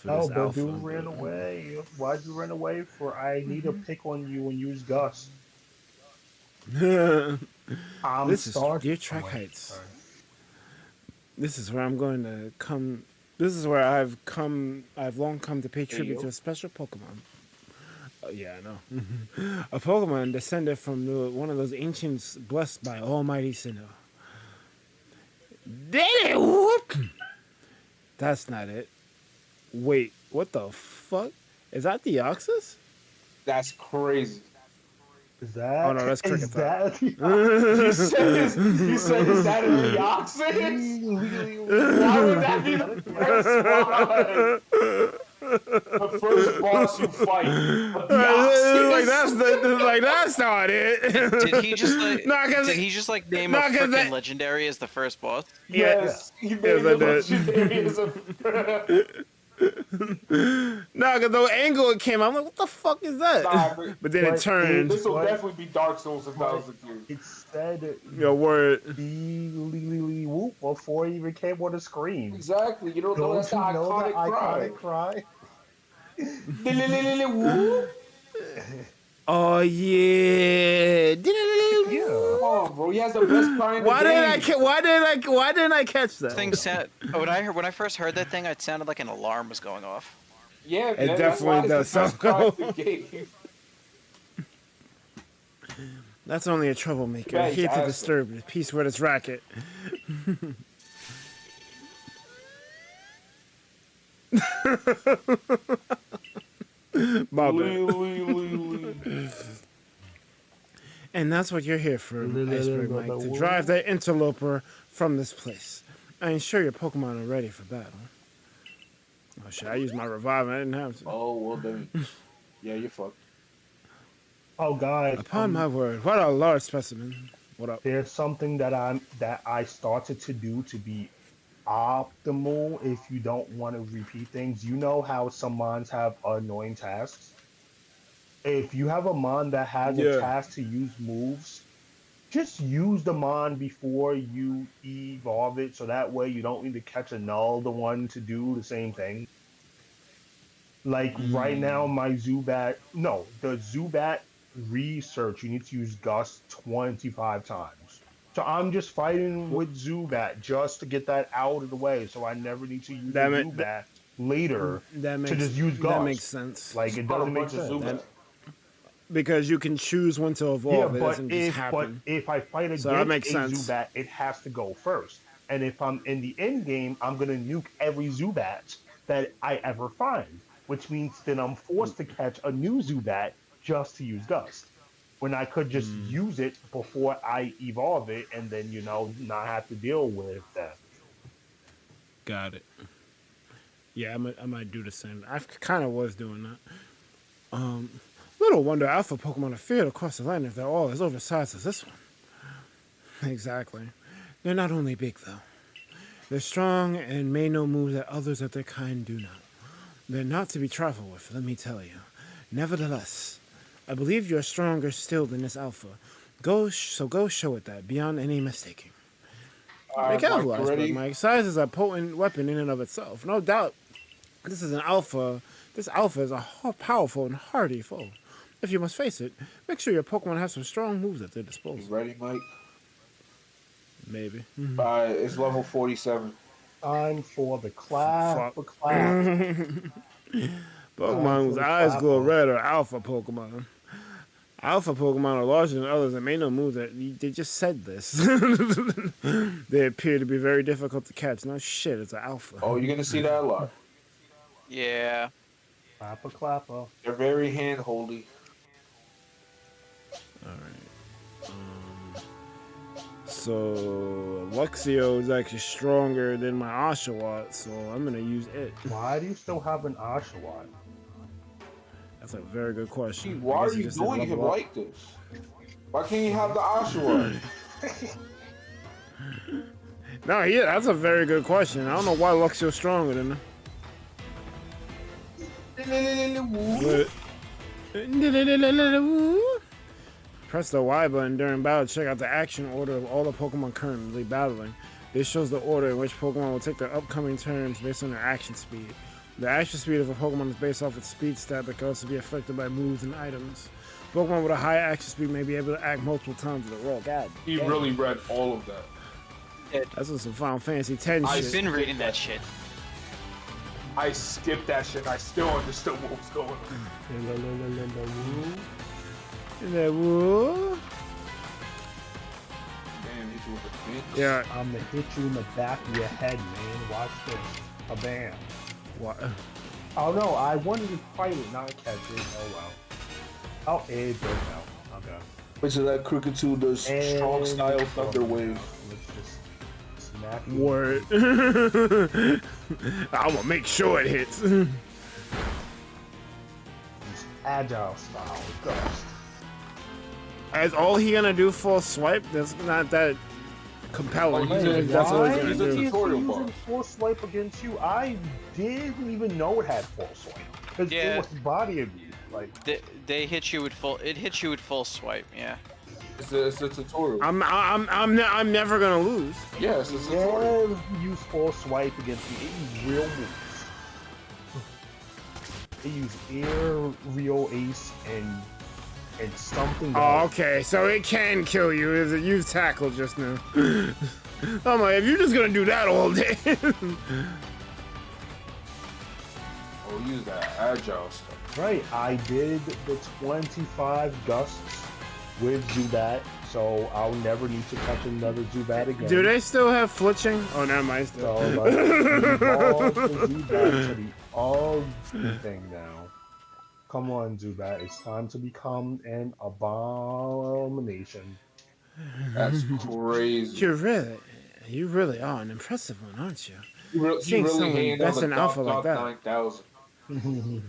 F: No, but
A: alpha,
F: dude ran away. Why'd you run away for? I need to pick on you and use Gus. I'm
A: This is
F: starting.
A: Dear Track
F: Oh, wait,
A: Heights.
F: sorry.
A: This is where I'm going to come. This is where I've long come to pay tribute to a special Pokemon. Yeah, I know. A Pokemon descended from one of those ancients blessed by Almighty Sinnoh. Daddy whoop! That's not it. Wait, what the fuck? Is that the Oxus?
E: That's crazy.
F: Is that?
A: Oh, no, that's Cricket
F: Is
A: Top.
F: that?
E: You said, is that an Deoxys? Why would that be the first one? The first boss you fight.
A: That's not it.
D: Did he just like?
A: Nah, 'cause
D: did
A: it-
D: he just like name
A: nah,
D: a
A: 'cause
D: freaking
A: that-
D: legendary as the first boss?
E: Yes, he made
A: Yes, I
E: it
A: did.
E: legendary as a...
A: No, because the angle it came out, I'm like, what the fuck is that?
E: Nah,
A: But then it
F: But
A: turned.
E: This will
F: What?
E: definitely be Dark Souls if that was the case.
F: It said
A: Your word.
F: the whoop before he even came on the screen.
E: Exactly, you don't know
F: Don't
E: that's the
F: you know the
E: iconic
F: iconic cry?
E: Woo!
A: Oh yeah.
F: Yeah.
E: Come on, bro. He has the best cry in the
A: Why
E: game.
A: didn't I catch that?
D: Thing sound. When I first heard that thing, it sounded like an alarm was going off.
E: Yeah,
A: It
E: man, that's
A: definitely
E: why
A: does
E: it's the best
A: sound
E: cry in the game.
A: That's only a troublemaker.
E: Yeah,
A: Here to
E: exactly.
A: disturb the peace with its racket. My bad. And that's what you're here for, IcebergMike, to drive that interloper from this place. I ensure your Pokemon are ready for battle. Oh shit, I used my revive, I didn't have to.
E: Oh, well then. Yeah, you're fucked.
F: Oh, guys.
A: Upon my word, what a large specimen. What up?
F: There's something that I started to do to be optimal if you don't want to repeat things. You know how some mons have annoying tasks? If you have a mon that has
A: Yeah.
F: a task to use moves, just use the mon before you evolve it, so that way you don't need to catch another one to do the same thing. Like right now, my Zubat, no, the Zubat research, you need to use Gust 25 times. So I'm just fighting with Zubat just to get that out of the way, so I never need to use
A: That
F: the
A: ma-
F: Zubat later
A: That makes,
F: to just use Gust.
A: that makes sense.
F: Like, it doesn't make sense.
E: Zubat.
A: Because you can choose when to
F: Yeah,
A: evolve. It
F: but
A: doesn't just happen.
F: if I fight against
A: So that makes
F: a
A: sense.
F: Zubat, it has to go first. And if I'm in the end game, I'm gonna nuke every Zubat that I ever find, which means then I'm forced to catch a new Zubat just to use Gust. When I could just use it before I evolve it, and then not have to deal with that.
A: Got it. Yeah, I might do the same. I kind of was doing that. Little wonder alpha Pokemon are feared across the land if they're all as oversized as this one. Exactly. They're not only big, though. They're strong and may know moves that others of their kind do not. They're not to be trifled with, let me tell you. Nevertheless, I believe you're stronger still than this alpha. Go show it that, beyond any mistaking. Be careful, IcebergMike. Size is a potent weapon in and of itself. No doubt, this is an alpha. This alpha is a powerful and hardy foe. If you must face it, make sure your Pokemon have some strong moves at their disposal.
E: You ready, Mike?
A: Maybe.
E: It's level 47.
F: Time for the clap. For clap.
A: Pokemon whose eyes glow red are alpha Pokemon. Alpha Pokemon are larger than others and may know moves that they just said this. They appear to be very difficult to catch. No shit, it's an alpha.
E: Oh, you're gonna see that a lot.
D: Yeah.
F: Clapper.
E: They're very hand-holdy.
A: Alright. So Luxio is actually stronger than my Oshawott, so I'm gonna use it.
F: Why do you still have an Oshawott?
A: That's a very good question.
E: Why are you doing him like this? Why can't you have the Oshawott?
A: No, yeah, that's a very good question. I don't know why Luxio's stronger than him. Press the Y button during battle to check out the action order of all the Pokemon currently battling. This shows the order in which Pokemon will take their upcoming turns based on their action speed. The action speed of a Pokemon is based off its speed stat but can also be affected by moves and items. Pokemon with a high action speed may be able to act multiple times in a row. God
E: He
A: damn.
E: really read all of that.
A: That's some Final Fantasy X shit.
D: I've been reading that shit.
E: I skipped that shit. I still understood what was going on. Damn, hit you with a bitch.
A: Yeah.
F: I'm gonna hit you in the back of your head, man. Watch this. A bam.
A: What?
F: Oh no, I wanted to fight it, not catch it. Oh well. Oh, it broke out. Okay.
E: Which is that Cricketoo does strong style thunder wave.
F: Let's just smack it.
A: Word. I'm gonna make sure it hits.
F: These agile style ghost.
A: Is all he gonna do full swipe? That's not that compelling. That's all he's gonna do.
F: Using full swipe against you? I didn't even know it had full swipe because
D: Yeah.
F: it was body abuse. Like
D: They hit you with full. It hits you with full swipe. Yeah.
E: It's a tutorial.
A: I'm never gonna lose.
E: Yeah, it's a tutorial.
F: yeah, use full swipe against me. It used real moves. They used air, real ace, and something.
A: Oh,
F: else.
A: okay. So it can kill you. Is it use tackle just now? I'm like, if you're just gonna do that all day.
E: Oh, use that agile stuff.
F: Right, I did the 25 gusts with Zubat, so I'll never need to catch another Zubat again.
A: Do they still have flitching? Oh, never mind.
F: So,
A: Still.
F: like, evolve the Zubat to the ugly thing now. Come on, Zubat, it's time to become an abomination.
E: That's crazy.
A: You really are an impressive one, aren't you?
E: You
A: Seeing
E: really
A: someone
E: hand
A: best
E: on
A: in
E: the
A: alpha
E: Doc
A: like that.
E: 9000.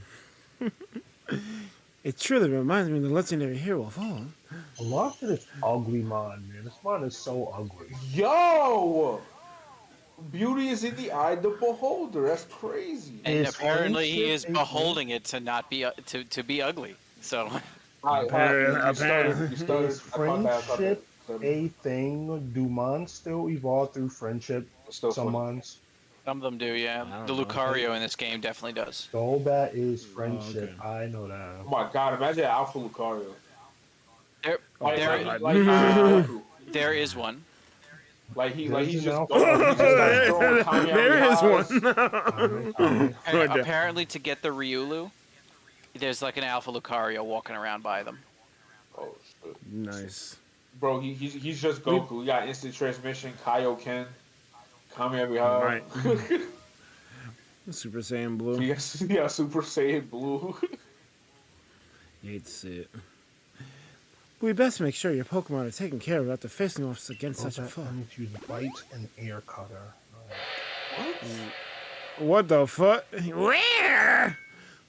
A: It truly reminds me of the legendary hero of all.
F: I love this ugly mon, man. This mon is so ugly.
E: Yo! Beauty is in the eye of the beholder. That's crazy.
D: And
F: His
D: apparently he
F: friendship
D: is
F: is-
D: beholding it to not be to be ugly. So
A: Apparently.
E: You started.
F: Is friendship a thing? Do mons still evolve through friendship? Some mons.
D: some of them do, yeah.
A: I
D: The
A: don't know.
D: Lucario in this game definitely does.
F: Golbat is friendship.
A: okay.
F: I know that.
E: Oh my god, imagine Alpha Lucario.
D: There,
E: Like,
D: there,
E: like,
D: there is one.
E: he's
F: There's
E: just
F: an
E: going, he's just like throwing
A: There is
E: Kamehamehas.
A: one.
D: And apparently, to get the Riolu, there's like an Alpha Lucario walking around by them.
E: Oh shit.
A: Nice.
E: Bro, he's just Goku. He got instant transmission, Kaioken, Kamehameha.
A: Right. Super Saiyan Blue.
E: He got Super Saiyan Blue.
A: You hate to see it. We best make sure your Pokemon are taken care of after facing off against such a foe.
F: I need to use bite and air cutter.
A: What the fuck? Where?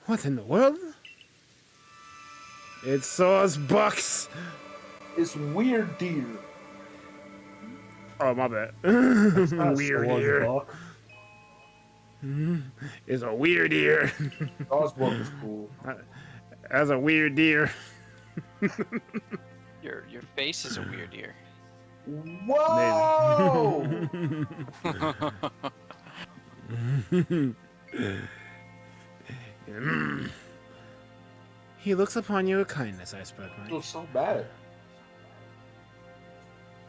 A: What in the world? It's Sauce Bucks.
E: It's weird deer.
A: Oh, my bad.
F: That's not
A: Weird
F: Sword
A: ear.
F: Buck.
A: It's a weird ear.
E: Frostbug is cool.
A: That's a weird deer.
D: Your face is a weird ear.
E: Whoa!
A: He looks upon you with kindness, IcebergMike.
E: Feels so bad.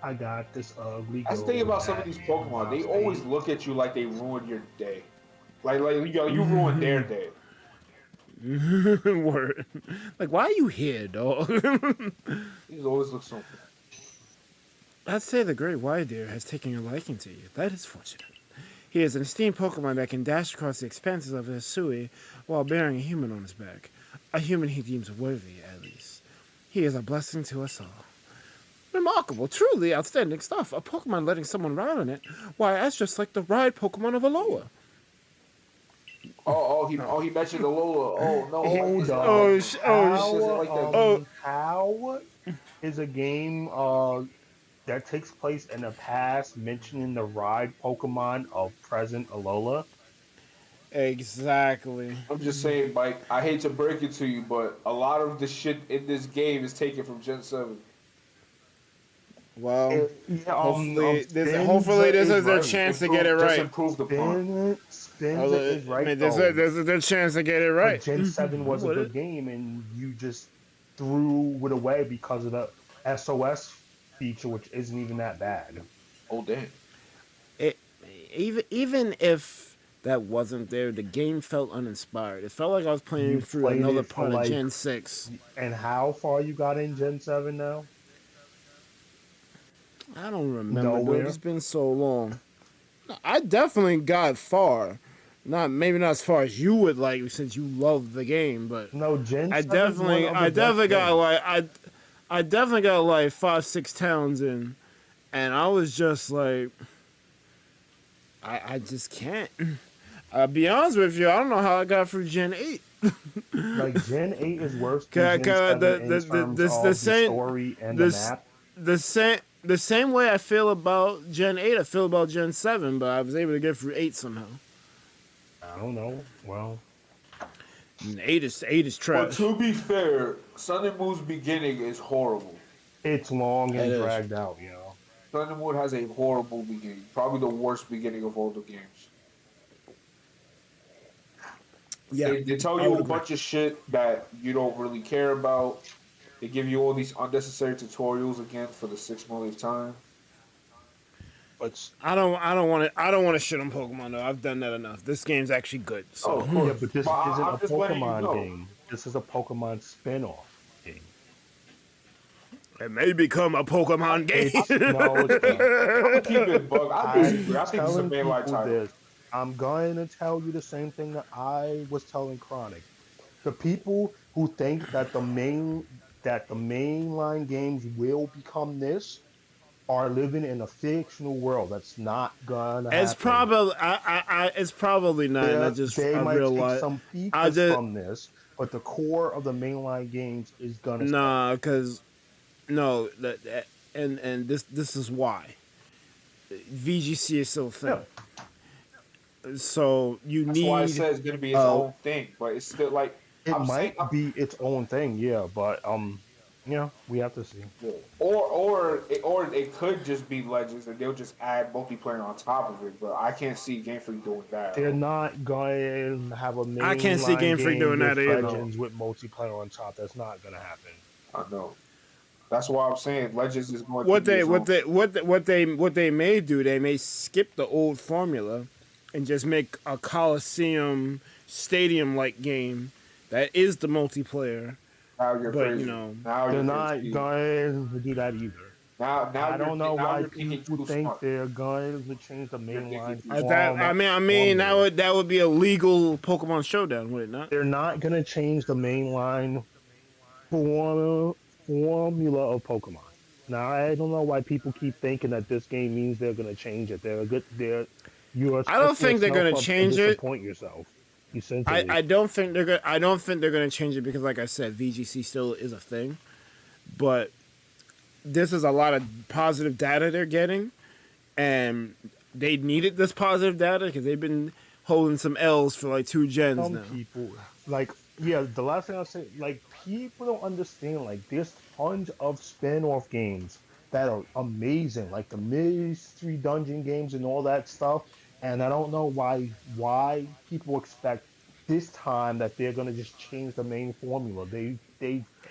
F: I got this ugly.
E: I think about some of these Pokemon. They always look at you like they ruined your day. Like yo, you ruined their day.
A: Word. Like, why are you here, dog?
E: These always look so.
A: I'd say the great white deer has taken a liking to you. That is fortunate. He is an esteemed Pokemon that can dash across the expanses of Hisui while bearing a human on his back. A human he deems worthy, at least. He is a blessing to us all. Remarkable, truly outstanding stuff. A Pokemon letting someone ride on it. Why, that's just like the ride Pokemon of Alola.
E: He mentioned Alola. Oh no!
F: How is a game that takes place in the past mentioning the ride Pokemon of present Alola?
A: Exactly.
E: I'm just saying, Mike. I hate to break it to you, but a lot of the shit in this game is taken from Gen 7.
A: Well, hopefully this is their chance to get it right.
E: Improve the fun.
F: Is right.
A: There's a chance to get it right.
F: But Gen 7 was a good game, and you just threw it away because of the SOS feature, which isn't even that bad.
E: Oh damn!
A: Even if that wasn't there, the game felt uninspired. It felt like I was playing through another part of Gen 6.
F: And how far you got in Gen 7 now?
A: I don't remember. Dude. It's been so long. I definitely got far. Maybe not as far as you would like, since you love the game, but
F: no, Gen 7
A: I definitely got like 5-6 towns in, and I was just like, I just can't. I'll be honest with you, I don't know how I got through Gen 8.
F: Like Gen 8 is worse than Gen 7 in terms of the story and the map.
A: The same way I feel about Gen 8, I feel about Gen 7, but I was able to get through 8 somehow.
F: I don't know. Well,
A: 8 is trash.
E: But to be fair, Sun and Moon's beginning is horrible.
F: It's long and dragged out, you know.
E: Sun and Moon has a horrible beginning. Probably the worst beginning of all the games.
A: Yeah,
E: they tell you a bunch of shit that you don't really care about. They give you all these unnecessary tutorials again for the 6 millionth time.
F: But
A: I don't want to shit on Pokemon though. I've done that enough. This game's actually good. So.
F: Yeah, but this isn't a Pokemon game. This is a Pokemon spin-off game.
A: It may become a Pokemon game.
F: I'm going to tell you the same thing that I was telling Chronic. The people who think that the mainline games will become this are living in a fictional world. That's not gonna happen.
A: It's probably not.
F: They might take some features from this, but the core of the mainline games is gonna.
A: And this is why VGC is still a thing. Yeah. So
E: That's why I said it's gonna be its own thing, but it's still like
F: it might be its own thing, yeah. But we have to see.
E: Yeah. Or it could just be Legends, and they'll just add multiplayer on top of it. But I can't see Game Freak doing that.
F: They're not going to have a main.
A: I can't see Game Freak doing that either.
F: Legends with multiplayer on top. That's not going to happen.
E: I know. That's why I'm saying Legends is going.
A: What they may do, they may skip the old formula, and just make a Coliseum Stadium-like game that is the multiplayer.
E: Now you're crazy.
F: They're not going to do that either.
E: Now
F: I don't know why people think they're going to change the main line.
A: That would be a legal Pokemon Showdown, would it not?
F: They're not going to change the main line formula of Pokemon. Now I don't know why people keep thinking that this game means they're going to change it. You
A: I don't
F: set
A: think they're gonna
F: yourself up to
A: change it.
F: disappoint yourself. Essentially.
A: I don't think they're gonna. I don't think they're gonna change it because, like I said, VGC still is a thing. But this is a lot of positive data they're getting, and they needed this positive data because they've been holding some L's for like 2 gens
F: Some
A: now.
F: people, like, yeah, the last thing I'll say, like, people don't understand, like, there's tons of spin-off games that are amazing, like the mystery dungeon games and all that stuff, and I don't know why people expect this time that they're gonna just change the main formula. They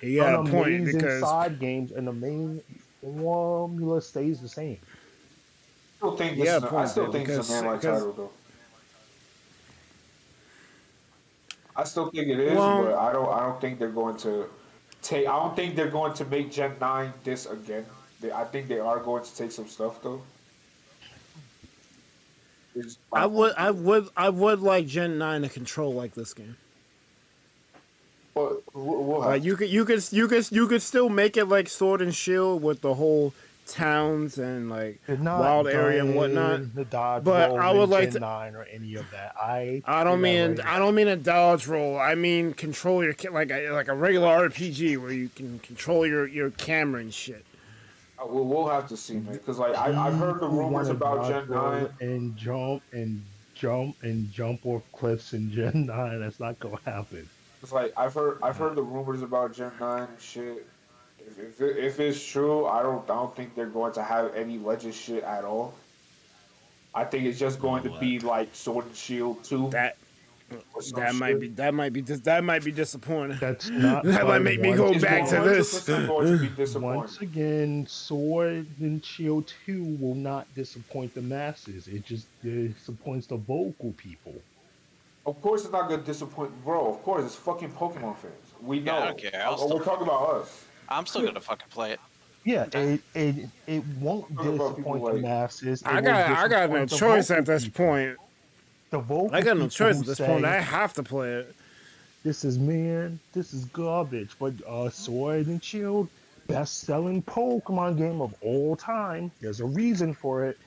A: You
F: done
A: got a point
F: amazing
A: because
F: side games, and the main formula stays the same.
E: I still think it's a man-like title, though. I still think it is,
A: Well-
E: but I don't think they're going to take. I don't think they're going to make Gen 9 this again. I think they are going to take some stuff though.
A: I would like Gen 9 to control like this game.
E: But we'll have
A: Like you could still make it like Sword and Shield with the whole towns and like
F: They're not
A: wild area and whatnot.
F: doing The dodge
A: But
F: roll
A: I would
F: in
A: like
F: Gen
A: to-
F: 9 or any of that.
A: I don't mean a dodge roll. I mean control your like a regular RPG where you can control your camera and shit.
E: We'll have to see, man. Because like I've heard the rumors about Gen 9.
F: And jump off cliffs in Gen 9. That's not gonna happen.
E: It's like I've heard the rumors about Gen 9 and shit. If it's true, I don't think they're going to have any legend shit at all. I think it's just going to be like Sword and Shield 2.
A: That might be disappointing.
F: That's not.
A: That might make me go back to this.
E: Going to be disappointing.
F: Once again, Sword and Shield 2 will not disappoint the masses. It just disappoints the vocal people.
E: Of course, it's not going to disappoint, bro. Of course, it's fucking Pokemon fans. We know.
D: Yeah, I don't care.
E: We're talking about us.
D: I'm still gonna fucking play it.
F: Yeah, it won't disappoint the masses.
A: I got no choice at this point.
F: The vocal
A: I got no
F: people
A: choice
F: who
A: at this
F: say,
A: point. I have to play it.
F: This is garbage. But Sword and Shield, best-selling Pokemon game of all time. There's a reason for it.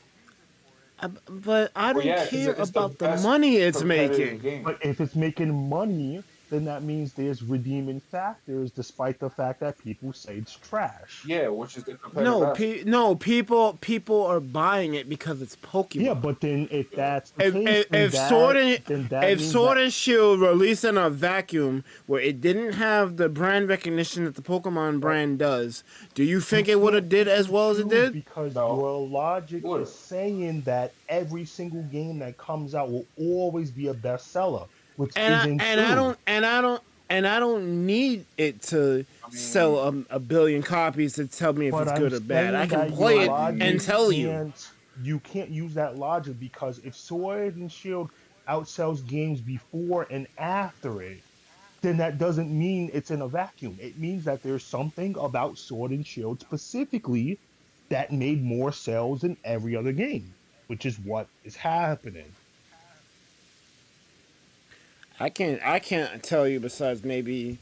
A: But I don't care
E: it's
A: about the
E: best
A: money it's
E: competitive
A: making.
E: game.
F: But if it's making money, then that means there's redeeming factors, despite the fact that people say it's trash.
E: Yeah, which is the competitive.
A: No, people are buying it because it's Pokemon.
F: Yeah, but then if that's the case,
A: If Sword and Shield released in a vacuum where it didn't have the brand recognition that the Pokemon brand does, do you think it would have did as well as it did?
F: Because your logic is saying that every single game that comes out will always be a bestseller, which isn't true.
A: I don't need it to sell a billion copies to tell me if
F: But
A: it's good
F: I'm
A: or bad. I
F: saying
A: can
F: that
A: play
F: your
A: it
F: logic
A: and tell you.
F: You can't use that logic because if Sword and Shield outsells games before and after it, then that doesn't mean it's in a vacuum. It means that there's something about Sword and Shield specifically that made more sales than every other game, which is what is happening.
A: I can't tell you besides maybe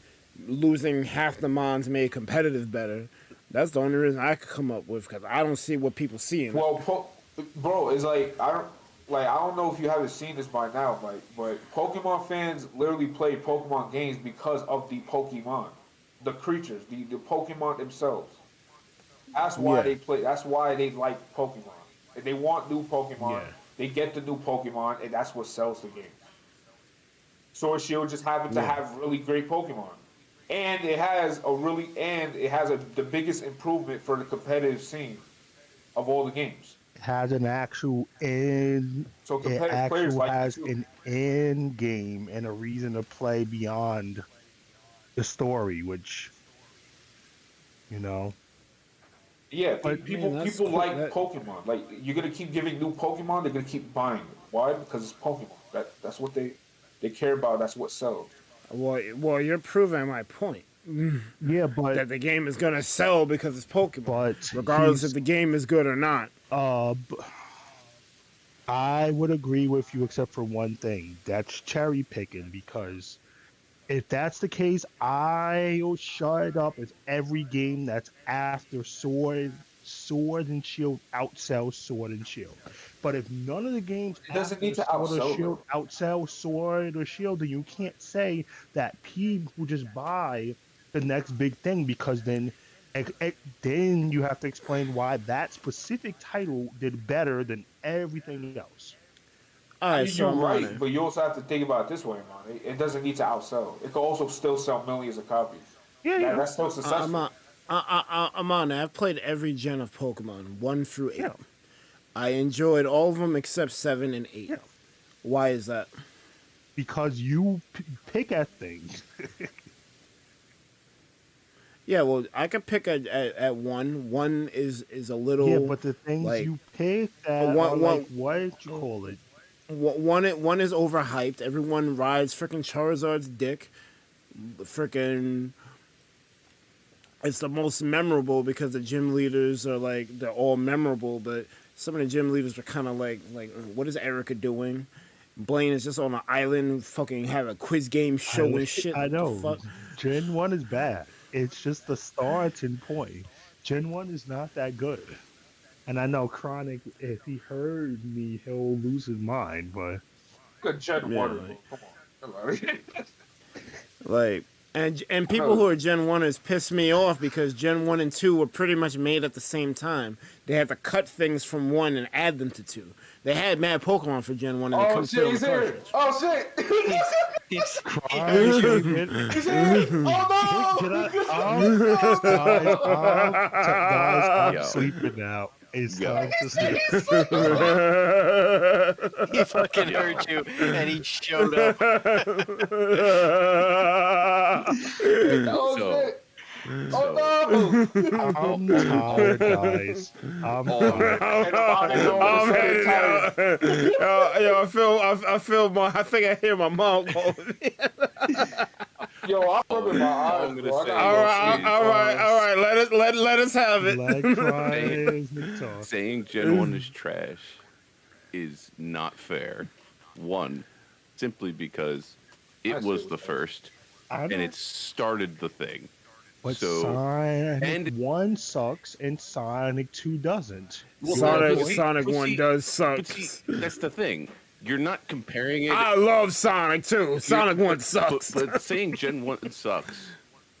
A: losing half the Mons made competitive better. That's the only reason I could come up with because I don't see what people see in it.
E: Well, bro, it's like I don't know if you haven't seen this by now, but Pokemon fans literally play Pokemon games because of the Pokemon, the creatures, the Pokemon themselves. That's why they play. That's why they like Pokemon. If they want new Pokemon, they get the new Pokemon, and that's what sells the game. Sword Shield just happened to have really great Pokemon, and it has the biggest improvement for the competitive scene of all the games.
F: It has an actual end.
E: So
F: It
E: competitive players
F: actually
E: like
F: has
E: it too.
F: an end game and a reason to play beyond the story, which, you know.
E: Yeah,
F: But,
E: people
A: man, that's
E: people
A: cool.
E: like Pokemon. Like you're gonna keep giving new Pokemon, they're gonna keep buying it. Why? Because it's Pokemon. That's what they care about. That's what sells.
A: Well, you're proving my point.
F: Yeah, but
A: That the game is gonna sell because it's Pokemon,
F: but
A: regardless
F: he's-
A: if the game is good or not.
F: I would agree with you except for one thing. That's cherry picking, because if that's the case, I'll shut up if every game that's after Sword Sword and Shield outsells Sword and Shield. But if none of the games
E: It doesn't need to
F: Sword or
E: outsell
F: Shield outsell Sword or Shield, then you can't say that people will just buy the next big thing, because then you have to explain why that specific title did better than everything else.
A: All right, so
E: You're
A: I'm on
E: right,
A: it.
E: but you also have to think about it this way, man. It doesn't need to outsell. It can also still sell millions of copies.
F: Yeah.
E: That's still successful.
A: I'm on it. I've played every gen of Pokemon, 1 through 8.
F: Yeah.
A: I enjoyed all of them except 7 and 8.
F: Yeah.
A: Why is that?
F: Because you pick at things.
A: Yeah, well, I could pick at 1. 1 is a little.
F: Yeah, but the things
A: like,
F: you pick that are like, what you call it?
A: One is overhyped. Everyone rides freaking Charizard's dick. Freaking. It's the most memorable because the gym leaders are like, they're all memorable, but some of the gym leaders are kind of like, what is Erica doing? Blaine is just on an island, fucking have a quiz game show and shit.
F: I know.
A: Fuck?
F: Gen 1 is bad. It's just the starting point. Gen 1 is not that good. And I know Chronic, if he heard me, he'll lose his mind, but...
E: Good Gen 1. Come on.
A: Like, and people who are Gen 1ers piss me off because Gen 1 and 2 were pretty much made at the same time. They had to cut things from 1 and add them to 2. They had mad Pokemon for Gen 1 and they couldn't fit on the cartridge.
E: Oh, shit!
F: He's
E: here! Oh, no!
F: Guys, I'm sleeping now. It's time to sleep.
D: He fucking heard you and he showed up.
E: Oh, shit! Oh, no!
F: I'm tired, guys. I'm tired.
A: I think I hear my mom calling me.
E: Yo, I'm rubbing my eyes.
K: I'm gonna
E: bro.
K: say,
A: All right. Let us have it.
K: Saying Gen 1 is trash is not fair. One, simply because it was the first, and it started the thing.
F: But
K: So,
F: Sonic 1 sucks and Sonic 2 doesn't.
A: Sonic 1 does suck.
K: But see, that's the thing. You're not comparing it.
A: I love Sonic 2. Sonic 1 sucks.
K: But saying Gen 1 sucks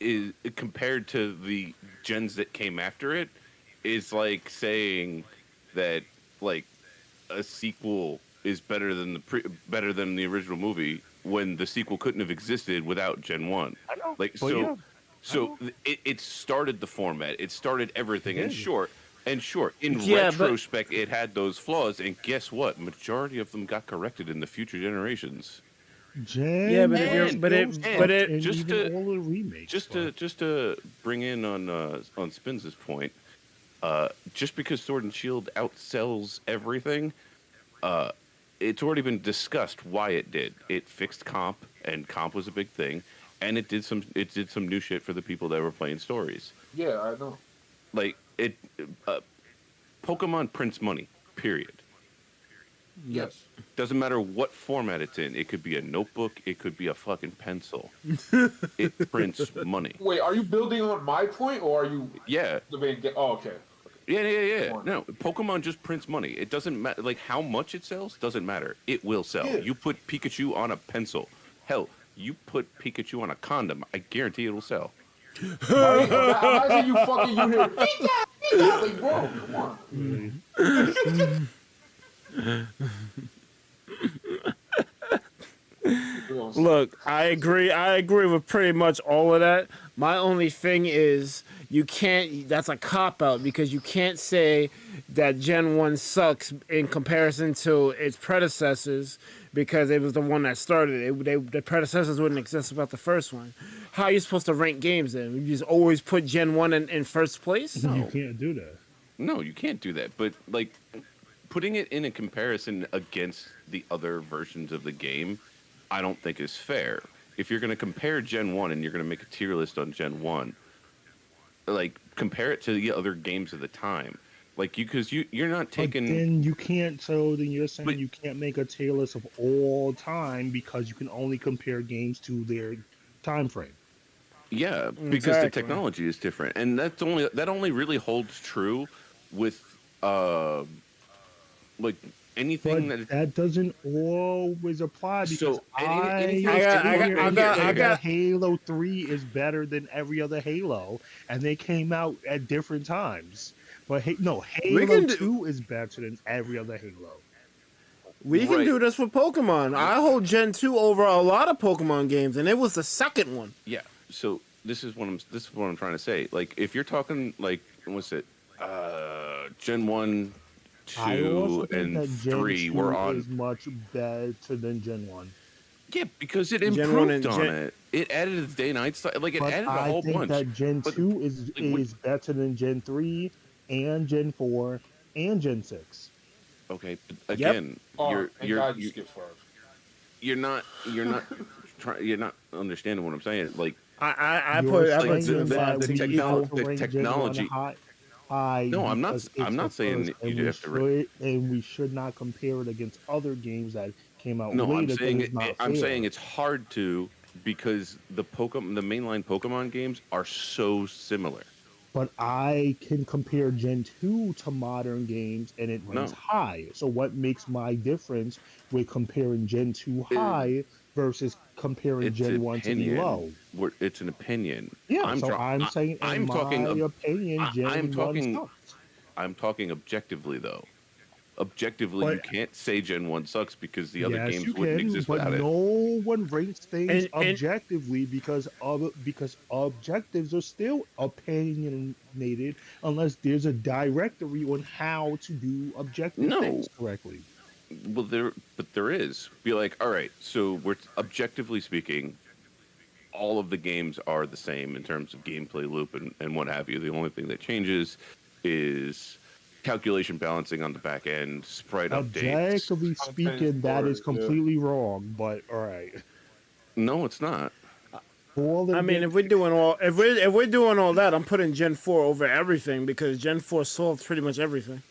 K: is compared to the gens that came after it is like saying that like a sequel is better than the original movie when the sequel couldn't have existed without Gen 1.
F: I know.
K: Like so it started the format. It started everything. And sure, in retrospect, it had those flaws. And guess what? Majority of them got corrected in the future generations. Just to bring in on Spins' point, just because Sword and Shield outsells everything, it's already been discussed why it did. It fixed comp, and comp was a big thing. And it did some new shit for the people that were playing stories.
E: Yeah, I know.
K: Like Pokemon prints money. Period.
E: Yes.
K: Doesn't matter what format it's in. It could be a notebook. It could be a fucking pencil. It prints money.
E: Wait, are you building on my point, or are you?
K: Yeah.
E: Oh, okay.
K: Yeah. No, Pokemon just prints money. It doesn't matter. Like how much it sells doesn't matter. It will sell.
E: Yeah.
K: You put Pikachu on a pencil. Hell. You put Pikachu on a condom, I guarantee it'll sell.
E: Imagine you fucking you hear Pikachu, like bro, come on.
A: Look, I agree with pretty much all of that. My only thing is you can't. That's a cop out because you can't say that Gen 1 sucks in comparison to its predecessors because it was the one that started it. The predecessors wouldn't exist without the first one. How are you supposed to rank games then? You just always put Gen 1 in first place?
F: No. You can't do that.
K: No, you can't do that. But like putting it in a comparison against the other versions of the game, I don't think is fair. If you're going to compare Gen 1 and you're going to make a tier list on Gen 1, like compare it to the other games of the time. Like because you're not taking.
F: But then you can't. So then you're saying you can't make a tier list of all time because you can only compare games to their time frame.
K: Yeah, because the technology is different, and that only really holds true with like anything
F: But that doesn't always apply because
K: anything
A: I got
F: Halo 3 is better than every other Halo, and they came out at different times. But Halo 2 is better than every other Halo.
A: We can do this for Pokemon. I hold Gen 2 over a lot of Pokemon games, and it was the second one.
K: Yeah. So this is what I'm trying to say. Like, if you're talking like what's it, Gen 1, 2, and 3 were on
F: is much better than Gen 1.
K: Yeah, because it improved on it. It added a day-night style. Like, it added a whole bunch.
F: I think that Gen 2 is better than Gen 3 and Gen 4 and Gen 6.
K: Okay, but again, you're not understanding what I'm saying. Like,
A: I put
K: the technology. No, I'm not saying you have to rate.
F: And we should not compare it against other games that came out later.
K: I'm saying it's hard to because the mainline Pokemon games are so similar.
F: But I can compare Gen 2 to modern games, and it ranks high. So what makes my difference with comparing Gen 2 high versus comparing Gen 1 to low?
K: It's an opinion.
F: Yeah, I'm saying I'm talking Gen 1 sucks.
K: I'm talking objectively, though. Objectively, you can't say Gen 1 sucks because the other games wouldn't exist without it.
F: But no one rates things objectively because objectives are still opinionated unless there's a directory on how to do objective things correctly.
K: Well, there is. Be like, all right, so we're objectively speaking, all of the games are the same in terms of gameplay loop and what have you. The only thing that changes is calculation balancing on the back end, sprite updates.
F: Objectively speaking, that is completely wrong. But all right.
K: No, it's not.
A: I mean, if we're doing all that, I'm putting Gen 4 over everything because Gen 4 solved pretty much everything.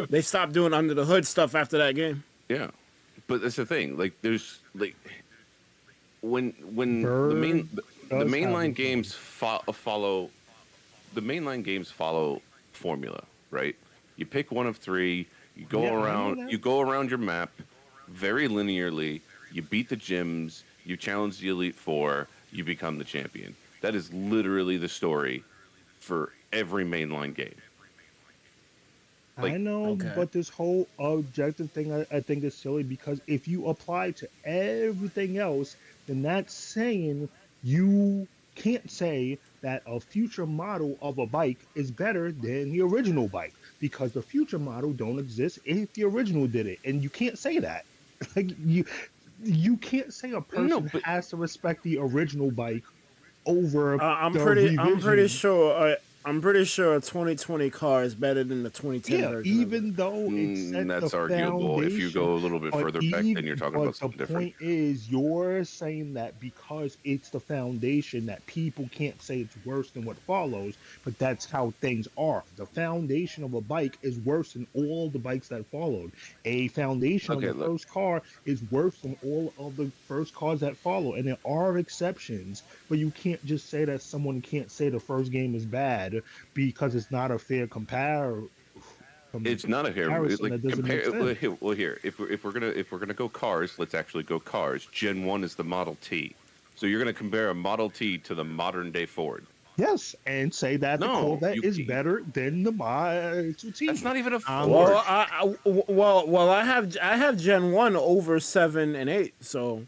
A: They stopped doing under the hood stuff after that game.
K: Yeah, but that's the thing. Like, there's like when the mainline games follow the mainline games follow formula, right? You pick one of three. You go around. You go around your map very linearly. You beat the gyms. You challenge the Elite Four. You become the champion. That is literally the story for every mainline game.
F: Like, I know, but this whole objective thing, I think is silly because if you apply to everything else, then that's saying you can't say that a future model of a bike is better than the original bike because the future model don't exist if the original did it, and you can't say that. Like you can't say a person has to respect the original bike over.
A: I'm pretty sure a 2020 car is better than the 2010 version.
F: Even though it's
K: that's arguable. If you go a little bit further back, then you're talking about something different.
F: The point is, you're saying that because it's the foundation that people can't say it's worse than what follows, but that's how things are. The foundation of a bike is worse than all the bikes that followed. A foundation of the first car is worse than all of the first cars that follow, and there are exceptions, but you can't just say that someone can't say the first game is bad because it's not a fair comparison.
K: It's not a fair compare. Well, here, if we're gonna go cars, let's actually go cars. Gen 1 is the Model T, so you're gonna compare a Model T to the modern day Ford.
F: Yes, and say that the Corvette is better than the Model T.
K: That's not even a Ford.
A: I have Gen 1 over 7 and 8, so.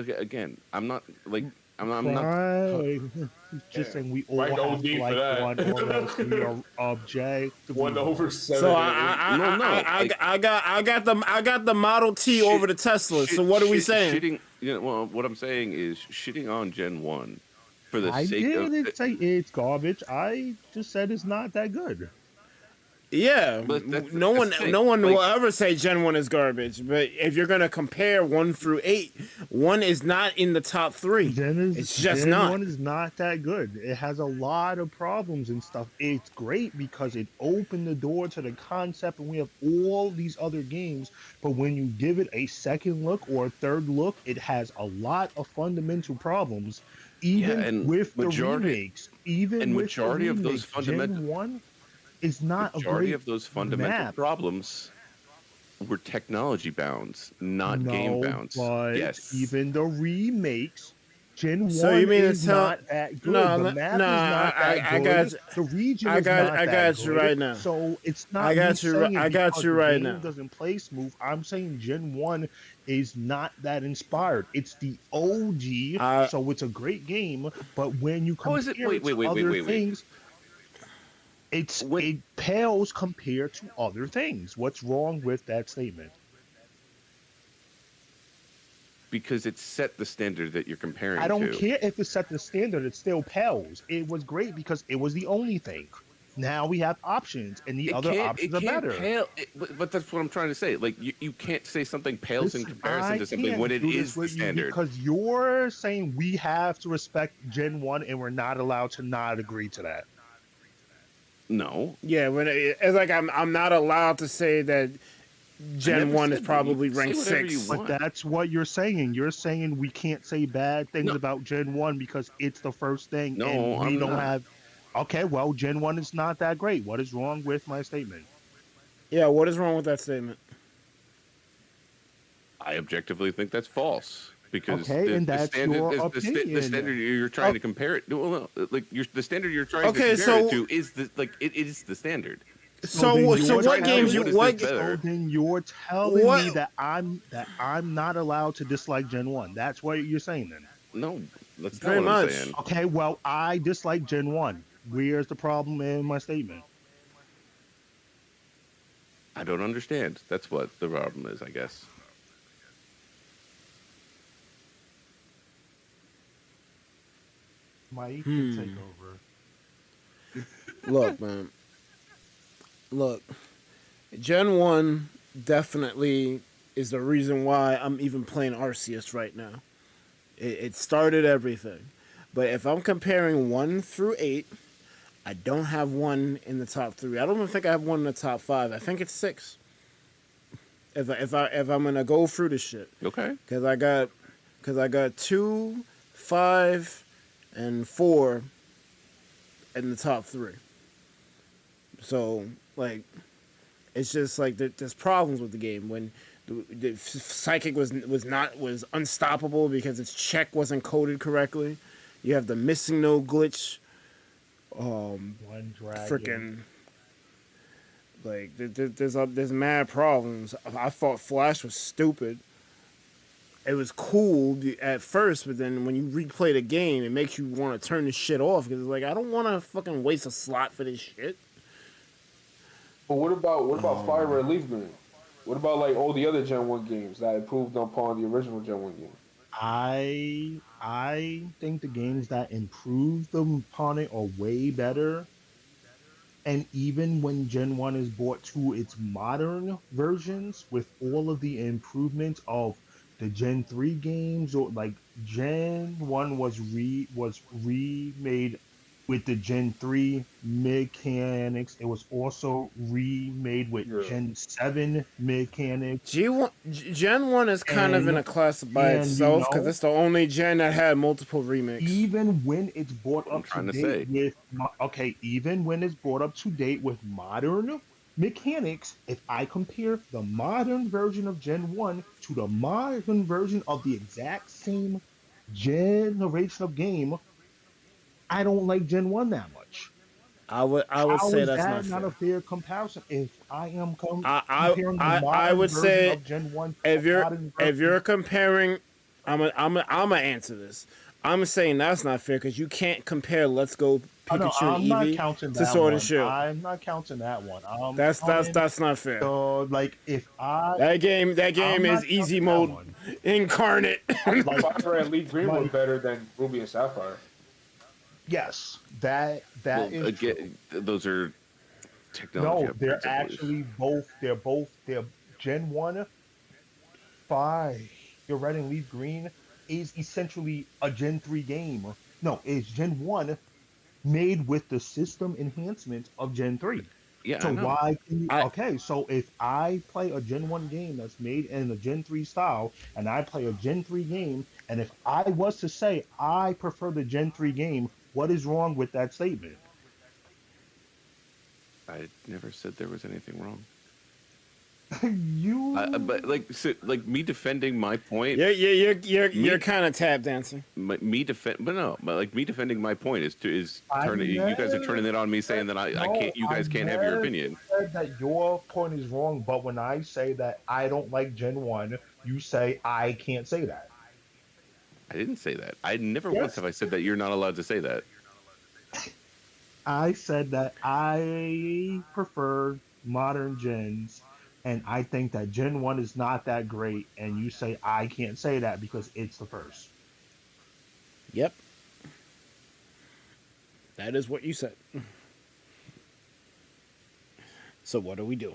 F: Okay,
K: again, I'm not.
F: Just saying we all have to like one or else we are objective.
E: 1 over 7.
A: So I got the Model T over the Tesla. So what are we saying?
K: What I'm saying is shitting on Gen 1 for the
F: sake
K: of.
F: I didn't say it's garbage. I just said it's not that good.
A: Yeah, no one will ever say Gen 1 is garbage. But if you're gonna compare 1 through 8, 1 is not in the top 3. It's just not.
F: Gen 1 is not that good. It has a lot of problems and stuff. It's great because it opened the door to the concept, and we have all these other games. But when you give it a second look or a third look, it has a lot of fundamental problems. Even with the remakes,
K: majority of those fundamental
F: Gen 1. is not a
K: Majority
F: great
K: of those fundamental
F: map.
K: problems were technology bounds, not game bounds.
F: But
K: Yes.
F: even the remakes, Gen
A: So
F: 1
A: you mean to
F: is
A: tell-
F: not that good.
A: No,
F: the
A: no,
F: map
A: no,
F: is not that
A: I
F: good.
A: got you.
F: The region
A: I
F: is
A: got-
F: not
A: I
F: that
A: got
F: good.
A: you right now.
F: So it's not
A: I got
F: me
A: you.
F: saying
A: I got
F: because
A: you
F: the
A: right
F: game
A: now.
F: doesn't play smooth. I'm saying Gen 1 is not that inspired. It's the OG, so it's a great game. But when you
K: Oh,
F: compare
K: is it?
F: it
K: Wait,
F: to
K: wait,
F: other
K: wait.
F: things, it pales compared to other things. What's wrong with that statement?
K: Because it set the standard that you're comparing to.
F: I don't care if it set the standard, it still pales. It was great because it was the only thing. Now we have options, and the other options are better.
K: Pale, but that's what I'm trying to say. Like, you can't say something pales in comparison to something when it is the standard.
F: Because you're saying we have to respect Gen 1 and we're not allowed to not agree to that.
K: No.
A: Yeah, when it's like I'm not allowed to say that Gen 1 is probably ranked 6.
F: But that's what you're saying. You're saying we can't say bad things about Gen 1 because it's the first thing.
K: No,
F: and we
K: I'm
F: don't
K: not.
F: have. Okay, well, Gen 1 is not that great. What is wrong with my statement?
A: Yeah, what is wrong with that statement?
K: I objectively think that's false. Because
F: Okay, and that's your
K: the
F: opinion.
K: standard you're trying to compare it. Well, no, like the standard you're trying to compare
A: so-
K: it to is it is the standard.
A: So what games you what?
F: So then you're telling me that I'm not allowed to dislike Gen 1. That's what you're saying then.
K: No, that's
A: Pretty
K: not what I'm
A: much.
K: saying.
F: Okay, well, I dislike Gen 1. Where's the problem in my statement?
K: I don't understand. That's what the problem is, I guess.
F: Mike can take over.
A: Look, man. Look, Gen 1 definitely is the reason why I'm even playing Arceus right now. It started everything. But if I'm comparing 1 through 8, I don't have 1 in the top 3. I don't even think I have 1 in the top 5. I think it's 6. If I'm gonna go through this shit.
K: Okay.
A: Because I got 2, 5, and 4 in the top 3. So, like, it's just like there's problems with the game when the psychic was unstoppable because its check wasn't coded correctly. You have the missing no glitch.
F: One dragon.
A: Freaking. Like there's mad problems. I thought Flash was stupid. It was cool at first, but then when you replay the game, it makes you want to turn this shit off because it's like I don't want to fucking waste a slot for this shit.
E: But what about Fire Red Leaf Green? What about like all the other Gen 1 games that improved upon the original Gen 1 game?
F: I think the games that improve upon it are way better. And even when Gen 1 is brought to its modern versions with all of the improvements of the Gen 3 games, or like Gen 1 was remade with the Gen 3 mechanics. It was also remade with Gen 7 mechanics.
A: Gen 1 is kind of in a class by itself because it's the only gen that had multiple remakes.
F: Even when it's brought up
K: trying
F: to
K: to
F: date
K: say.
F: with even when it's brought up to date with modern mechanics, if I compare the modern version of Gen 1 to the modern version of the exact same generation of game, I don't like Gen 1 that much.
A: I would
F: How
A: say
F: is
A: that's
F: that
A: not
F: a
A: fair.
F: fair comparison? If I am comparing the
A: I
F: modern
A: would
F: version
A: say
F: of Gen 1 to
A: if
F: the modern version,
A: you're comparing, I'm gonna answer this. I'm saying that's not fair because you can't compare Let's Go Pikachu
F: I'm
A: and
F: not
A: Eevee
F: counting
A: to
F: that
A: Sword
F: one.
A: and Shield.
F: I'm not counting that one.
A: That's not fair.
F: So, like, if I
A: That game is easy mode incarnate.
E: Like Fire Red Leaf Green was better than Ruby and Sapphire.
F: Yes, that is
K: again,
F: true.
K: those are technology.
F: No, they're
K: upgrades, I believe.
F: actually they're Gen 1 Fire Red and Leaf Green is essentially a Gen 3 game. No, it's Gen 1 made with the system enhancement of Gen 3.
K: Yeah,
F: So
K: I know.
F: why can you, okay, so if I play a Gen 1 game that's made in a Gen 3 style, and I play a Gen 3 game, and if I was to say I prefer the Gen 3 game, what is wrong with that statement?
K: I never said there was anything wrong.
F: You.
K: But like me defending my point.
A: You're kind of tap dancing.
K: But me defending my point is turning. You guys are turning it on me, saying that I can't. You guys can't have your opinion.
F: Said that your point is wrong, but when I say that I don't like Gen 1, you say I can't say that.
K: I didn't say that. I never once have I said that you're not allowed to say that.
F: I said that I prefer modern gens, and I think that Gen 1 is not that great, and you say I can't say that because it's the first.
A: Yep. That is what you said. So what do we do?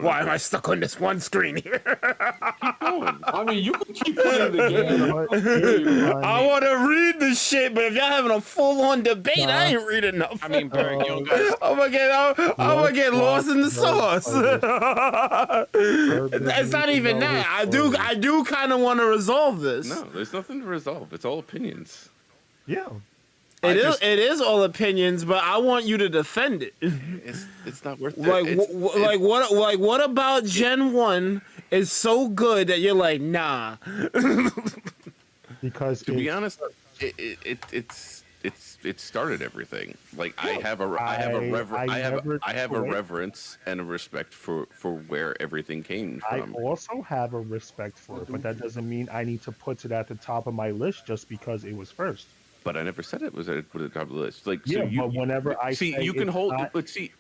A: Why am I stuck on this one screen here?
E: Keep going. I mean, you can keep putting the game.
A: I want to read the shit, but if y'all having a full-on debate, I ain't reading enough.
D: I mean, Berg, you guys.
A: I'm gonna get lost in the sauce. It's not even that. I do kind of want to resolve this.
K: No, there's nothing to resolve. It's all opinions.
F: Yeah.
A: It is all opinions, but I want you to defend it.
K: It's not worth
A: it. What about Gen 1 is so good that you're like, nah?
F: Because
K: to be honest, it started everything. Like I have a reverence and a respect for where everything came from.
F: I also have a respect for it, but that doesn't mean I need to put it at the top of my list just because it was first.
K: But I never said it was at the top of the list. Like,
F: yeah,
K: so
F: but whenever I
K: see,
F: say
K: you can hold.
F: not,
K: But see,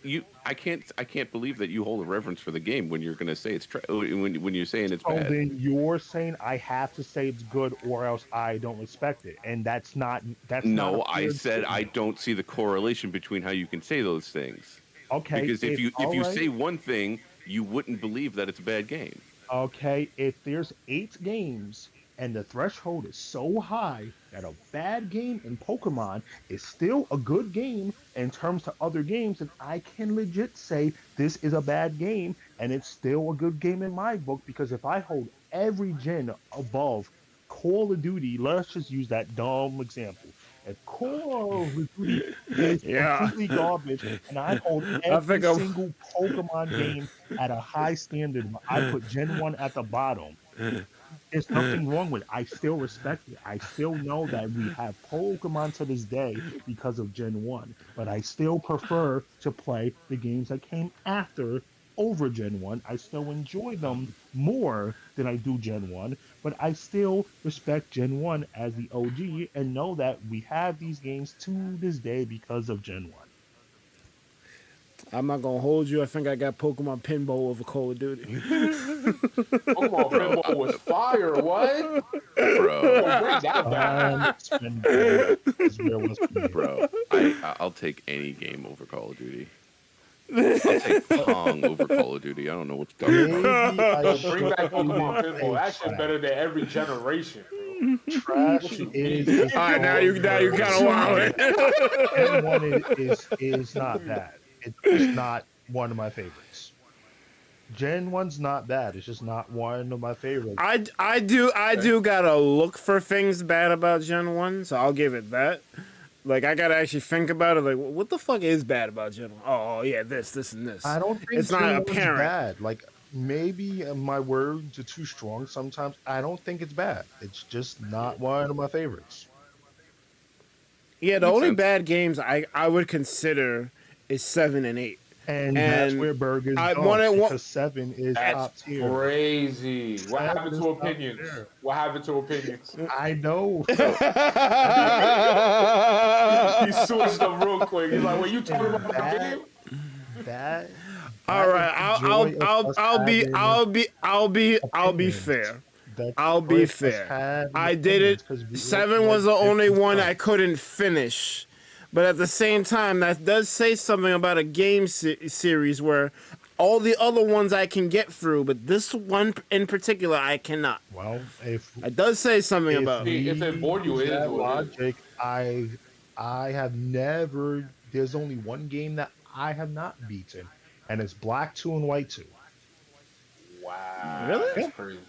K: I can't believe that you hold a reverence for the game when you're going to say it's when you're saying it's bad.
F: Then you're saying I have to say it's good, or else I don't respect it, and that's not.
K: No, I said I don't see the correlation between how you can say those things.
F: Okay.
K: Because if you say one thing, you wouldn't believe that it's a bad game.
F: Okay, if there's 8 games and the threshold is so high that a bad game in Pokemon is still a good game in terms to other games, then I can legit say this is a bad game and it's still a good game in my book, because if I hold every gen above Call of Duty, let's just use that dumb example. If Call of Duty is completely garbage and I hold every single Pokemon game at a high standard, I put Gen 1 at the bottom. There's nothing wrong with it. I still respect it. I still know that we have Pokemon to this day because of Gen 1, but I still prefer to play the games that came after over Gen 1. I still enjoy them more than I do Gen 1, but I still respect Gen 1 as the OG and know that we have these games to this day because of Gen 1.
A: I'm not gonna hold you. I think I got Pokemon Pinball over Call of Duty.
E: Pokemon Pinball was fire. What?
K: Bro, I'll take any game over Call of Duty. I'll take Pong over Call of Duty. I don't know what you're talking about.
E: Bring back Pokemon Pinball. That shit better than every generation, bro.
F: Trash is.
A: All right, now you kind of wild.
F: Gen 1 is not bad. It's not one of my favorites. Gen 1's not bad. It's just not one of my favorites.
A: I do gotta look for things bad about Gen 1, so I'll give it that. Like, I gotta actually think about it. Like, what the fuck is bad about Gen 1? Oh yeah, this, and this.
F: I don't think
A: it's
F: Gen
A: not
F: 1's
A: apparent.
F: bad. Like, maybe my words are too strong sometimes. I don't think it's bad. It's just not one of my favorites.
A: Yeah, the only bad games I would consider is 7 and 8.
F: And that's where Burgers because 7 is top tier.
E: Crazy. What happened to opinions? What happened to opinions?
F: I know.
E: He switched up real quick. He's like, "Well, you talking about the game?"
F: That.
A: All right, I'll be fair. I'll be fair. I did it. 7 was the only one I couldn't finish. But at the same time, that does say something about a game series where all the other ones I can get through, but this one in particular I cannot.
F: Well, if
A: it does say something about
E: if it bored you, it is
F: logic. I have never. There's only one game that I have not beaten, and it's Black 2 and White 2.
E: Wow,
A: really?
E: That's crazy.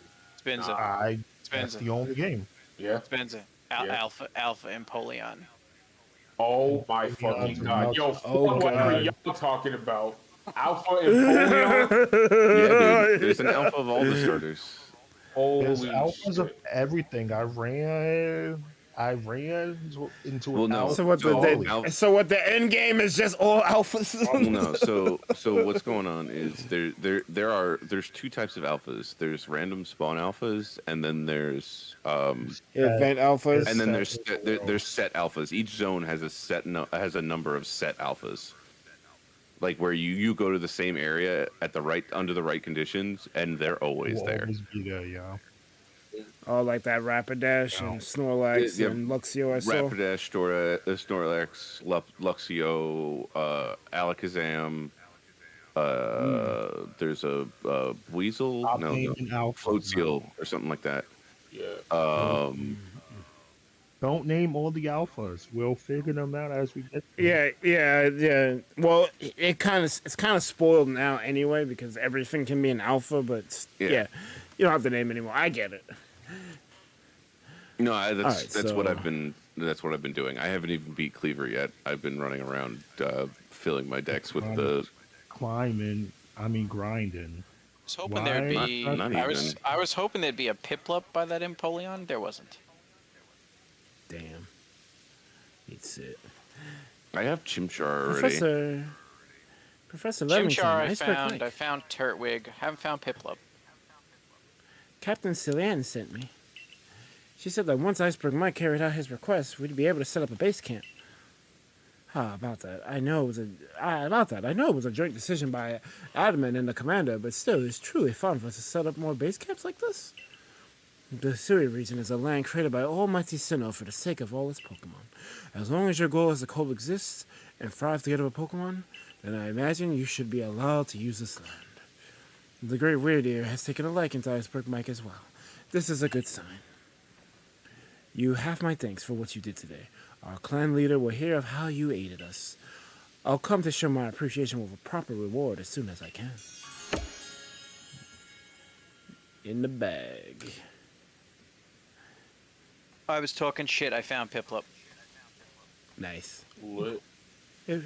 F: That's the only game.
E: Yeah,
D: Spencer. Alpha, Empoleon.
E: Oh my fucking god. Yo,
A: Oh,
E: what are
A: God.
E: y'all talking about? Alpha Empoleon?
K: Yeah, dude. There's an alpha of all the starters.
F: There's
E: Holy
F: alphas of
E: shit.
F: everything. I ran into
K: Well,
F: an
K: no.
F: alpha.
A: So what
K: So
A: so what the end game is just all alphas?
K: Well, no. So what's going on is there's two types of alphas. There's random spawn alphas, and then there's
A: Event alphas.
K: and then there's set alphas. Each zone has has a number of set alphas. Like where you go to the same area at under the right conditions, and they're always there.
F: Always be there, yeah.
A: Oh, like that Rapidash and Snorlax
K: Yeah,
A: and Luxio I saw.
K: Rapidash, Snorlax, Luxio, Alakazam. There's a Weasel, Floatzel, or something like that.
E: Yeah.
F: Don't name all the alphas. We'll figure them out as we get.
A: Yeah. Well, it's kind of spoiled now anyway because everything can be an alpha, but yeah, you don't have to name anymore. I get it.
K: No, that's what
A: so-
K: I've been. That's what I've been doing. I haven't even beat Cleaver yet. I've been running around filling my decks with the
F: grinding.
D: I was hoping there'd be.
K: Not even.
D: I was hoping there'd be a Piplup by that Empoleon. There wasn't.
A: Damn. It's it.
K: I have Chimchar already.
A: Professor Levington.
D: Chimchar I found Turtwig. Haven't found Piplup.
A: Captain Cillian sent me. She said that once IcebergMike carried out his request, we'd be able to set up a base camp. About that. I know it was a joint decision by Admin and the commander, but still, it's truly fun for us to set up more base camps like this. The Suri region is a land created by Almighty Sinnoh for the sake of all its Pokemon. As long as your goal is to coexist and thrive together with Pokemon, then I imagine you should be allowed to use this land. The Great Weirdeer has taken a liking to IcebergMike as well. This is a good sign. You have my thanks for what you did today. Our clan leader will hear of how you aided us. I'll come to show my appreciation with a proper reward as soon as I can. In the bag.
D: I was talking shit. I found Piplup.
A: Nice.
E: What?
A: If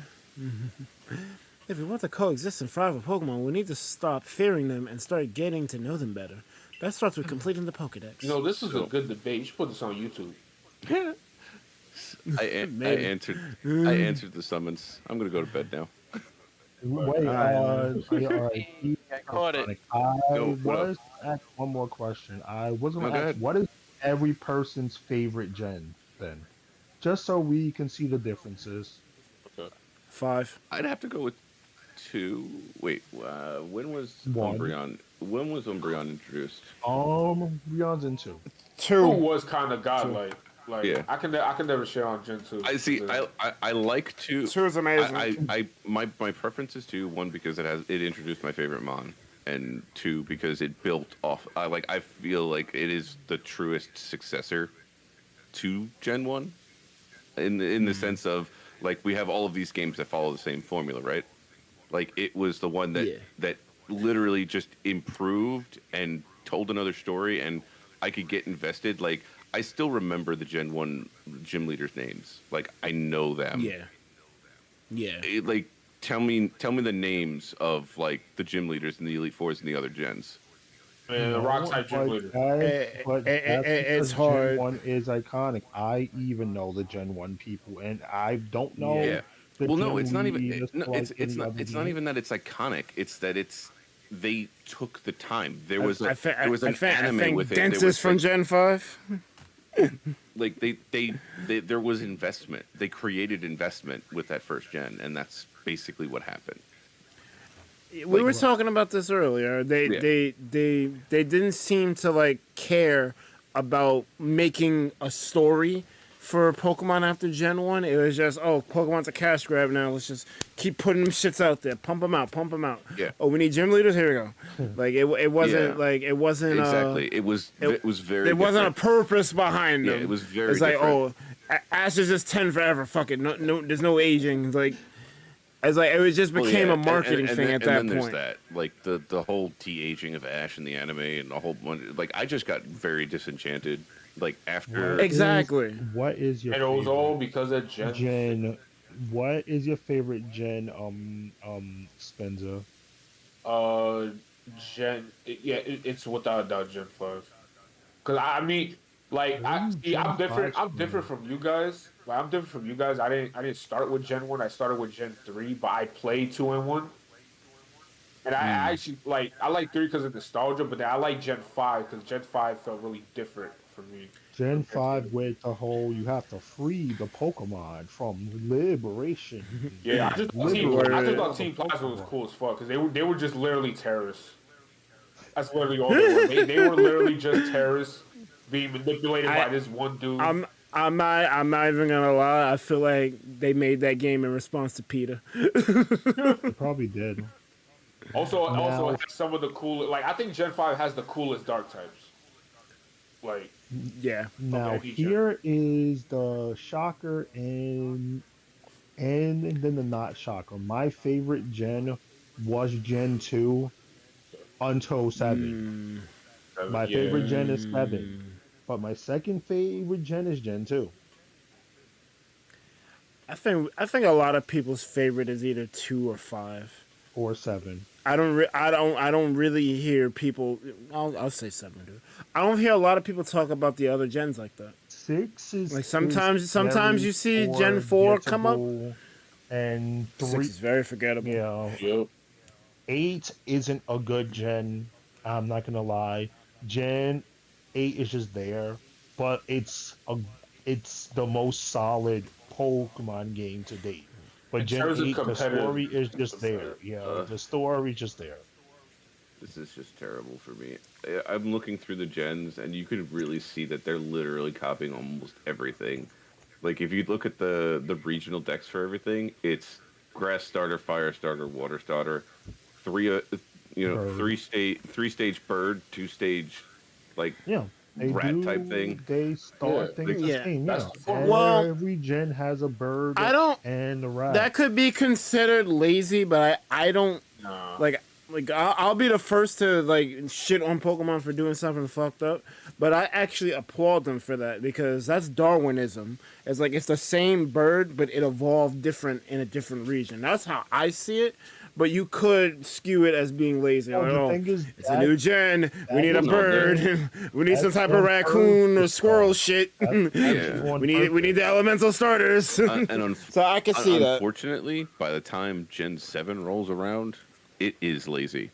A: we want to coexist and thrive with Pokemon, we need to stop fearing them and start getting to know them better. That starts with completing the Pokedex.
E: You know, this is a good debate. You should put this on YouTube.
K: I answered the summons. I'm gonna go to bed now.
F: Wait,
D: I caught it.
F: Was asked one more question. I wasn't asked what is every person's favorite gen then, just so we can see the differences.
E: Okay.
A: 5.
K: I'd have to go with 2. Wait, when was
F: 1.
K: Umbreon? When was Umbreon introduced?
F: Umbreon's in 2.
E: 2 was kind of godlike. Like,
K: Yeah.
E: I can never share on Gen 2.
K: I see. I like 2.
A: 2 is amazing.
K: My preference is 2. 1 because it introduced my favorite Mon, and 2 because it built off. I feel like it is the truest successor to Gen 1, in the sense of like we have all of these games that follow the same formula, right? Like it was the one that literally just improved and told another story, and I could get invested. Like I still remember the Gen 1 gym leaders' names. Like I know them.
A: Yeah.
K: Like tell me the names of like the gym leaders in the Elite Fours and the other gens.
E: Man, the rock type gym leader.
A: It's hard.
F: Gen 1 is iconic. I even know the Gen 1 people, and I don't know.
K: Yeah. Well, no, it's not even.
F: leaders
K: No,
F: like
K: it's
F: any
K: not.
F: other
K: It's not
F: game.
K: even that it's iconic. It's that they took the time. There was an
A: I
K: anime
A: think
K: with it.
A: Dents
K: There
A: is
K: was,
A: from
K: like,
A: Gen 5.
K: like they there was investment. They created investment with that first gen, and that's basically what happened.
A: We were talking about this earlier. They didn't seem to like care about making a story for Pokemon after Gen 1. It was just, oh, Pokemon's a cash grab now. Let's just keep putting them shits out there. Pump them out.
K: Yeah.
A: Oh, we need gym leaders? Here we go. Like, it wasn't, like, it wasn't...
K: Exactly. It was very
A: There wasn't a
K: different.
A: purpose behind them.
K: Yeah, it was very
A: It's like,
K: different.
A: oh, Ash is just 10 forever. Fuck it. No, there's no aging. It's like... it just became a marketing thing at that
K: and then
A: point.
K: There's that, like the whole de-aging of Ash in the anime and a whole bunch. Like I just got very disenchanted Like after
A: Exactly.
F: What is your
E: And it was
F: favorite
E: all because of
F: Gen? What is your favorite Gen? Spencer.
E: Uh, it's without a doubt Gen 5. Cause I mean, like I
F: Ooh,
E: see,
F: Gen
E: I'm different.
F: 5's
E: I'm
F: cool.
E: different from you guys. Like I'm different from you guys. I didn't start with Gen 1. I started with Gen 3, but I played 2 and 1. And I actually I like 3 because of nostalgia, but then I like Gen 5 because Gen 5 felt really different for me.
F: Gen
E: compared to
F: 5 with the whole you have to free the Pokemon from liberation.
E: Yeah,
A: Word.
E: I just thought Team Plasma was cool as fuck because they were just literally terrorists. That's literally all they were. They were literally just terrorists being manipulated by this one dude.
A: I'm not even gonna lie. I feel like they made that game in response to Peter.
F: They probably did.
E: Also,
F: Now-
E: it has some of the coolest. Like I think Gen 5 has the coolest dark types. Like
A: Yeah.
F: Now
E: Okay,
F: here is the shocker and then the not shocker. My favorite gen was Gen 2 until 7. My favorite gen is 7. But my second favorite gen is Gen 2.
A: I think a lot of people's favorite is either 2 or 5.
F: Or 7.
A: I don't really hear people. I'll say 7, dude. I don't hear a lot of people talk about the other gens like that.
F: 6 is
A: Like sometimes
F: very
A: you see Gen 4 come up.
F: forgettable, and 3
A: 6 is very forgettable.
F: Yeah. 8 isn't a good gen. I'm not gonna lie. Gen 8 is just there, but it's the most solid Pokemon game to date. But
E: In
F: Gen
E: terms of
F: 8, the
E: competitive,
F: story is just there. Yeah, the story just there.
K: This is just terrible for me. I'm looking through the gens, and you could really see that they're literally copying almost everything. Like if you look at the regional decks for everything, it's grass starter, fire starter, water starter,
F: Bird.
K: three stage bird, 2-stage like
F: They
K: rat type thing.
F: They start things the same.
E: that's
F: Yeah,
E: the formula.
F: every gen has a bird.
A: I don't.
F: And a rat.
A: That could be considered lazy, but I don't like. I'll be the first to like shit on Pokemon for doing something fucked up, but I actually applaud them for that because that's Darwinism. It's like it's the same bird, but it evolved different in a different region. That's how I see it. But you could skew it as being lazy.
F: No,
A: Like,
F: the
A: oh,
F: thing is
A: it's a new gen. We need a
K: is-
A: bird. We need some
F: that's
A: type
F: them
A: of raccoon or
F: birds.
A: squirrel shit.
K: Yeah.
F: On
A: We need the elemental starters. So I can see that.
K: Unfortunately, by the time Gen 7 rolls around, it is lazy.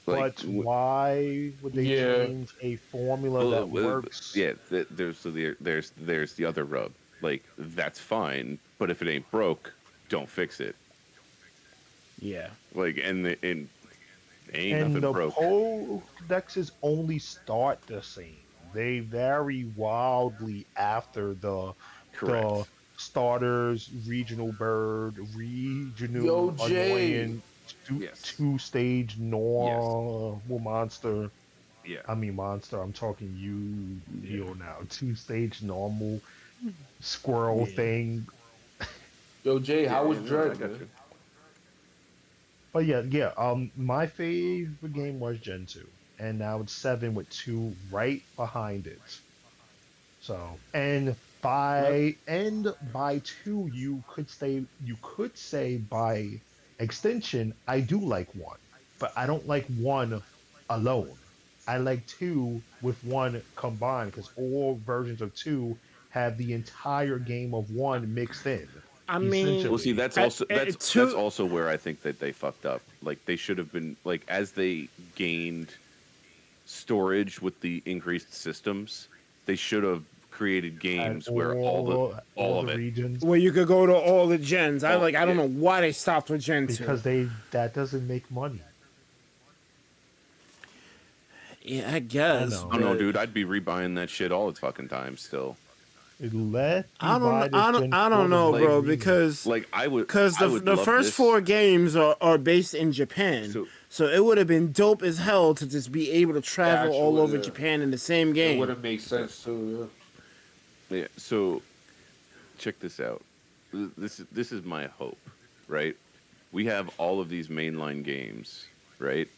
K: Like,
F: But why would they change a formula that works?
K: Yeah, there's the other rub. Like that's fine, but if it ain't broke, don't fix it.
A: Yeah.
K: Like and ain't
F: And
K: nothing
F: the
K: broke.
F: Podexes only start the same. They vary wildly after the
K: Correct.
F: starters, regional bird, regional
E: Yo, Jay.
F: annoying,
K: Yes.
F: 2-stage normal monster.
K: Yeah.
F: I mean monster. I'm talking you now. 2-stage normal squirrel thing.
E: Yo, Jay, how was
K: I
E: Dread?
K: got
E: man?
K: you.
F: But yeah. My favorite game was Gen 2, and now it's 7 with 2 right behind it. So, and by 2, you could say by extension, I do like 1, but I don't like 1 alone. I like 2 with 1 combined because all versions of 2 have the entire game of 1 mixed in.
A: I mean,
K: Well, see, that's also where I think that they fucked up. Like they should have been like as they gained storage with the increased systems, they should have created games where all of it.
F: regions.
A: where you could go to all the gens. I don't know why they stopped with Gen 2.
F: Because that doesn't make money.
A: Yeah, I guess.
F: I
K: Oh no, dude, I'd be rebuying that shit all the fucking time still.
A: I don't know, bro, because
K: Like I would
A: the
K: love
A: first
K: this.
A: 4 games are based in Japan, so it would have been dope as hell to just be able to travel all over Japan in the same
E: It
A: game.
E: would have made sense too.
K: Yeah, so check this out. This is my hope, right? We have all of these mainline games, right?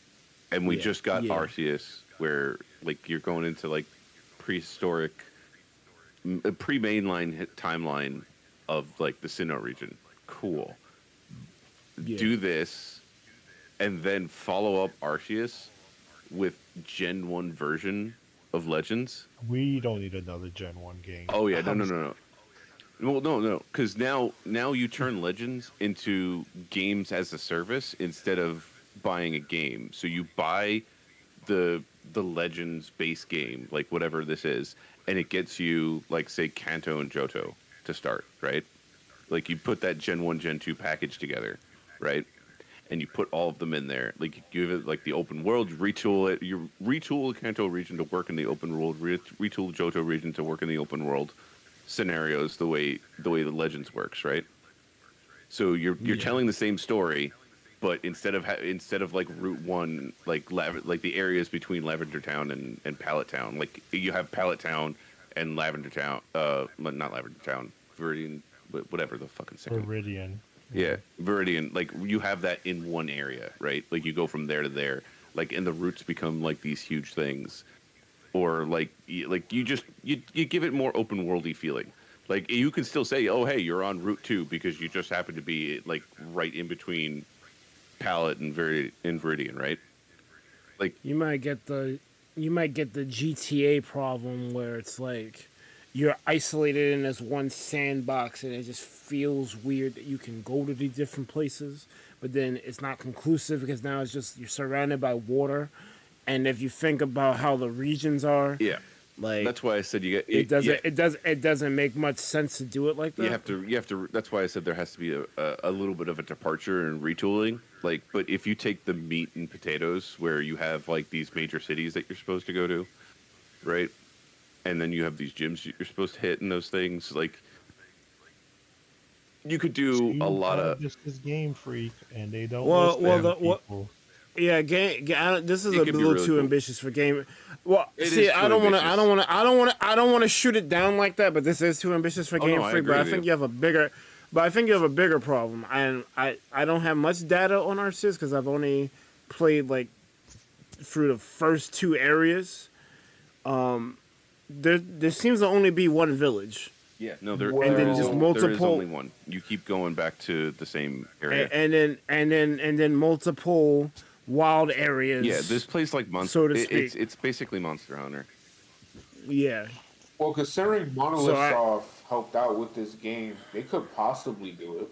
K: and we
A: Yeah,
K: just got
A: yeah.
K: Arceus, where like you're going into like prehistoric, pre-mainline timeline of like the Sinnoh region. Cool.
A: Yeah.
K: Do this, and then follow up Arceus with Gen 1 version of Legends.
F: We don't need another Gen 1 game.
K: Oh yeah, no. Well, no, because now you turn Legends into games as a service instead of buying a game. So you buy the Legends base game, like whatever this is, and it gets you like say Kanto and Johto to start, right? Like you put that Gen 1, Gen 2 package together, right? And you put all of them in there. Like you give it like the open world, retool it. You retool the Kanto region to work in the open world, retool Johto region to work in the open world scenarios the way the Legends works, right? So you're telling the same story, but instead of like Route 1, like the areas between Lavender Town and Pallet Town, like you have Pallet Town and Lavender Town, not Lavender Town, Viridian, whatever the fucking second.
F: Viridian.
K: Yeah, Viridian. Like you have that in one area, right? Like you go from there to there, like, and the routes become like these huge things, or like you give it more open worldy feeling. Like you can still say, oh hey, you're on Route 2 because you just happen to be like right in between Pallet and Viridian, right? Like
A: You might get the GTA problem where it's like you're isolated in this one sandbox and it just feels weird that you can go to the different places, but then it's not conclusive because now it's just you're surrounded by water. And if you think about how the regions are,
K: yeah,
A: like
K: that's why I said
A: it doesn't make much sense to do it like that.
K: You have to. That's why I said there has to be a little bit of a departure and retooling. Like, but if you take the meat and potatoes, where you have like these major cities that you're supposed to go to, right, and then you have these gyms you're supposed to hit and those things, like you could do a lot of.
F: Just this Game Freak, and they don't. People.
A: Yeah, this is a little
K: really
A: too
K: cool.
A: ambitious for game. Well,
K: It
A: see,
K: is
A: I
K: too
A: don't want
K: ambitious.
A: to shoot it down like that. But this is too ambitious for Game
K: no, I
A: Freak.
K: agree
A: But I
K: with
A: think
K: you.
A: you have a bigger problem. And I don't have much data on Arceus because I've only played like through the first two areas. There seems to only be one village.
K: Yeah, no,
A: and then just multiple.
K: There is only one. You keep going back to the same area,
A: and then multiple wild areas.
K: yeah, this plays like Monster.
A: So to speak.
K: It's basically Monster Hunter.
A: Yeah.
E: Well, considering Monolith Soft helped out with this game, they could possibly do it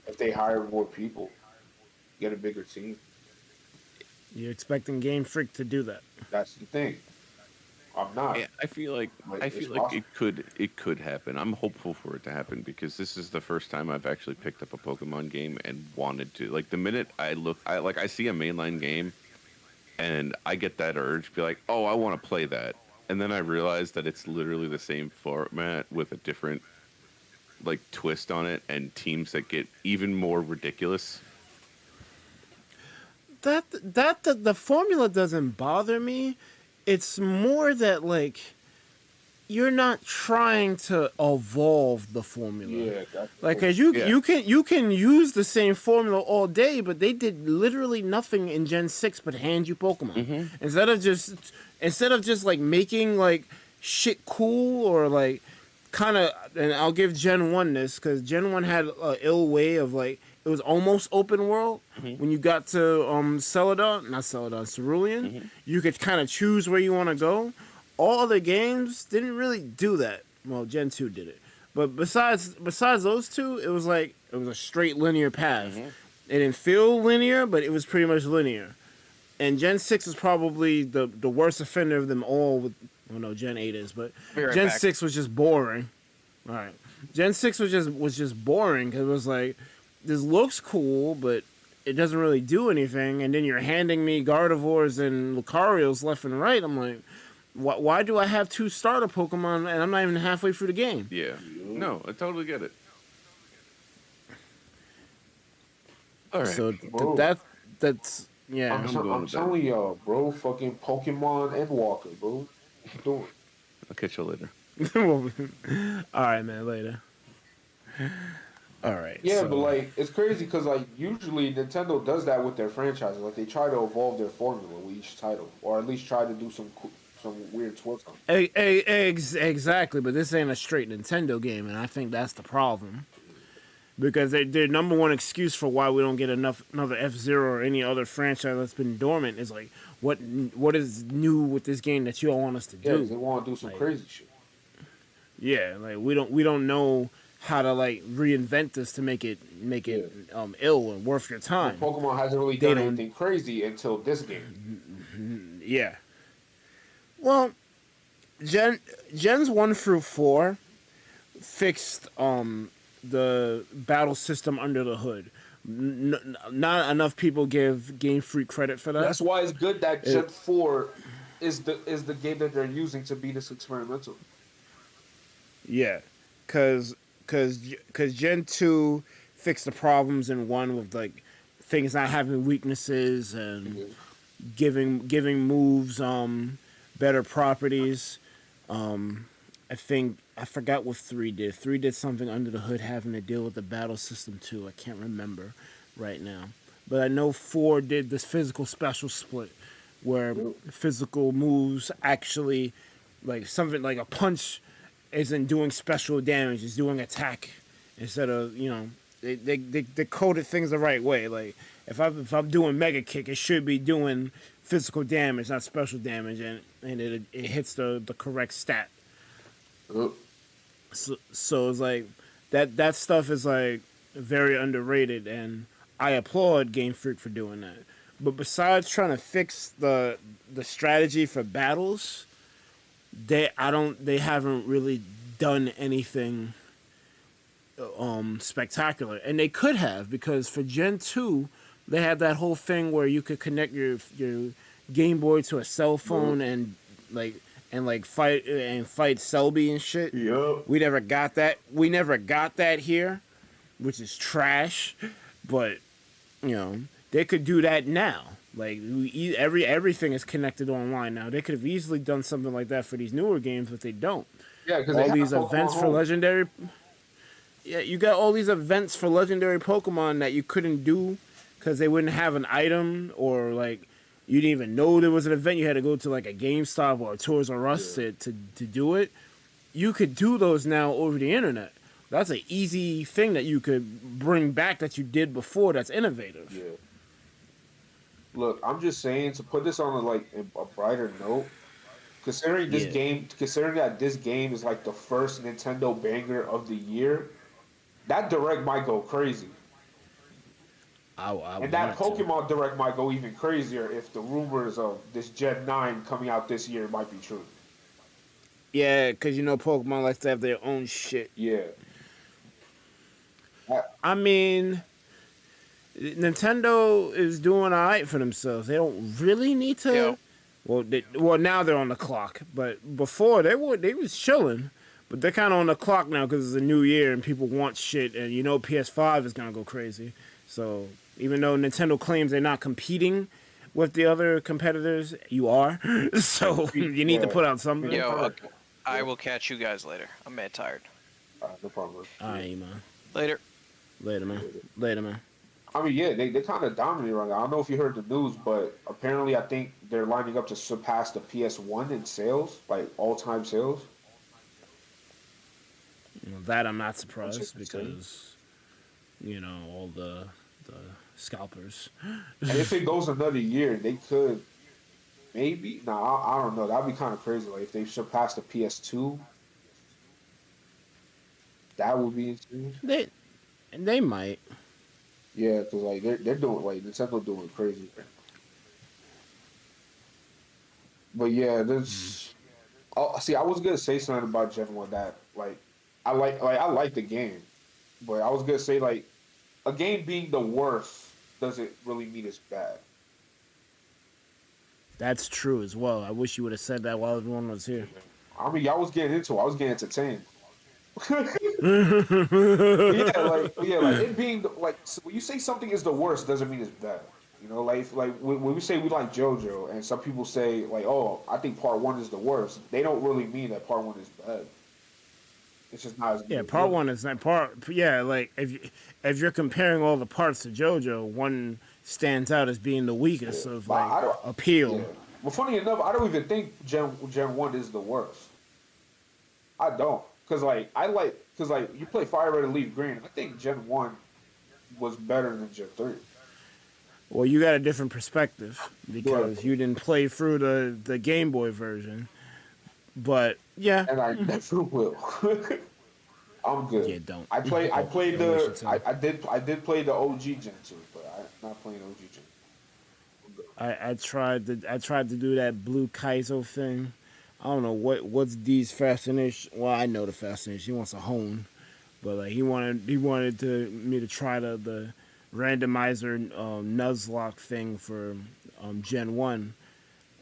E: if they hired more people, get a bigger team.
A: You're expecting Game Freak to do that.
E: That's the thing. I'm not.
K: Yeah, I feel like
E: possible.
K: it could happen. I'm hopeful for it to happen because this is the first time I've actually picked up a Pokemon game and wanted to. Like the minute I see a mainline game, and I get that urge to be like, oh, I want to play that, and then I realize that it's literally the same format with a different like twist on it and teams that get even more ridiculous.
A: The formula doesn't bother me. It's more that like you're not trying to evolve the formula.
E: Yeah, that's
A: like cause you can use the same formula all day, but they did literally nothing in Gen 6 but hand you Pokemon.
K: Mm-hmm.
A: Instead of just like making like shit cool or like kind of, and I'll give Gen 1 this because Gen 1 had an ill way of like it was almost open world.
K: Mm-hmm.
A: When you got to Cerulean, you could kind of choose where you want to go. All other games didn't really do that. Well, Gen 2 did it. But besides those two, it was like it was a straight linear path. It didn't feel linear, but it was pretty much linear. And Gen 6 is probably the worst offender of them all. Well, no, Gen 8 is, but Gen 6 was just boring. All right. Gen 6 was just boring because it was like, this looks cool, but it doesn't really do anything. And then you're handing me Gardevoirs and Lucarios left and right. I'm like, why do I have two starter Pokemon and I'm not even halfway through the game?
K: Yeah. No, I totally get it. All right.
A: So that's yeah.
E: I'm telling y'all, bro. Fucking Pokemon and Walker, bro. Do it.
K: I'll catch you later.
A: All right, man. Later. All right.
E: Yeah,
A: so,
E: but like it's crazy because like usually Nintendo does that with their franchises. Like they try to evolve their formula with each title, or at least try to do some weird twists on it.
A: exactly, but this ain't a straight Nintendo game, and I think that's the problem. Because their number one excuse for why we don't get another F-Zero or any other franchise that's been dormant is like, what is new with this game that you don't want us to
E: Yeah,
A: do?
E: 'cause they want to do some crazy shit.
A: Yeah, like we don't know how to like reinvent this to make it ill and worth your time.
E: Well, Pokemon hasn't really done anything crazy until this game.
A: Yeah. Well, Gens 1 through 4 fixed the battle system under the hood. Not enough people give Game Freak credit for that.
E: That's why it's good that Gen 4 is the game that they're using to be this experimental.
A: Yeah, cause Gen 2 fixed the problems in 1 with like things not having weaknesses and giving moves better properties. I forgot what 3 did. 3 did something under the hood having to deal with the battle system too. I can't remember right now. But I know 4 did this physical special split where physical moves actually, like something like a punch isn't doing special damage, it's doing attack instead of, they coded things the right way. Like if I'm doing Mega Kick, it should be doing physical damage, not special damage, and it hits the correct stat. So it's like that stuff is like very underrated, and I applaud Game Freak for doing that. But besides trying to fix the strategy for battles, they haven't really done anything spectacular, and they could have, because for Gen 2 they had that whole thing where you could connect your Game Boy to a cell phone and fight Selby and shit.
E: Yep.
A: We never got that. We never got that here, which is trash. But they could do that now. Like everything is connected online now. They could have easily done something like that for these newer games, but they don't.
E: Yeah, because
A: all these events for legendary. Yeah, you got all these events for legendary Pokemon that you couldn't do because they wouldn't have an item, or like you didn't even know there was an event. You had to go to like a GameStop or a Toys R Us to do it. You could do those now over the internet. That's an easy thing that you could bring back that you did before. That's innovative.
E: Yeah. Look, I'm just saying, to put this on a brighter note, considering that this game is like the first Nintendo banger of the year, that Direct might go crazy. And that Pokemon Direct might go even crazier if the rumors of this Gen 9 coming out this year might be true.
A: Yeah, because Pokemon likes to have their own shit.
E: Yeah.
A: I mean, Nintendo is doing all right for themselves. They don't really need to. Yeah. Well, now they're on the clock, but before they was chilling. But they're kind of on the clock now because it's a new year and people want shit, and PS5 is gonna go crazy. So even though Nintendo claims they're not competing with the other competitors, you are. So you need to put out something.
D: Okay. I will catch you guys later. I'm mad tired.
E: No problem.
A: All right, man.
D: Later.
A: Later, man.
E: I mean, yeah, they kind of dominate right now. I don't know if you heard the news, but apparently I think they're lining up to surpass the PS1 in sales, like all-time sales.
A: That I'm not surprised because, all the scalpers.
E: And if it goes another year, they could maybe. I don't know. That'd be kind of crazy. Like if they surpass the PS2, that would be insane.
A: They might.
E: Yeah, because like they're doing Nintendo doing crazy. But yeah, this. Oh, see, I was gonna say something about Gen 1 that I like the game, but I was gonna say a game being the worst doesn't really mean it's bad.
A: That's true as well. I wish you would have said that while everyone was here.
E: I mean, I was getting into it. I was getting entertained. It being when you say something is the worst doesn't mean it's bad. When we say we like JoJo and some people say oh, I think part 1 is the worst, they don't really mean that part 1 is bad. It's just not as good.
A: Yeah, part one is not part. Yeah, like if you're comparing all the parts to JoJo, one stands out as being the weakest of
E: But I
A: like
E: don't-
A: appeal.
E: Yeah. Well, funny enough, I don't even think Gen 1 is the worst. I don't, cause like you play Fire Red and Leaf Green. I think Gen 1 was better than Gen 3.
A: Well, you got a different perspective because you didn't play through the Game Boy version. But yeah,
E: And I never will. I'm good.
A: Yeah, don't.
E: I played
A: Don't waste your time.
E: I did play the OG Gen 2, but I'm not playing OG Gen.
A: I tried to do that blue Kaizo thing. I don't know what's D's fascination. Well, I know the fascination. He wants a hone, but like he wanted me to try the randomizer Nuzlocke thing for Gen 1,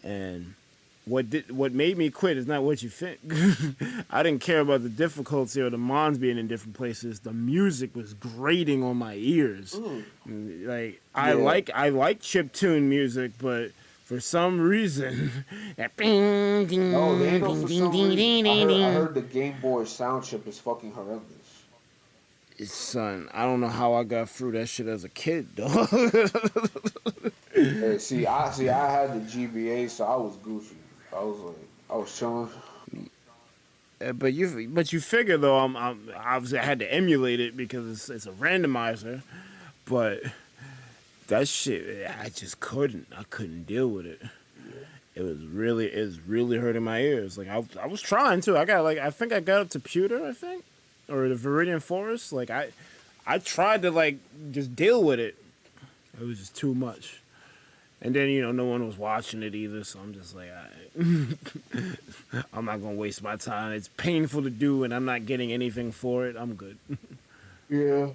A: and what made me quit is not what you think. I didn't care about the difficulty or the mons being in different places. The music was grating on my ears. Like I like chiptune music, but for some reason, that bing, ding,
E: No, they know
A: ding,
E: for
A: ding,
E: some
A: ding, ding,
E: reason. I
A: ding,
E: heard the Game Boy sound chip is fucking horrendous.
A: Son, I don't know how I got through that shit as a kid, though.
E: Hey, see, I had the GBA, so I was goofy. I was chilling.
A: But you figure though, I'm obviously I had to emulate it because it's a randomizer, but that shit I just couldn't. I couldn't deal with it. It was really hurting my ears. Like I was trying to. I think I got up to Pewter, I think, or the Viridian Forest. Like I tried to like just deal with it. It was just too much. And then, no one was watching it either, so I'm just like, all right. I'm not going to waste my time. It's painful to do, and I'm not getting anything for it. I'm good.
E: Yeah.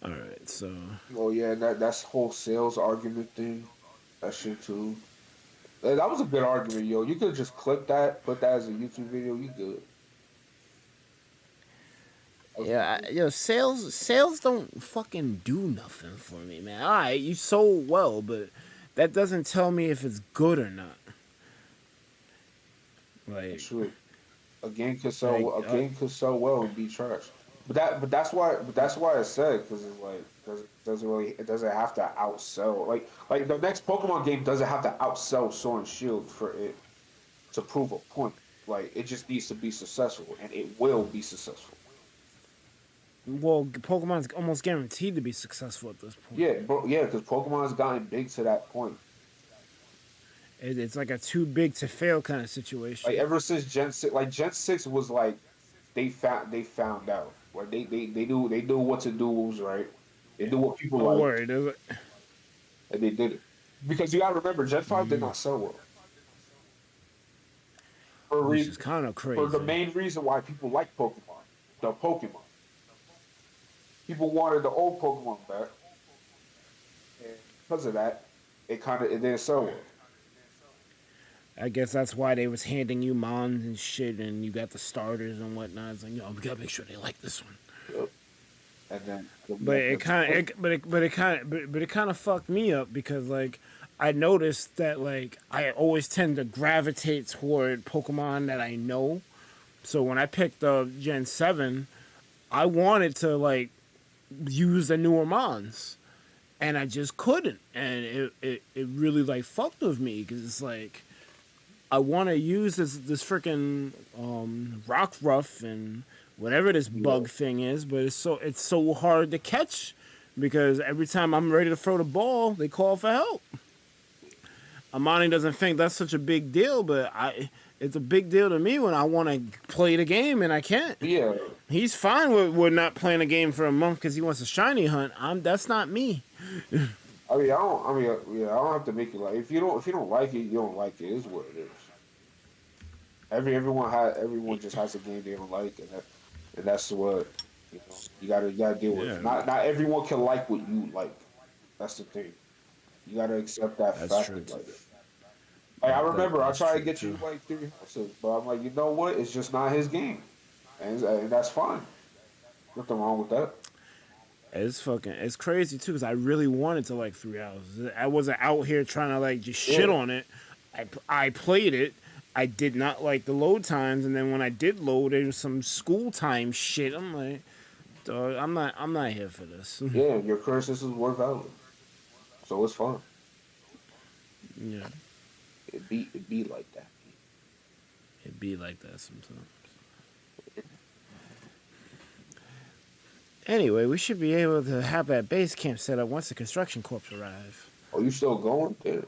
A: All right, so...
E: Oh, yeah, that's whole sales argument thing. That shit, too. That was a good argument, yo. You could just clip that, put that as a YouTube video, you good.
A: Yeah, sales don't fucking do nothing for me, man. All right, you sold well, but that doesn't tell me if it's good or not. Like,
E: true. A game could sell well and be trash. But that's why I said, because it's like it doesn't have to outsell like the next Pokemon game doesn't have to outsell Sword and Shield for it to prove a point. Like it just needs to be successful, and it will be successful.
A: Well, Pokemon's almost guaranteed to be successful at this point.
E: Yeah, because Pokemon's gotten big to that point.
A: It's like a too big to fail kind of situation.
E: Like ever since Gen 6, like Gen 6 was like they found out. Like they knew what to do was right. They knew what people
A: Don't
E: like.
A: worry,
E: And they did it. Because you gotta remember, Gen 5 did not sell well.
A: Which is kind of crazy.
E: For the main reason why people like Pokemon. The Pokemon. People wanted the old Pokemon back. And because of that, it didn't sell well.
A: I guess that's why they was handing you Mons and shit, and you got the starters and whatnot. It's like, we gotta make sure they like this one.
E: Yep. And then,
A: but it kind of fucked me up because like I noticed that like I always tend to gravitate toward Pokemon that I know. So when I picked Gen 7, I wanted to like use the newer Mons, and I just couldn't, and it really like fucked with me because it's like I want to use this freaking Rockruff and whatever this bug thing is, but it's so hard to catch because every time I'm ready to throw the ball, they call for help. Amani doesn't think that's such a big deal, but it's a big deal to me when I want to play the game and I can't.
E: Yeah.
A: He's fine with not playing a game for a month because he wants a shiny hunt. That's not me.
E: I don't have to make it like if you don't like it, you don't like it. It's what it is. Everyone just has a game they don't like, and that's what you gotta deal with.
A: Yeah.
E: Not everyone can like what you like. That's the thing. You gotta accept that fact. Like I remember, I tried to get you like 3 houses, but I'm like, you know what? It's just not his game, and that's fine. Nothing wrong with that.
A: It's crazy too because I really wanted to like 3 houses. I wasn't out here trying to like just shit on it. I played it. I did not like the load times, and then when I did load, it was some school time shit. I'm like, dog, I'm not here for this.
E: Yeah, your current systems were valid, so it's fun.
A: Yeah,
E: It be like that.
A: it be like that sometimes. Anyway, we should be able to have that base camp set up once the construction corps arrive.
E: Oh, you still going there?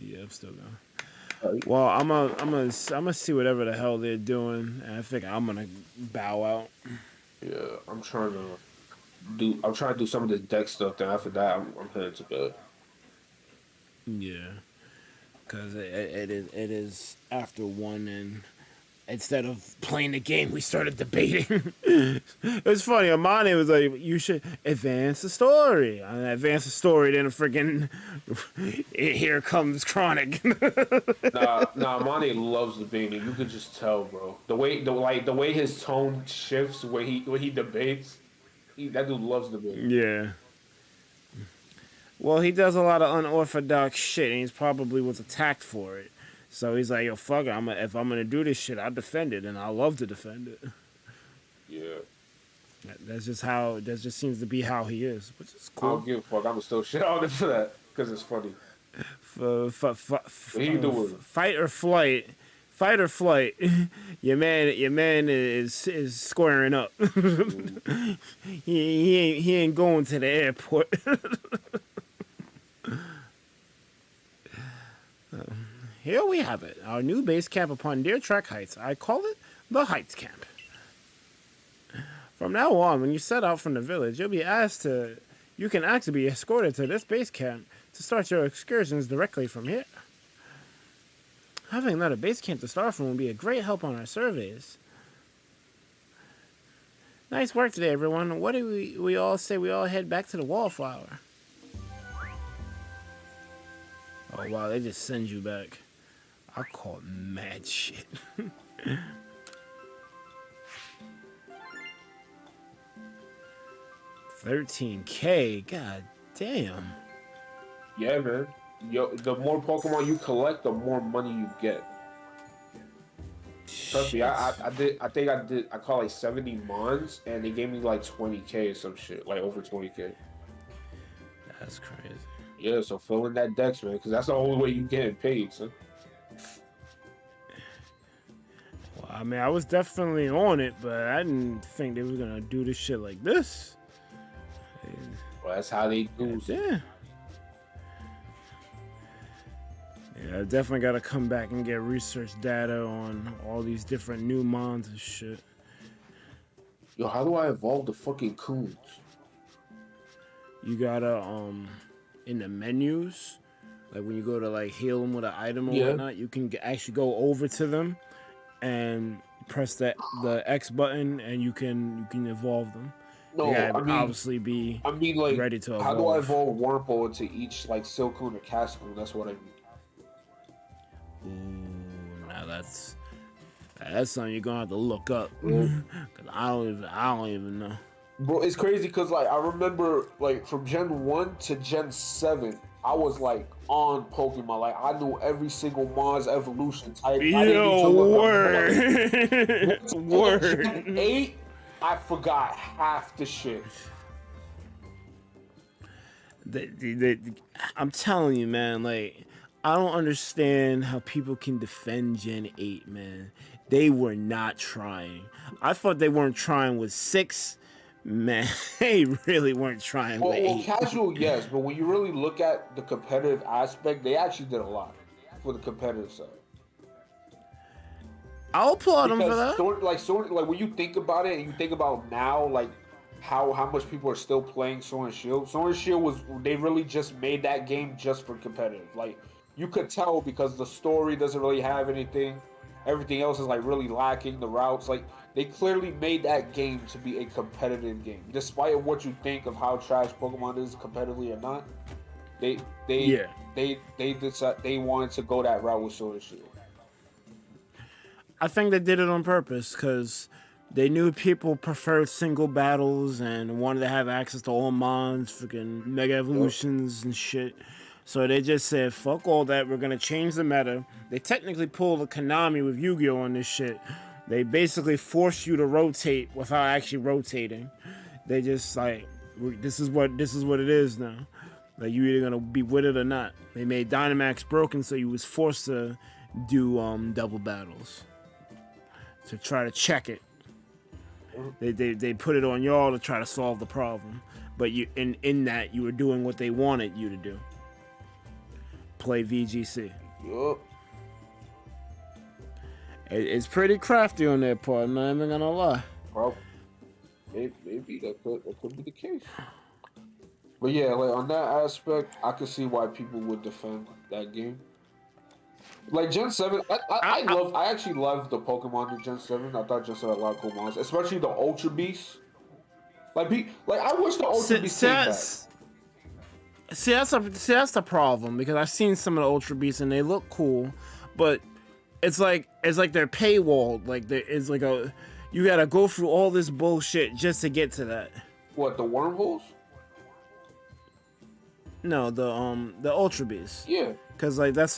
A: Yeah, I'm still going. Well, I'm gonna see whatever the hell they're doing, and I think I'm gonna bow out.
E: Yeah, I'm trying to do some of the deck stuff. Then after that, I'm headed to bed.
A: Yeah, because it is after 1, and instead of playing the game, we started debating. It's funny. Amani was like, "You should advance the story." I advance the story, then freaking here comes Chronic.
E: Nah, Monty loves debating. You could just tell, bro. The way his tone shifts when he debates, that dude loves debating.
A: Yeah. Well, he does a lot of unorthodox shit, and he's probably was attacked for it. So he's like, "Yo, fuck it. If I'm gonna do this shit, I'll defend it, and I love to defend it."
E: Yeah.
A: That just seems to be how he is, which is cool.
E: I don't give a fuck. I'm still shit on it for that because it's funny.
A: Fight or flight. Fight or flight. Your man is squaring up. he ain't going to the airport. Here we have it, our new base camp upon Deer Track Heights. I call it the Heights Camp. From now on, when you set out from the village, you can ask to be escorted to this base camp to start your excursions directly from here. Having another base camp to start from will be a great help on our surveys. Nice work today, everyone. What do we all say we all head back to the Wallflower? Oh, wow, they just send you back. I call it mad shit. $13K, god damn.
E: Yeah, man. Yo, the more Pokemon you collect, the more money you get. Trust me, I caught like 70 Mons, and they gave me like 20K or some shit, like over 20K.
A: That's crazy.
E: Yeah, so fill in that dex, man, because that's the only way you getting paid, son.
A: Well, I mean, I was definitely on it, but I didn't think they were gonna do this shit like this.
E: Well, that's how they do.
A: Yeah. Yeah, I definitely gotta come back and get research data on all these different new mons and shit.
E: Yo, how do I evolve the fucking coons?
A: You gotta, in the menus, like when you go to like heal them with an item or whatnot, you can actually go over to them and press the X button, and you can evolve them.
E: No,
A: I mean, obviously be
E: like,
A: ready to evolve.
E: How do I evolve Wurmple into each like Silcoon or Cascoon? That's what I mean.
A: Ooh, now that's something you're gonna have to look up. Cause I don't even know.
E: Bro, it's crazy because like I remember like from Gen 1 to Gen 7, I was like on Pokemon. Like I knew every single Mons evolution type.
A: Yo, word. Word.
E: Gen 8, I forgot half the shit.
A: I'm telling you, man, like I don't understand how people can defend Gen 8, man. They were not trying. I thought they weren't trying with 6. Man, they really weren't trying with 8.
E: Well, casual, yes, but when you really look at the competitive aspect, they actually did a lot for the competitive side.
A: I'll applaud them for that.
E: Like when you think about it, and you think about now, like how much people are still playing Sword and Shield. Sword and Shield they really just made that game just for competitive. Like you could tell because the story doesn't really have anything. Everything else is like really lacking. The routes, like they clearly made that game to be a competitive game, despite what you think of how trash Pokemon is competitively or not. They decided they wanted to go that route with Sword and Shield.
A: I think they did it on purpose because they knew people preferred single battles and wanted to have access to all Mons, freaking Mega Evolutions and shit. So they just said, fuck all that, we're gonna change the meta. They technically pulled a Konami with Yu-Gi-Oh on this shit. They basically force you to rotate without actually rotating. They just like, this is what it is now. Like, you're either gonna be with it or not. They made Dynamax broken, so you was forced to do double battles to try to check it. They put it on y'all to try to solve the problem, but you in that you were doing what they wanted you to do. Play VGC.
E: Yup.
A: It's pretty crafty on their part. I'm not even gonna lie.
E: Well, maybe that could be the case. But yeah, like on that aspect, I could see why people would defend that game. Like Gen 7, I actually love the Pokemon in Gen 7. I thought Gen 7 had a lot of cool monsters, especially the Ultra Beasts. Like I wish the Ultra Beasts came back.
A: See, that's the problem, because I've seen some of the Ultra Beasts and they look cool, but it's like they're paywalled. Like it's like you gotta go through all this bullshit just to get to that.
E: What, the wormholes?
A: No, the Ultra Beasts.
E: Yeah.
A: Cause like there's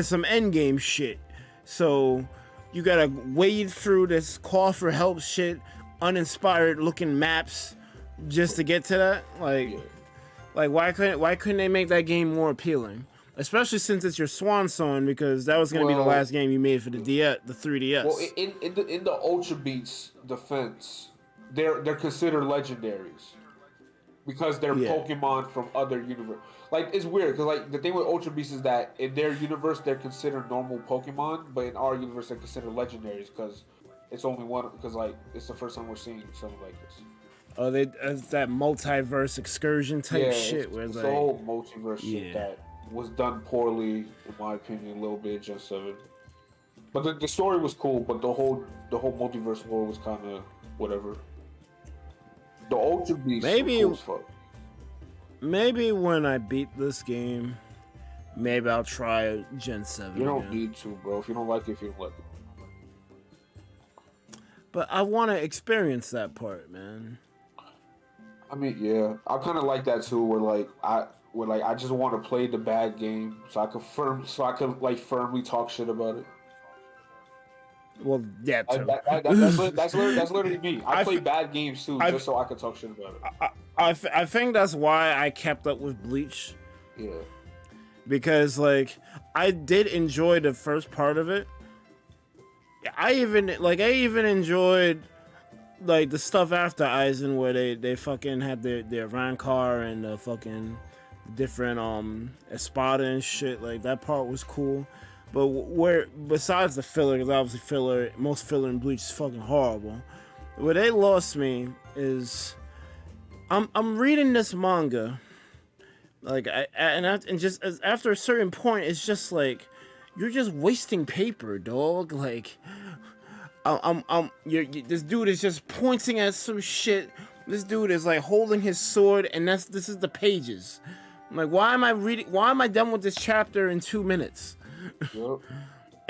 A: some end game shit. So you gotta wade through this call for help shit, uninspired looking maps just to get to that. Like why couldn't they make that game more appealing? Especially since it's your swan song, because that was gonna be the last game you made for the 3DS.
E: Well, in the Ultra Beats defense, they're considered legendaries because they're Pokemon from other universe. Like, it's weird because like the thing with Ultra Beasts is that in their universe they're considered normal Pokemon, but in our universe they're considered legendaries because it's only one. Because like it's the first time we're seeing something like this.
A: Oh, it's that multiverse excursion type shit.
E: It's the whole multiverse shit that was done poorly, in my opinion, a little bit in Gen 7. But the story was cool, but the whole multiverse world was kind of whatever. The Ultra Beast was cool as fuck.
A: Maybe when I beat this game, maybe I'll try Gen 7.
E: You don't need to, bro. If you don't like it, you don't like it.
A: But I want to experience that part, man.
E: I mean, yeah, I kind of like that too. Where I just want to play the bad game, so I could firmly talk shit about it.
A: Well, yeah,
E: that's literally me. I play bad games too, just so I could talk shit about it.
A: I think that's why I kept up with Bleach.
E: Yeah.
A: Because like I did enjoy the first part of it. I even enjoyed like the stuff after Aizen where they fucking had their Rancor and the fucking different Espada and shit. Like that part was cool. But where besides the filler, because obviously most filler in Bleach is fucking horrible. Where they lost me is I'm reading this manga, like and just after a certain point, it's just like you're just wasting paper, dog. Like this dude is just pointing at some shit. This dude is like holding his sword, and this is the pages. I'm like, why am I done with this chapter in 2 minutes?
E: Yep.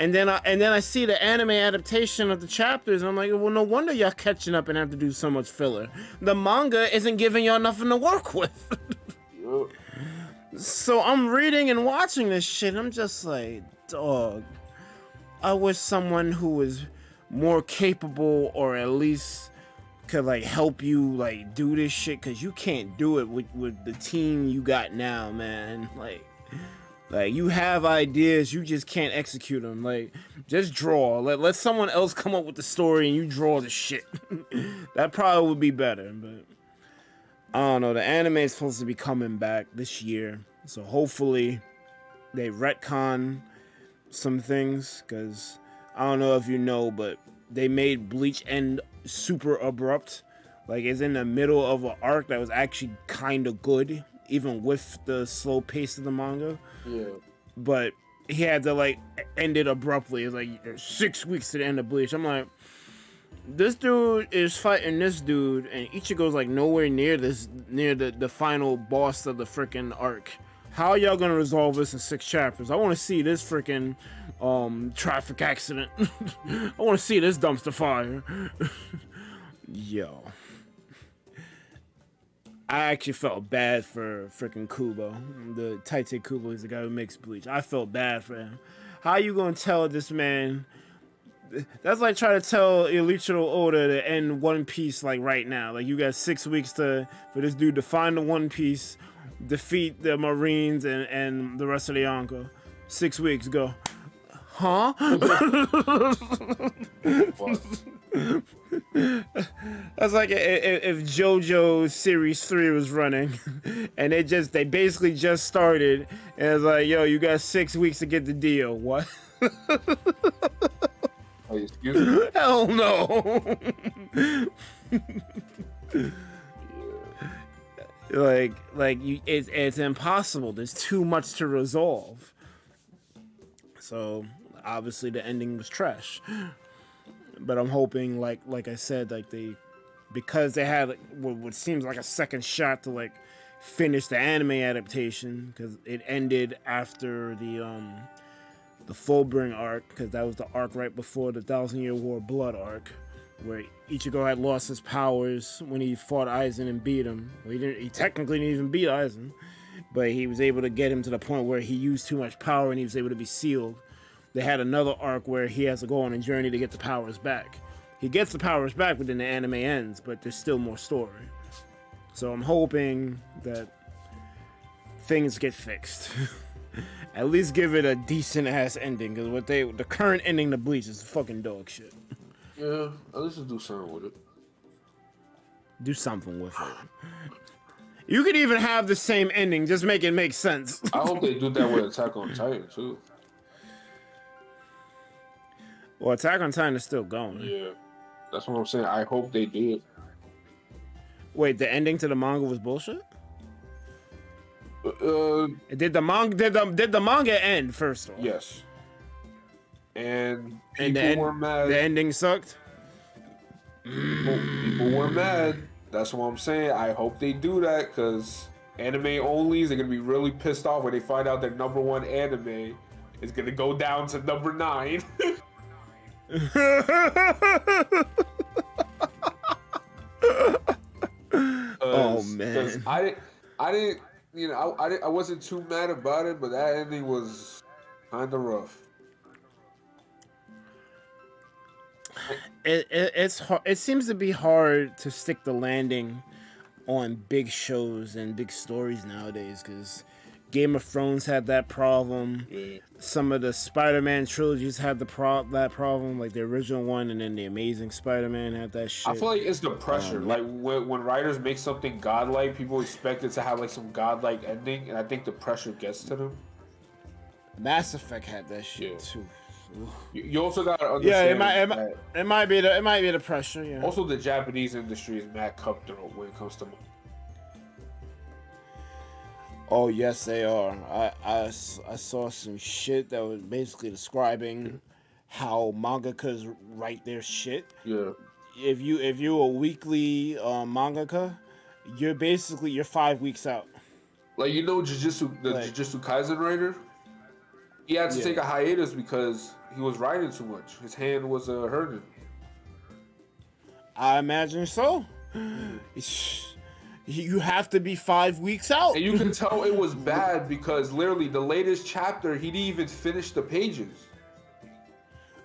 A: And then I see the anime adaptation of the chapters, and I'm like, well, no wonder y'all catching up and have to do so much filler. The manga isn't giving y'all nothing to work with.
E: Yep.
A: So I'm reading and watching this shit, and I'm just like, dog, I wish someone who was more capable, or at least could like help you like do this shit, because you can't do it with the team you got now, man. Like you have ideas, you just can't execute them. Like, just draw. Let someone else come up with the story and you draw the shit. That probably would be better, but I don't know. The anime is supposed to be coming back this year, so hopefully they retcon some things, because I don't know if you know, but they made Bleach end super abrupt. Like, it's in the middle of an arc that was actually kind of good, even with the slow pace of the manga.
E: Yeah.
A: But he had to like end it abruptly. It's like 6 weeks to the end of Bleach. I'm like, this dude is fighting this dude, and Ichigo's like nowhere near the final boss of the freaking arc. How are y'all gonna resolve this in 6 chapters? I want to see this freaking traffic accident. I want to see this dumpster fire. Yo. I actually felt bad for freaking Kubo. The Taite Kubo is the guy who makes Bleach. I felt bad for him. How you gonna tell this man? That's like trying to tell Elytra Oda to end One Piece like right now. Like you got 6 weeks for this dude to find the One Piece, defeat the Marines and the rest of the Yonko. 6 weeks, go. Huh? That's like if JoJo Series 3 was running and they basically just started and it's like, yo, you got 6 weeks to get the deal. What?
E: Oh, excuse me?
A: Hell no. It's impossible. There's too much to resolve. So obviously the ending was trash. But I'm hoping, like I said, because they had what seems like a second shot to finish the anime adaptation, because it ended after the Fullbring arc, because that was the arc right before the 1,000-Year War Blood arc, where Ichigo had lost his powers when he fought Aizen and beat him. Well, he technically didn't even beat Aizen, but he was able to get him to the point where he used too much power and he was able to be sealed. They had another arc where he has to go on a journey to get the powers back. He gets the powers back, but then the anime ends, but there's still more story. So I'm hoping that things get fixed. At least give it a decent ass ending, because the current ending to Bleach is fucking dog shit.
E: Yeah, at least do something with it.
A: Do something with it. You could even have the same ending, just make it make sense.
E: I hope they do that with Attack on Titan too.
A: Well, Attack on Titan is still going.
E: Yeah, that's what I'm saying. I hope they do it.
A: Wait, the ending to the manga was bullshit? Did the manga end first of all?
E: Yes. And people were mad.
A: The ending sucked?
E: People were mad. That's what I'm saying. I hope they do that, because anime onlys are going to be really pissed off when they find out their -- anime is going to go down to #9.
A: Oh man!
E: I didn't, I wasn't too mad about it, but that ending was kind of rough.
A: It's hard. It seems to be hard to stick the landing on big shows and big stories nowadays, because Game of Thrones had that problem. Yeah. Some of the Spider-Man trilogies had that problem, like the original one, and then the Amazing Spider-Man had that shit.
E: I feel like it's the pressure. When writers make something godlike, people expect it to have some godlike ending, and I think the pressure gets to them.
A: Mass Effect had that shit too.
E: You also gotta understand.
A: Yeah, it might be the pressure. Yeah.
E: Also, the Japanese industry is mad cutthroat when it comes to.
A: Oh yes, they are. I saw some shit that was basically describing how mangakas write their shit.
E: Yeah.
A: If you're a weekly mangaka, you're 5 weeks out.
E: Like Jujutsu Kaisen writer, he had to take a hiatus because he was writing too much. His hand was hurting.
A: I imagine so. You have to be 5 weeks out.
E: And you can tell it was bad because literally the latest chapter, he didn't even finish the pages.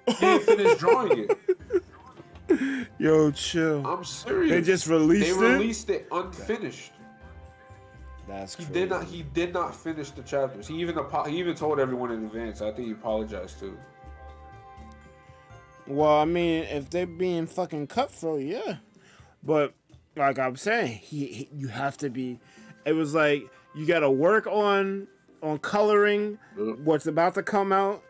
E: He didn't finish drawing it.
A: Yo, chill.
E: I'm serious.
A: They just released it?
E: They released it unfinished.
A: That's crazy.
E: He did not finish the chapters. He even told everyone in advance. I think he apologized too.
A: Well, I mean, if they're being fucking cutthroat, yeah. But like I'm saying, you have to be. It was like you got to work on coloring what's about to come out.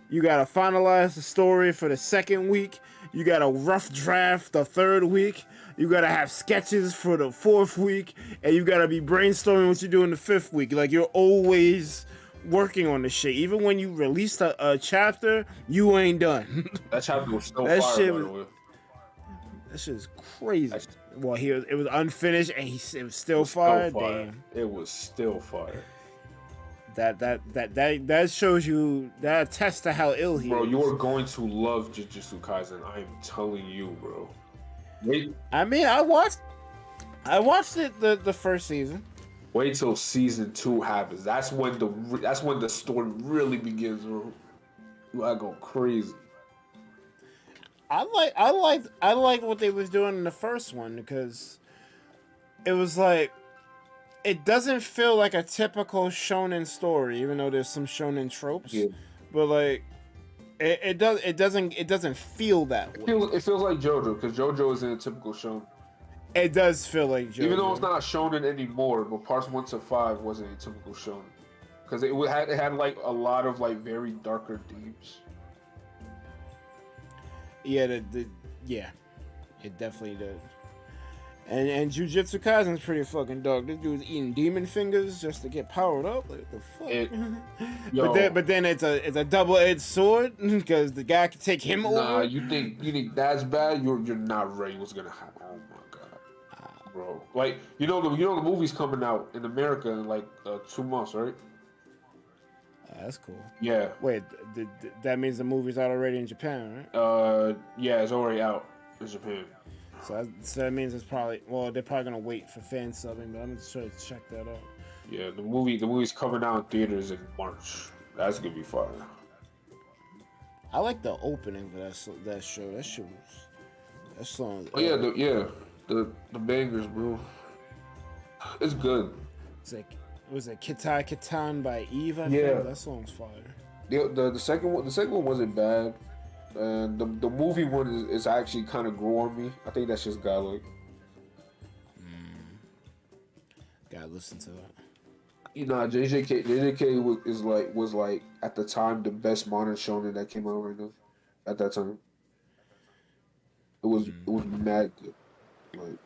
A: You got to finalize the story for the second week. You got a rough draft the third week. You got to have sketches for the fourth week, and you got to be brainstorming what you do in the fifth week. Like you're always working on the shit. Even when you released a chapter, you ain't done.
E: That chapter was still fire.
A: That shit is crazy. Well, it was unfinished, and it was still fire. Damn,
E: it was still fire.
A: That shows you, that attests to how ill he is.
E: Bro, you are going to love Jujutsu Kaisen. I am telling you, bro.
A: I mean, I I watched it the first season.
E: Wait till season 2 happens. That's when the story really begins, bro. You gotta go crazy.
A: I liked what they was doing in the first one because it was like it doesn't feel like a typical shonen story, even though there's some shonen tropes.
E: Yeah.
A: But like it doesn't feel that way.
E: It feels like JoJo because JoJo isn't a typical shonen.
A: It does feel like JoJo.
E: Even though it's not shonen anymore, but parts 1 to 5 wasn't a typical shonen because it had like a lot of like very darker themes.
A: Yeah, yeah, it definitely did. And Jujutsu Kaisen's pretty fucking dark. This dude's eating demon fingers just to get powered up. Like the fuck. But then it's a double-edged sword because the guy can take him over.
E: Nah, you think that's bad? You're not ready. What's gonna happen? Oh my god, bro! Like you know the movie's coming out in America in like 2 months, right?
A: That's cool.
E: Yeah.
A: Wait, that means the movie's out already in Japan, right?
E: Yeah, it's already out in Japan.
A: So that means it's probably they're probably gonna wait for fan subbing, but I'm just sure to check that out.
E: Yeah, the movie's coming out in theaters in March. That's gonna be fun.
A: I like the opening for that show. That song.
E: Oh yeah, the bangers, bro. It's good.
A: It's like. Was it Kitai Kitan by Eve? I
E: Yeah,
A: think? That song's fire.
E: The second one wasn't bad, and the movie one is actually kind of grew on me. I think that's just godlike.
A: Gotta listen to that.
E: You know, JJK was like at the time the best modern shonen that came out right now. At that time, it was mad good. Like.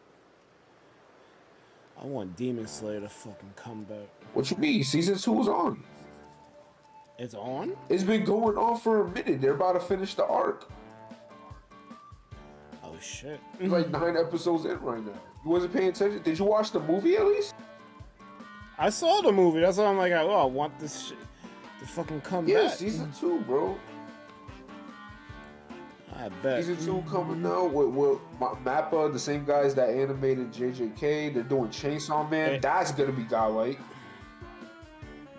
A: I want Demon Slayer to fucking come back.
E: What you mean? Season 2 is on.
A: It's on?
E: It's been going on for a minute. They're about to finish the arc.
A: Oh shit.
E: Like 9 episodes in right now. You wasn't paying attention? Did you watch the movie at least?
A: I saw the movie. That's why I'm like, oh, I want this shit to fucking come back.
E: Yeah, season 2, bro.
A: I bet.
E: Season 2 coming out with Mappa, the same guys that animated JJK. They're doing Chainsaw Man. That's gonna be godlike.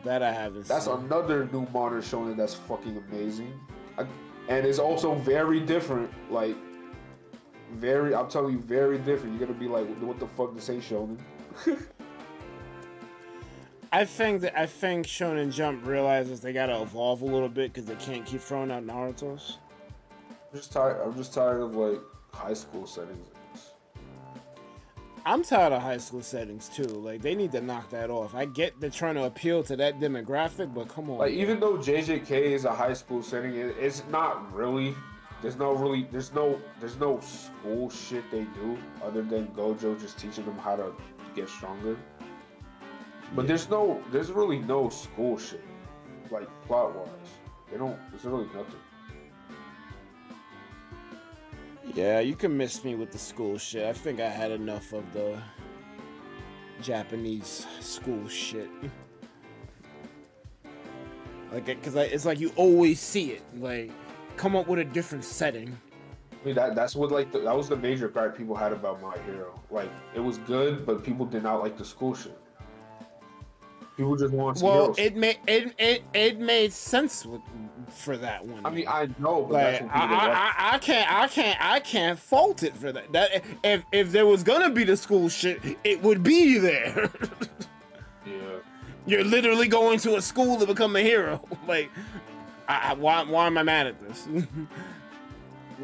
A: That I haven't
E: That's
A: seen.
E: another new modern shonen that's fucking amazing. And it's also very different. Like, I'm telling you, very different. You're gonna be like, what the fuck, this ain't shonen?
A: I think Shonen Jump realizes they gotta evolve a little bit because they can't keep throwing out Naruto's.
E: I'm just tired of like high school settings.
A: I'm tired of high school settings too. Like they need to knock that off. I get they're trying to appeal to that demographic, but come on.
E: Like even though JJK is a high school setting, it's not really. There's no school shit they do other than Gojo just teaching them how to get stronger. But there's really no school shit, like plot wise. There's really nothing.
A: Yeah, you can miss me with the school shit. I think I had enough of the Japanese school shit. Like, cause it's like you always see it. Like, come up with a different setting.
E: I mean, that was the major gripe people had about My Hero. Like, it was good, but people did not like the school shit. People just want to.
A: Well, it made sense for that one.
E: I mean, I know, but
A: like, I can't fault it for that. That if there was gonna be the school shit, it would be there.
E: Yeah.
A: You're literally going to a school to become a hero. Like, why am I mad at this?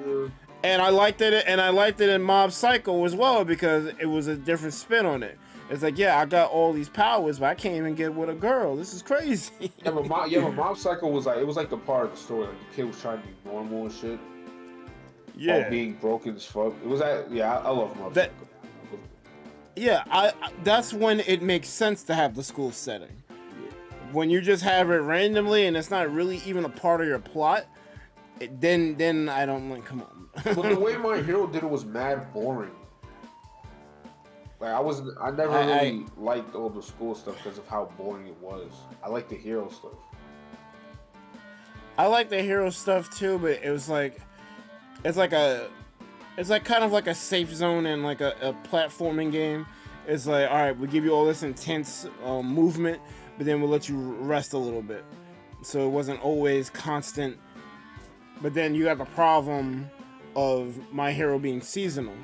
E: Yeah.
A: And I liked it in Mob Psycho as well because it was a different spin on it. It's like, yeah, I got all these powers, but I can't even get with a girl. This is crazy.
E: Yeah, but Mob Psycho was like the part of the story. Like the kid was trying to be normal and shit.
A: Yeah.
E: While being broken as fuck. It was that. Yeah, I love Mob Psycho.
A: Yeah, that's when it makes sense to have the school setting. When you just have it randomly and it's not really even a part of your plot, then I don't like. Come on.
E: But the way My Hero did it was mad boring. Like I never really liked all the school stuff because of how boring it was. I like the hero stuff.
A: I like the hero stuff too, but it was like, it's like kind of like a safe zone in like a platforming game. it's like, all right, we give you all this intense movement, but then we'll let you rest a little bit. So it wasn't always constant. But then you got the problem of My Hero being seasonal.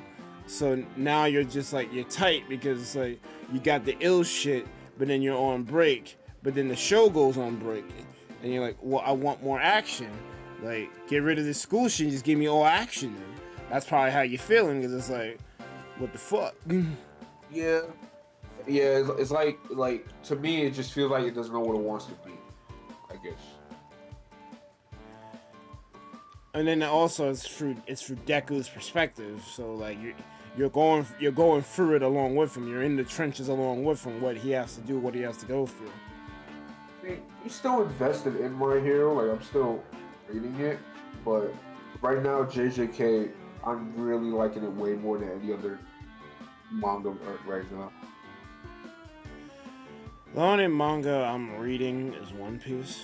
A: So now you're just like, you're tight because it's like you got the ill shit, but then you're on break. But then the show goes on break. And you're like, well, I want more action. Like, get rid of this school shit and just give me all action then. That's probably how you're feeling, because it's like, what the fuck?
E: Yeah. Yeah, it's like to me, it just feels like it doesn't know what it wants to be, I guess.
A: And then also it's through Deku's perspective. So like you're going through it along with him. You're in the trenches along with him. What he has to do, what he has to go through.
E: I mean, I'm still invested in My Hero. Like, I'm still reading it, but right now, JJK, I'm really liking it way more than any other manga right now.
A: The only manga I'm reading is One Piece.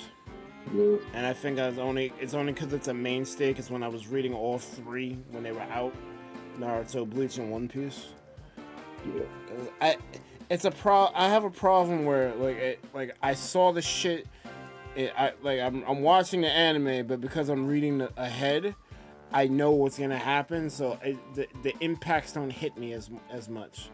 E: Yeah.
A: And I think it's only because it's a mainstay, because when I was reading all three when they were out, Naruto, Bleach, and One Piece.
E: Yeah.
A: I have a problem where like I saw the shit. I'm watching the anime, but because I'm reading ahead, I know what's gonna happen. So the impacts don't hit me as much.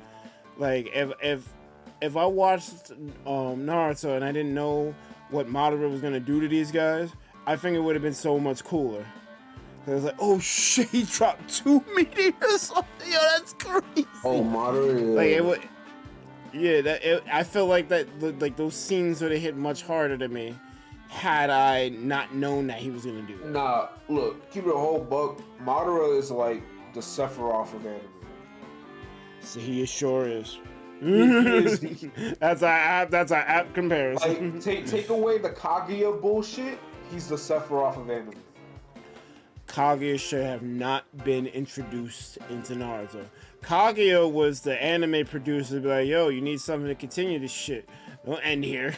A: Like if I watched Naruto and I didn't know what Madara was gonna do to these guys, I think it would have been so much cooler. I was like, oh shit, he dropped 2 meteors. Yo, that's crazy.
E: Oh, Madara. Yeah.
A: Like it would. Yeah, I feel like that. Like those scenes would have hit much harder to me had I not known that he was gonna do that.
E: Nah, look, keep it a whole buck. Madara is like the Sephiroth of anime.
A: So he sure is.
E: He is.
A: That's our apt comparison.
E: Like, take away the Kaguya bullshit. He's the Sephiroth of anime.
A: Kaguya should have not been introduced into Naruto. Kaguya was the anime producer, be like, yo, you need something to continue this shit. Don't end here.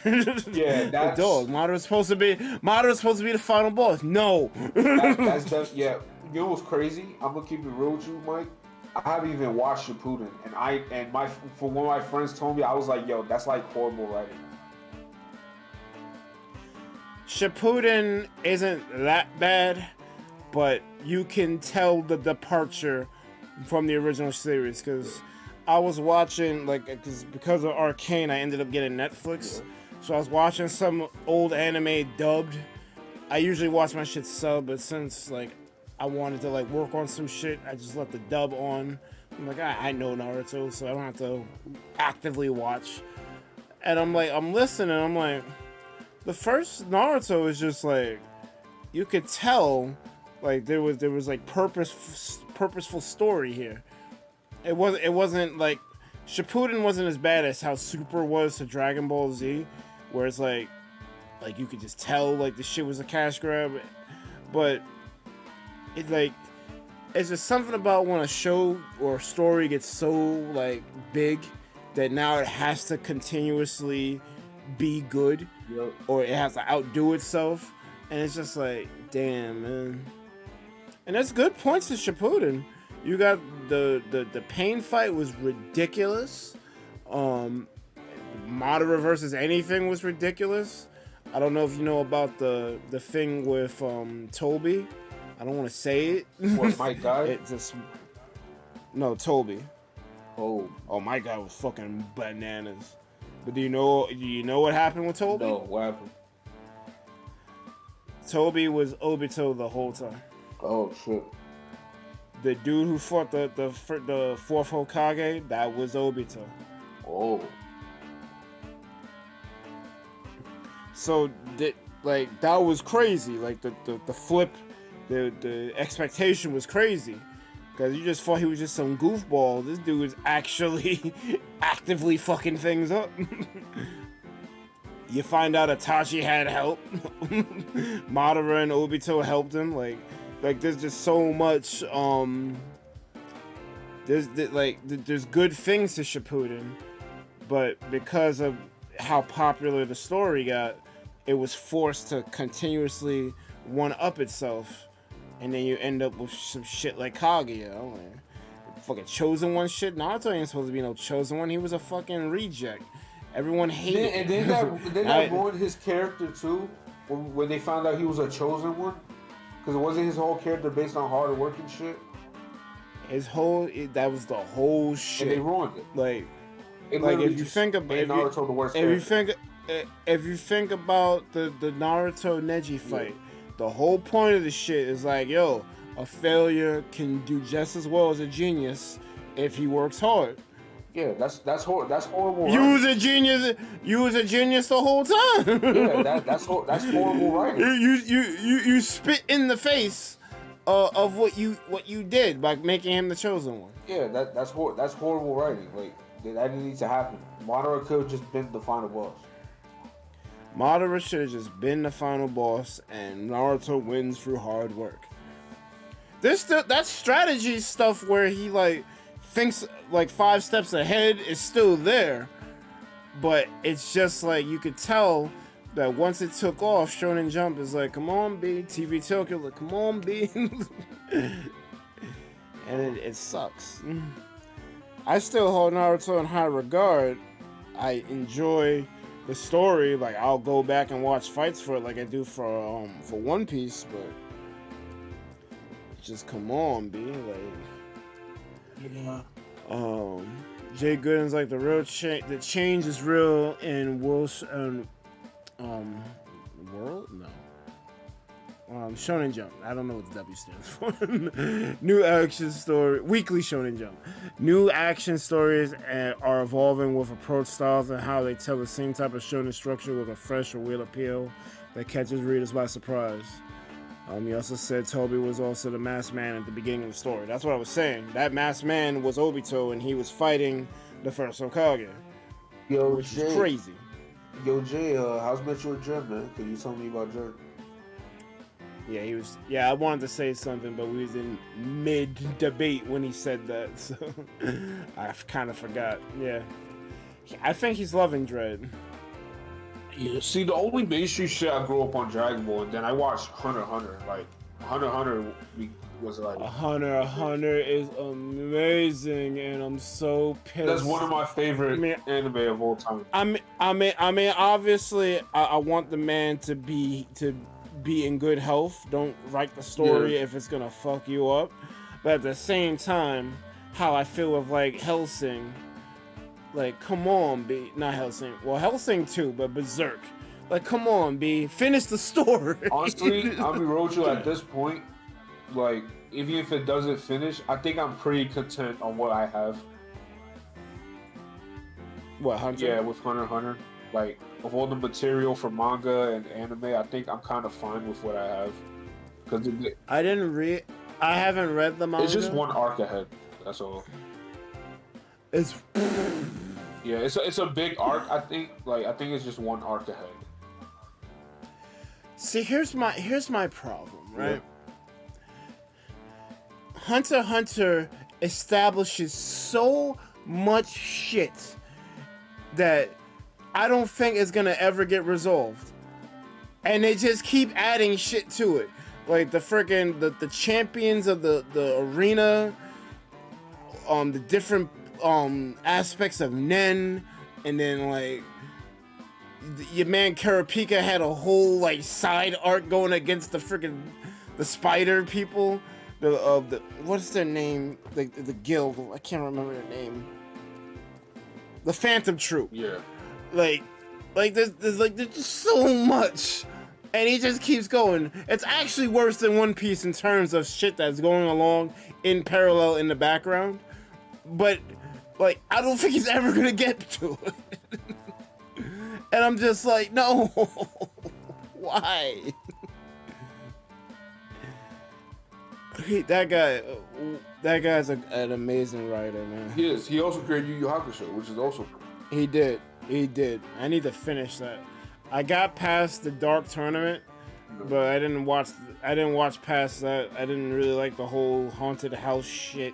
E: Yeah, that's...
A: dog, Madara's supposed to be the final boss. No.
E: Yeah. You know what's crazy? I'm gonna keep it real with you, Mike. I haven't even watched Shippuden, and one of my friends told me, I was like, yo, that's like horrible writing.
A: Shippuden isn't that bad, but you can tell the departure from the original series, because I was watching, like, because of Arcane, I ended up getting Netflix, so I was watching some old anime dubbed. I usually watch my shit sub, but since, like, I wanted to, like, work on some shit, I just let the dub on. I'm like, I know Naruto, so I don't have to actively watch. And I'm like, I'm listening, I'm like, the first Naruto is just, like, you could tell, like, there was like purposeful story here. It wasn't like Shippuden wasn't as bad as how Super was to Dragon Ball Z, where it's like you could just tell like the shit was a cash grab. But it's just something about when a show or story gets so like big that now it has to continuously be good, or it has to outdo itself, and it's just like, damn, man. And there's good points to Shippuden. You got the pain fight was ridiculous. Madara versus anything was ridiculous. I don't know if you know about the thing with Toby. I don't want to say it.
E: What, my guy?
A: It just no Toby.
E: Oh,
A: my guy was fucking bananas. But do you know what happened with Toby?
E: No, what happened?
A: Toby was Obito the whole time.
E: Oh shit.
A: The dude who fought the fourth Hokage, that was Obito.
E: Oh.
A: So that was crazy. Like the flip, the expectation was crazy. Because you just thought he was just some goofball. This dude is actually actively fucking things up. You find out Itachi had help. Madara and Obito helped him. Like there's just so much. There's good things to Shippuden, but because of how popular the story got, it was forced to continuously one up itself, and then you end up with some shit like Kaguya. fucking chosen one shit. Naruto ain't supposed to be no chosen one. He was a fucking reject. Everyone hated him.
E: And then that ruined his character too. When they found out he was a chosen one, because it wasn't his whole character based on hard work and shit.
A: That was the whole shit.
E: And they ruined it.
A: Like
E: if you think about Naruto the worst character.
A: If you think about the Naruto Neji fight, the whole point of the shit is like, yo, a failure can do just as well as a genius if he works hard.
E: Yeah, that's horrible.
A: You was a genius. You was a genius the whole time.
E: Yeah, that's horrible writing.
A: You spit in the face of what you did by making him the chosen one.
E: Yeah, that's horrible writing. Like that didn't need to happen. Madara could have just been the final boss.
A: Madara should have just been the final boss, and Naruto wins through hard work. That strategy stuff where he like thinks like 5 steps ahead is still there, but it's just like you could tell that once it took off, Shonen Jump is like, come on, B. TV Tokyo, like, come on, B. And it sucks. I still hold Naruto in high regard. I enjoy the story. Like, I'll go back and watch fights for it like I do for One Piece, but just come on, B. Like,
B: Yeah.
A: Jay Gooden's like the change is real in World Shonen Jump. I don't know what the W stands for. New action story, weekly Shonen Jump. New action stories are evolving with approach styles and how they tell the same type of shonen structure with a fresh or weird appeal that catches readers by surprise. He also said Toby was also the masked man at the beginning of the story. That's what I was saying. That masked man was Obito, and he was fighting the first Hokage. Which is crazy.
E: Yo, Jay, how's Metro Dread, man? Can you tell me about Dread?
A: Yeah, he was. Yeah, I wanted to say something, but we was in mid-debate when he said that, so I kind of forgot. Yeah. I think he's loving Dread.
E: Yeah, see, the only mainstream shit I grew up on Dragon Ball, and then I watched Hunter x Hunter. Like, Hunter x Hunter was like...
A: Hunter x Hunter is amazing, and I'm so pissed.
E: That's one of my favorite anime of all time.
A: I mean, obviously, I want the man to be in good health. Don't write the story if it's gonna fuck you up. But at the same time, how I feel with, like, Hellsing... Like, come on, B. Not Hellsing. Well, Hellsing too, but Berserk. Like, come on, B. Finish the story.
E: Honestly, I'll be real with you at this point. Like, even if it doesn't finish, I think I'm pretty content on what I have.
A: What, Hunter?
E: Yeah, with Hunter x Hunter. Like, of all the material for manga and anime, I think I'm kind of fine with what I have. Cause
A: I haven't read the manga.
E: It's just one arc ahead. That's all. Yeah, it's a big arc. I think it's just one arc ahead.
A: See, here's my problem, right? Yeah. Hunter x Hunter establishes so much shit that I don't think it's gonna ever get resolved, and they just keep adding shit to it, like the freaking the champions of the arena, the different aspects of Nen, and then like your man Kurapika had a whole like side arc going against the freaking spider people. The what's their name? The guild. I can't remember their name. The Phantom Troop.
E: Yeah.
A: Like there's just so much, and he just keeps going. It's actually worse than One Piece in terms of shit that's going along in parallel in the background, but. Like, I don't think he's ever gonna get to it. And I'm just like, no. Why? That guy's an amazing writer, man.
E: He is. He also created Yu Yu Hakusho, which is also...
A: He did. I need to finish that. I got past the Dark Tournament, but I didn't watch past that. I didn't really like the whole haunted house shit.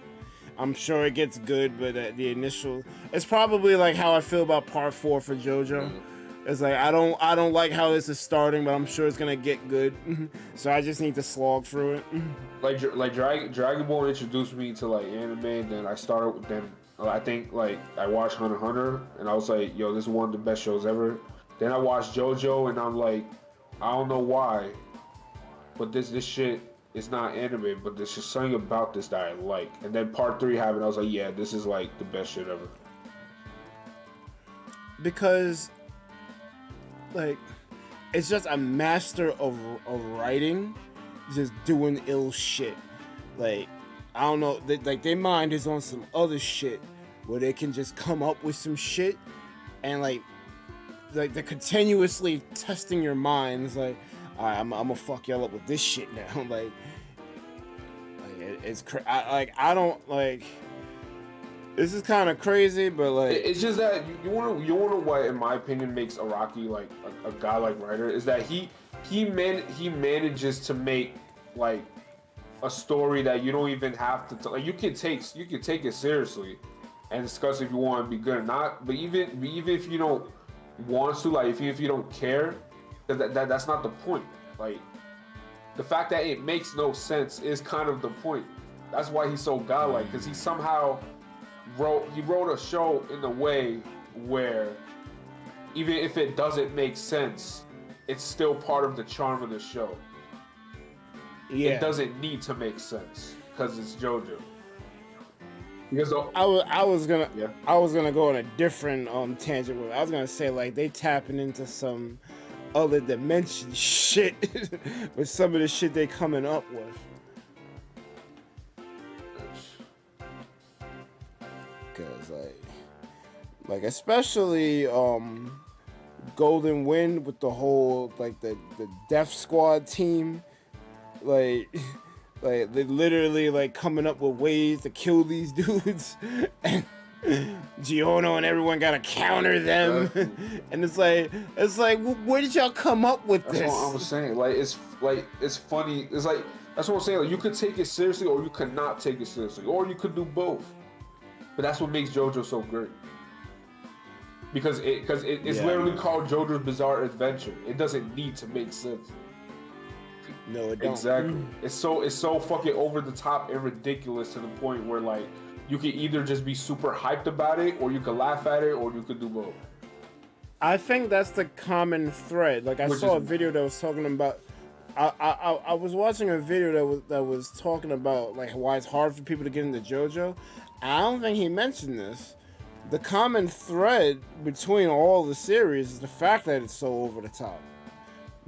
A: I'm sure it gets good, but the initial... It's probably like how I feel about Part 4 for JoJo. It's like I don't like how this is starting, but I'm sure it's gonna get good. So I just need to slog through it.
E: Like Dragon Ball introduced me to like anime. Then I started. Then I think like I watched Hunter x Hunter, and I was like, yo, this is one of the best shows ever. Then I watched JoJo, and I'm like, I don't know why, but this shit is not anime, but there's just something about this that I like. And then part 3 happened. I was like, yeah, this is like the best shit ever.
A: Because, like, it's just a master of writing, just doing ill shit. Like, I don't know, like their mind is on some other shit where they can just come up with some shit, and like they're continuously testing your minds. Like, all right, I'm gonna fuck y'all up with this shit now. like it's I don't like. This is kind of crazy, but like
E: it's just that you want to what, in my opinion, makes Araki like a godlike writer is that he manages to make like a story that you don't even have to like. You can take it seriously and discuss if you want to be good or not. But even if you don't want to, like if you don't care, that's not the point. Like the fact that it makes no sense is kind of the point. That's why he's so godlike, because he somehow wrote a show in a way where even if it doesn't make sense, it's still part of the charm of the show. Yeah. It doesn't need to make sense because it's JoJo. Because
A: I was gonna go on a different tangent with it. I was gonna say like they tapping into some other dimension shit with some of the shit they coming up with. Cause like especially Golden Wind with the whole like the Death Squad team, like they literally like coming up with ways to kill these dudes, and Giorno and everyone gotta counter them, and it's like where did y'all come up with this?
E: That's what I was saying. It's funny. It's like that's what I'm saying. Like you could take it seriously, or you could not take it seriously, or you could do both. But that's what makes JoJo so great. Because it's literally called JoJo's Bizarre Adventure. It doesn't need to make sense.
A: No, it don't.
E: Exactly. It's so fucking over the top and ridiculous to the point where like you can either just be super hyped about it, or you could laugh at it, or you could do both.
A: I think that's the common thread. Like I saw a video that was talking about. I was watching a video that was talking about like why it's hard for people to get into JoJo. I don't think he mentioned this. The common thread between all the series is the fact that it's so over the top.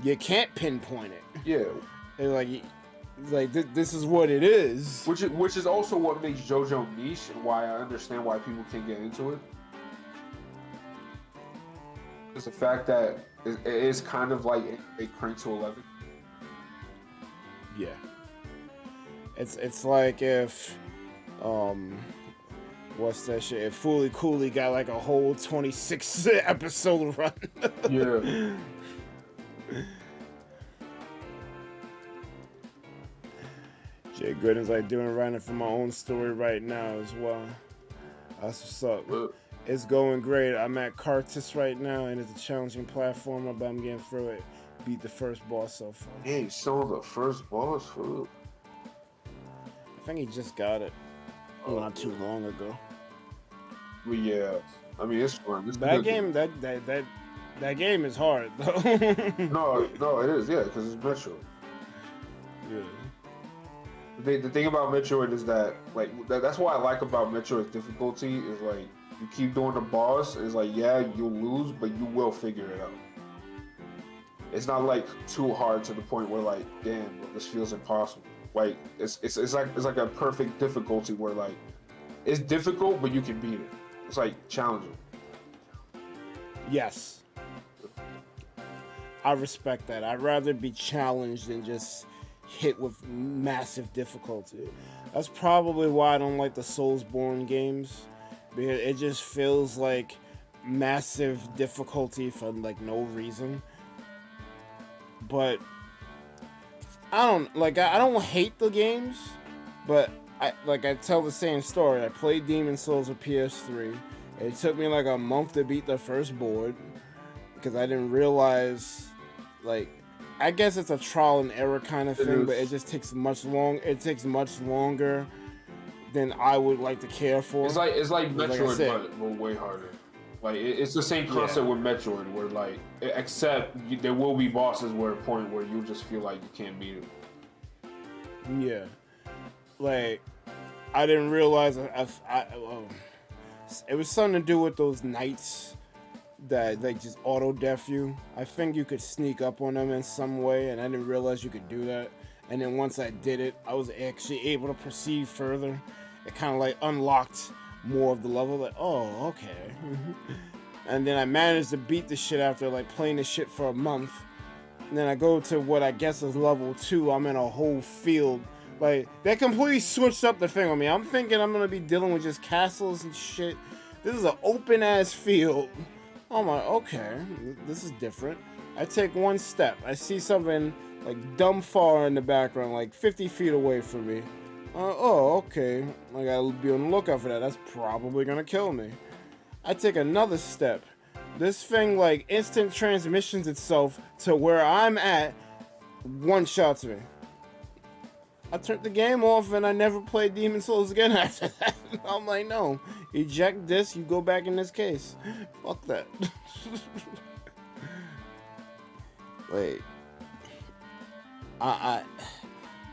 A: You can't pinpoint it.
E: Yeah.
A: And this is what it is.
E: Which is also what makes JoJo niche and why I understand why people can't get into it. It's the fact that it is kind of like a crank to 11.
A: Yeah. It's like if what's that shit? If Fully Cooley got like a whole 26 episode run.
E: Yeah.
A: Jay Gooden's like doing writing for my own story right now as well. That's what's up. It's going great. I'm at Cartus right now, and it's a challenging platformer, but I'm getting through it. Beat the first boss so far.
E: Yeah, you saw the first boss. Food.
A: I think he just got it not too long ago.
E: But yeah, I mean it's fun.
A: That game is hard though.
E: no, it is, yeah, because it's Metroid.
A: Yeah.
E: The thing about Metroid is that like that's what I like about Metroid's difficulty is like you keep doing the boss. It's like yeah, you'll lose, but you will figure it out. It's not like too hard to the point where like damn, this feels impossible. Like it's like a perfect difficulty where like it's difficult, but you can beat it. It's like challenging.
A: Yes. I respect that. I'd rather be challenged than just hit with massive difficulty. That's probably why I don't like the Soulsborne games, because it just feels like massive difficulty for like no reason. But I don't hate the games, but I tell the same story. I played Demon Souls with PS3. It took me like a month to beat the first board. because I didn't realize, like, I guess it's a trial and error kind of thing, but it just takes much longer than I would like to care for.
E: It's like Metroid,
A: like
E: but way harder. Like it's the same concept with Metroid, where like except there will be bosses where a point where you just feel like you can't beat it.
A: Yeah, like I didn't realize it was something to do with those knights that like just auto def you. I think you could sneak up on them in some way, and I didn't realize you could do that. And then once I did it, I was actually able to proceed further. It kind of like unlocked more of the level. Like, oh, okay. And then I managed to beat the shit after like playing the shit for a month. And then I go to what I guess is level 2. I'm in a whole field. Like, they completely switched up the thing on me. I'm thinking I'm gonna be dealing with just castles and shit. This is an open ass field. I'm like, okay, this is different. I take one step. I see something like dumb far in the background, like 50 feet away from me. Oh, okay. I gotta be on the lookout for that. That's probably gonna kill me. I take another step. This thing like instant transmissions itself to where I'm at, one-shots me. I turned the game off and I never played Demon Souls again after that. I'm like, no. Eject this, you go back in this case. Fuck that. Wait.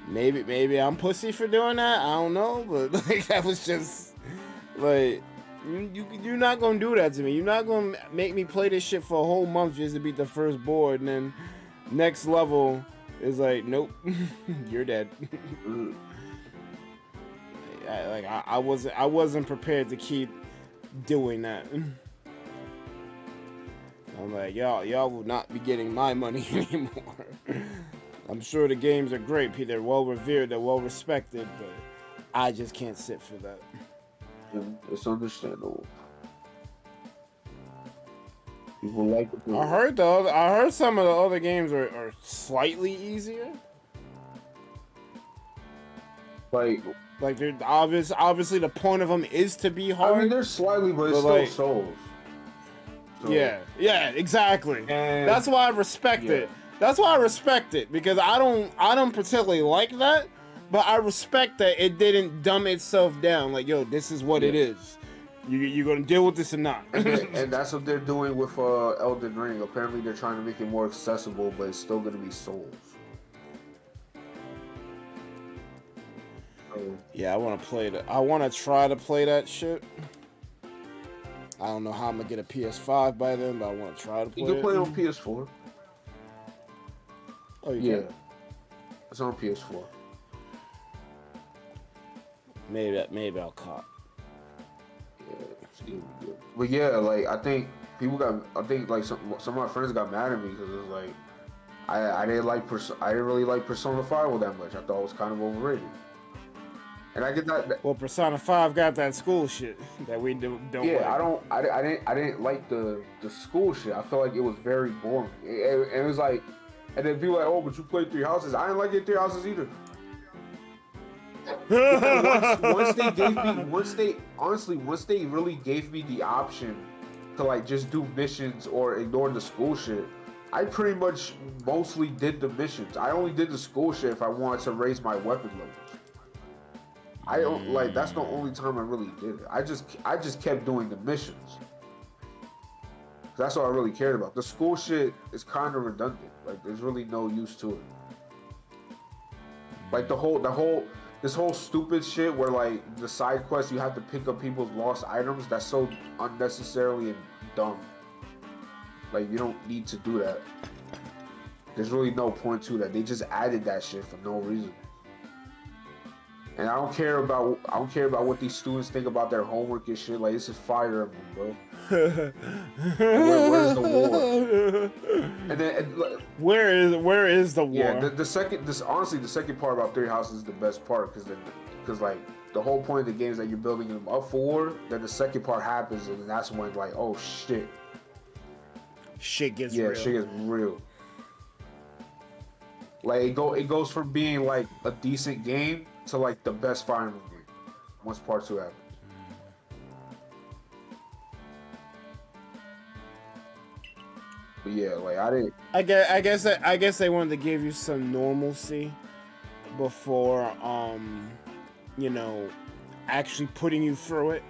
A: Maybe I'm pussy for doing that. I don't know, but like that was just like you're not gonna do that to me. You're not gonna make me play this shit for a whole month just to beat the first board, and then next level is like, nope, you're dead. I wasn't prepared to keep doing that. I'm like, y'all will not be getting my money anymore. I'm sure the games are great, they're well revered, they're well respected, but I just can't sit for that.
E: It's understandable. People like it.
A: I heard some of the other games are slightly easier. Like they're obviously the point of them is to be hard.
E: I mean, they're slightly, but it's still Souls. So.
A: Yeah, exactly. And that's why I respect it. That's why I respect it, because I don't particularly like that, but I respect that it didn't dumb itself down. Like, yo, this is what it is. You're gonna deal with this or not.
E: and that's what they're doing with Elden Ring. Apparently, they're trying to make it more accessible, but it's still gonna be Souls.
A: Yeah, I want to play that. I want to try to play that shit. I don't know how I'm gonna get a PS5 by then, but I want to try to play it.
E: You can play it on PS4.
A: Oh, you can?
E: It's on PS4.
A: Maybe I'll cop.
E: Yeah, it's gonna be good. But yeah, like I think like some of my friends got mad at me because it's like I didn't really like Persona 5 that much. I thought it was kind of overrated. And I get that.
A: Well, Persona 5 got that school shit that we don't.
E: Yeah,
A: like.
E: I didn't like the school shit. I felt like it was very boring. It was like, and then people like, oh, but you played 3 Houses. I didn't like it 3 Houses either. once they really gave me the option to like just do missions or ignore the school shit, I pretty much mostly did the missions. I only did the school shit if I wanted to raise my weapon levels. I don't like. That's the only time I really did it. I just kept doing the missions. That's all I really cared about. The school shit is kind of redundant. Like, there's really no use to it. Like this whole stupid shit where like the side quests you have to pick up people's lost items. That's so unnecessarily dumb. Like, you don't need to do that. There's really no point to that. They just added that shit for no reason. And I don't care about what these students think about their homework and shit. Like, this is Fire Emblem, bro. Where's the war? And then
A: where is the war?
E: Yeah, the second part about 3 Houses is the best part because like the whole point of the game is that you're building them up for war. Then the second part happens, and that's when like, oh shit,
A: shit gets real.
E: Shit gets real. Like it goes from being like a decent game to like the best Fire Emblem game once part 2 happens. But yeah, like I didn't.
A: I guess they wanted to give you some normalcy before, you know, actually putting you through it.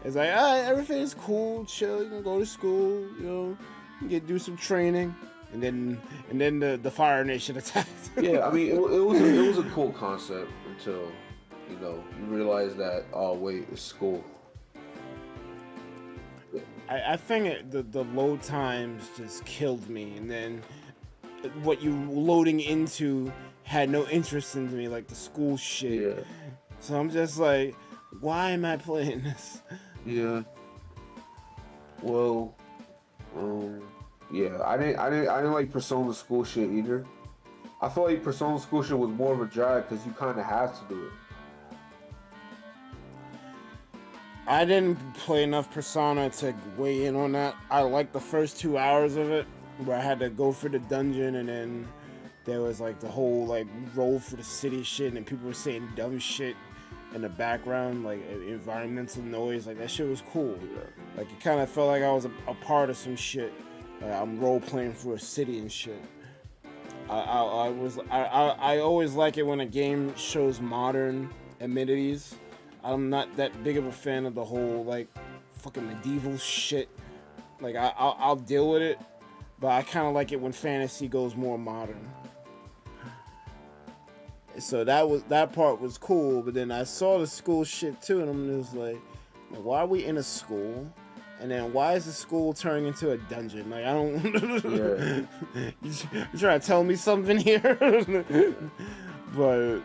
A: It's like, everything's cool, chill. You can go to school, you know, you can do some training, and then the Fire Nation attacked.
E: Yeah, I mean, it was a cool concept until, you know, you realize that, oh wait, it's school.
A: I think the load times just killed me, and then what you loading into had no interest in me, like the school shit.
E: Yeah.
A: So I'm just like, why am I playing this?
E: Yeah. Well, yeah, I didn't like Persona school shit either. I feel like Persona school shit was more of a drag because you kind of have to do it.
A: I didn't play enough Persona to weigh in on that. I liked the first 2 hours of it, where I had to go for the dungeon, and then there was like the whole like roll for the city shit, and people were saying dumb shit in the background, like environmental noise. Like that shit was cool. Like it kind of felt like I was a part of some shit. Like, I'm role playing for a city and shit. I always like it when a game shows modern amenities. I'm not that big of a fan of the whole like fucking medieval shit. Like I'll deal with it, but I kind of like it when fantasy goes more modern. So that part was cool, but then I saw the school shit too, and I'm just like, why are we in a school? And then why is the school turning into a dungeon? Like I don't. Yeah. You trying to tell me something here? But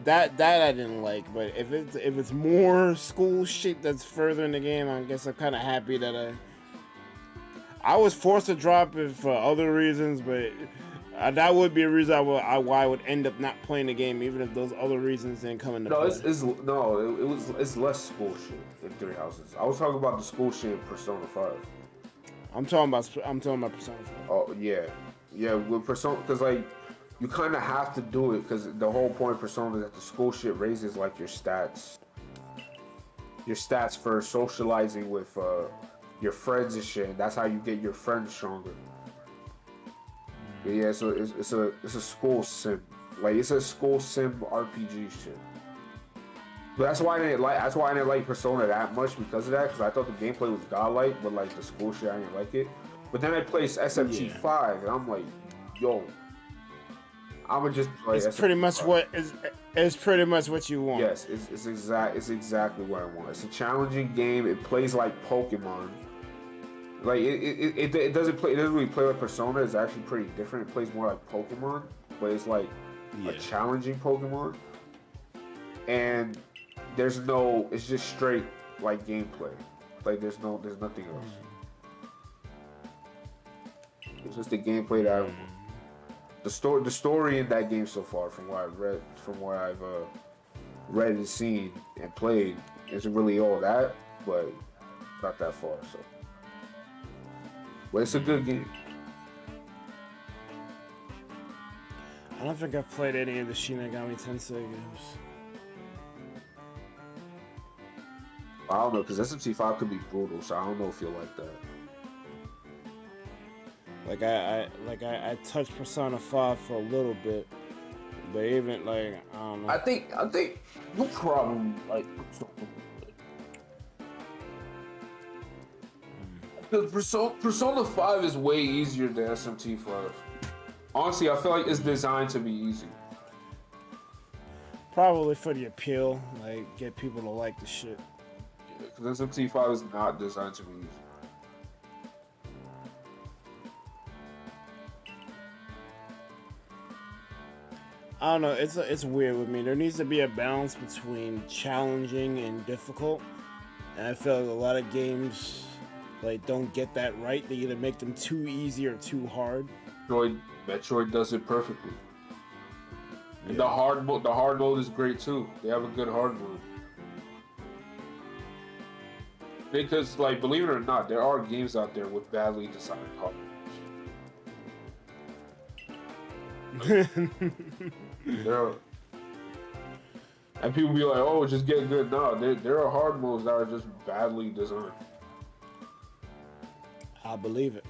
A: that I didn't like. But if it's more school shit that's further in the game, I guess I'm kind of happy that I was forced to drop it for other reasons, but that would be a reason why I would end up not playing the game, even if those other reasons didn't come into play.
E: It's less school shit in Three Houses. I was talking about the school shit in Persona 5.
A: I'm talking about Persona 5.
E: Oh yeah, with Persona, because like you kind of have to do it because the whole point of Persona is that the school shit raises like your stats for socializing with your friends and shit. And that's how you get your friends stronger. But yeah, so it's a school sim, like it's a school sim RPG shit. But that's why I didn't like Persona that much because of that, because I thought the gameplay was godlike, but like the school shit I didn't like it. But then I played SMT5 and I'm like, yo, I'ma just play.
A: It's
E: SMT5.
A: pretty much what you want.
E: Yes, it's exactly what I want. It's a challenging game. It plays like Pokemon. Like it doesn't really play like Persona. It's actually pretty different. It plays more like Pokemon, but it's like a challenging Pokemon. And it's just straight like gameplay. Like there's nothing else. It's just the gameplay that I want. The story in that game so far, from what I've read and seen and played, isn't really all that, but not that far. So. But it's a good game.
A: I don't think I've played any of the Shin Megami Tensei games.
E: I don't know, because SMT5 could be brutal, so I don't know if you'll like that.
A: I touched Persona 5 for a little bit, but even like I don't know.
E: I think no problem like Persona 5 is way easier than SMT5. Honestly, I feel like it's designed to be easy.
A: Probably for the appeal, like get people to like the shit.
E: Yeah, because SMT5 is not designed to be easy.
A: I don't know. It's weird with me. There needs to be a balance between challenging and difficult, and I feel like a lot of games like don't get that right. They either make them too easy or too hard.
E: Metroid does it perfectly. And the hard mode is great too. They have a good hard mode. Because, like, believe it or not, there are games out there with badly designed hard modes. There are. And people be like, "Oh, just get good." No, there are hard modes that are just badly designed.
A: I believe it.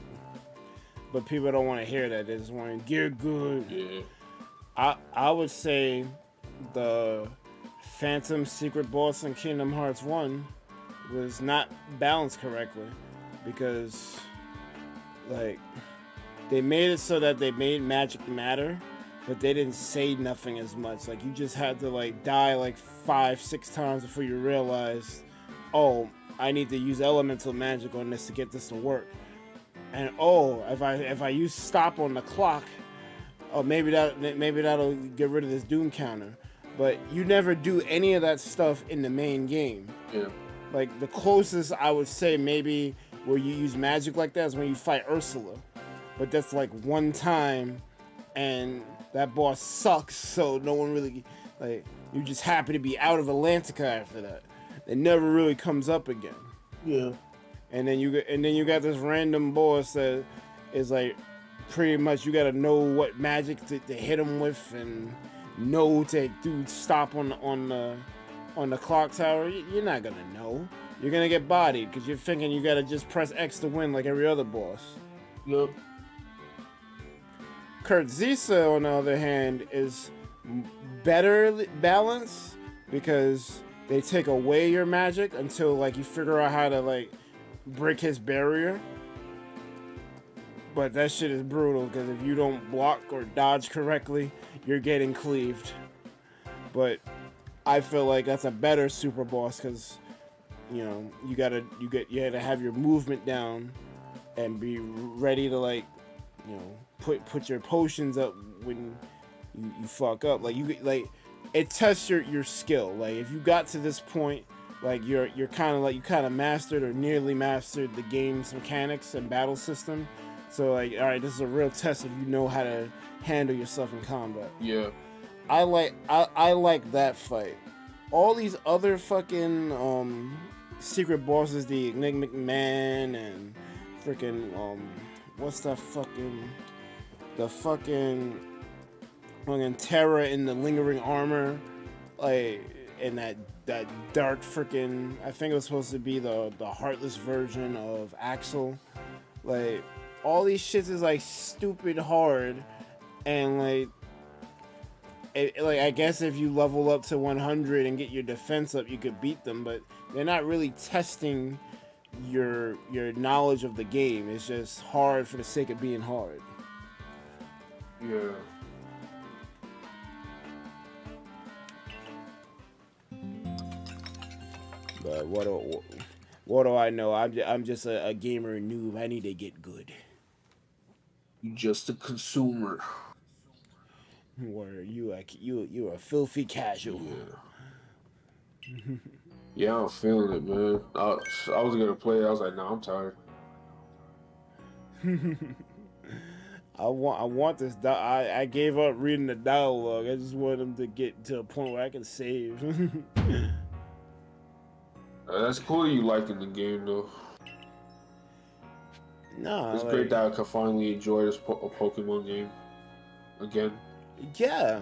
A: but people don't want to hear that. They just want to get good.
E: Yeah.
A: I would say the Phantom Secret Boss in Kingdom Hearts 1 was not balanced correctly because, like, they made it so that they made magic matter, but they didn't say nothing as much. Like, you just had to, like, die, like, 5-6 times before you realized, oh, I need to use elemental magic on this to get this to work. And, oh, if I use stop on the clock, oh, maybe that'll get rid of this doom counter. But you never do any of that stuff in the main game.
E: Yeah.
A: Like, the closest I would say maybe where you use magic like that is when you fight Ursula. But that's like one time, and that boss sucks, so no one really, like, you're just happy to be out of Atlantica after that. It never really comes up again.
E: Yeah.
A: And then you got this random boss that is like, pretty much you gotta know what magic to hit him with and know to do stop on the clock tower. You're not gonna know. You're gonna get bodied because you're thinking you gotta just press X to win like every other boss.
E: Yep.
A: Kurt Zisa, on the other hand, is better balanced because they take away your magic until, like, you figure out how to, like, break his barrier. But that shit is brutal because if you don't block or dodge correctly, you're getting cleaved. But I feel like that's a better super boss because, you know, you gotta have your movement down and be ready to, like, you know, put your potions up when you fuck up. Like, it tests your skill. Like, if you got to this point, like, you're kind of like, you kind of mastered or nearly mastered the game's mechanics and battle system. So, like, all right, this is a real test if you know how to handle yourself in combat.
E: Yeah.
A: I like that fight. All these other fucking secret bosses, the Enigmatic Man and freaking what's that fucking Terra in the lingering armor, like, and that dark freaking, I think it was supposed to be the heartless version of Axel. Like, all these shits is like stupid hard, and like, I guess if you level up to 100 and get your defense up, you could beat them, but they're not really testing your knowledge of the game. It's just hard for the sake of being hard.
E: Yeah.
A: But what do I know? I'm just a gamer noob. I need to get good.
E: You just a consumer.
A: Where you a filthy casual.
E: Yeah. Yeah, I'm feeling it, man. I was gonna play it. I was like, nah, I'm tired.
A: I want this. I gave up reading the dialogue. I just want them to get to a point where I can save.
E: That's cool you liking the game, though.
A: No,
E: it's great that I can finally enjoy this Pokemon game again.
A: Yeah,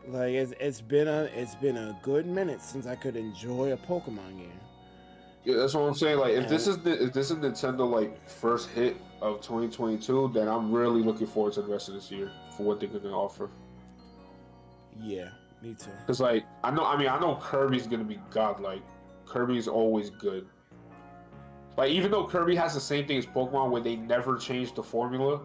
A: like it's been a good minute since I could enjoy a Pokemon game.
E: Yeah, that's what I'm saying. Like, if this is Nintendo like first hit of 2022, then I'm really looking forward to the rest of this year for what they're gonna offer.
A: Yeah, me too.
E: Cause like I know Kirby's gonna be godlike. Kirby's always good. Like, even though Kirby has the same thing as Pokemon where they never changed the formula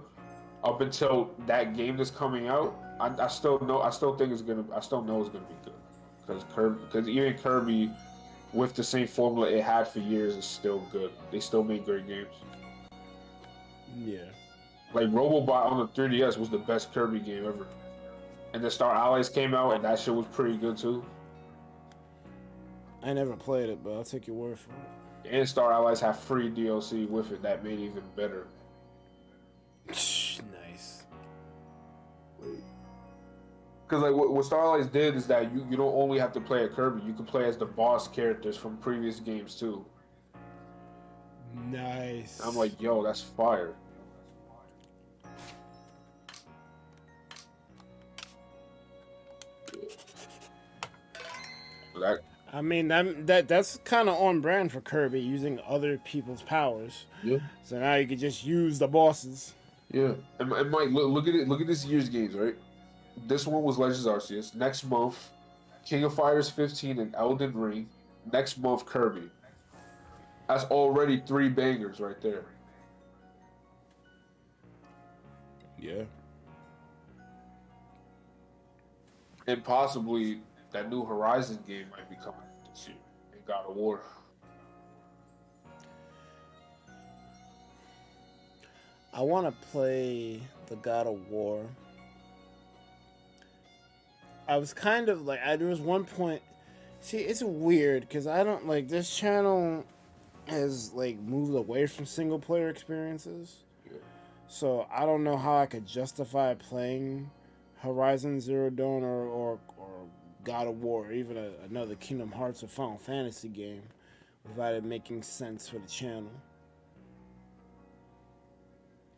E: up until that game that's coming out, I still know it's gonna be good. Because even Kirby with the same formula it had for years is still good. They still make great games.
A: Yeah.
E: Like, Robobot on the 3DS was the best Kirby game ever. And the Star Allies came out and that shit was pretty good too.
A: I never played it, but I'll take your word for it.
E: And Star Allies have free DLC with it that made it even better.
A: Nice.
E: Because like what Star Allies did is that you don't only have to play as Kirby, you can play as the boss characters from previous games too.
A: Nice.
E: I'm like, yo, that's fire.
A: I mean that's kind of on brand for Kirby, using other people's powers.
E: Yeah.
A: So now you can just use the bosses.
E: Yeah. And Mike, look at it. Look at this year's games, right? This one was Legends Arceus. Next month, King of Fighters 15 and Elden Ring. Next month, Kirby. That's already 3 bangers right there.
A: Yeah.
E: And possibly that new Horizon game might be coming this year in God of War.
A: I want to play the God of War. I was kind of like, there was one point. See, it's weird because I don't like this channel has like moved away from single player experiences.
E: Yeah.
A: So I don't know how I could justify playing Horizon Zero Dawn or God of War, or even another Kingdom Hearts or Final Fantasy game, without it making sense for the channel.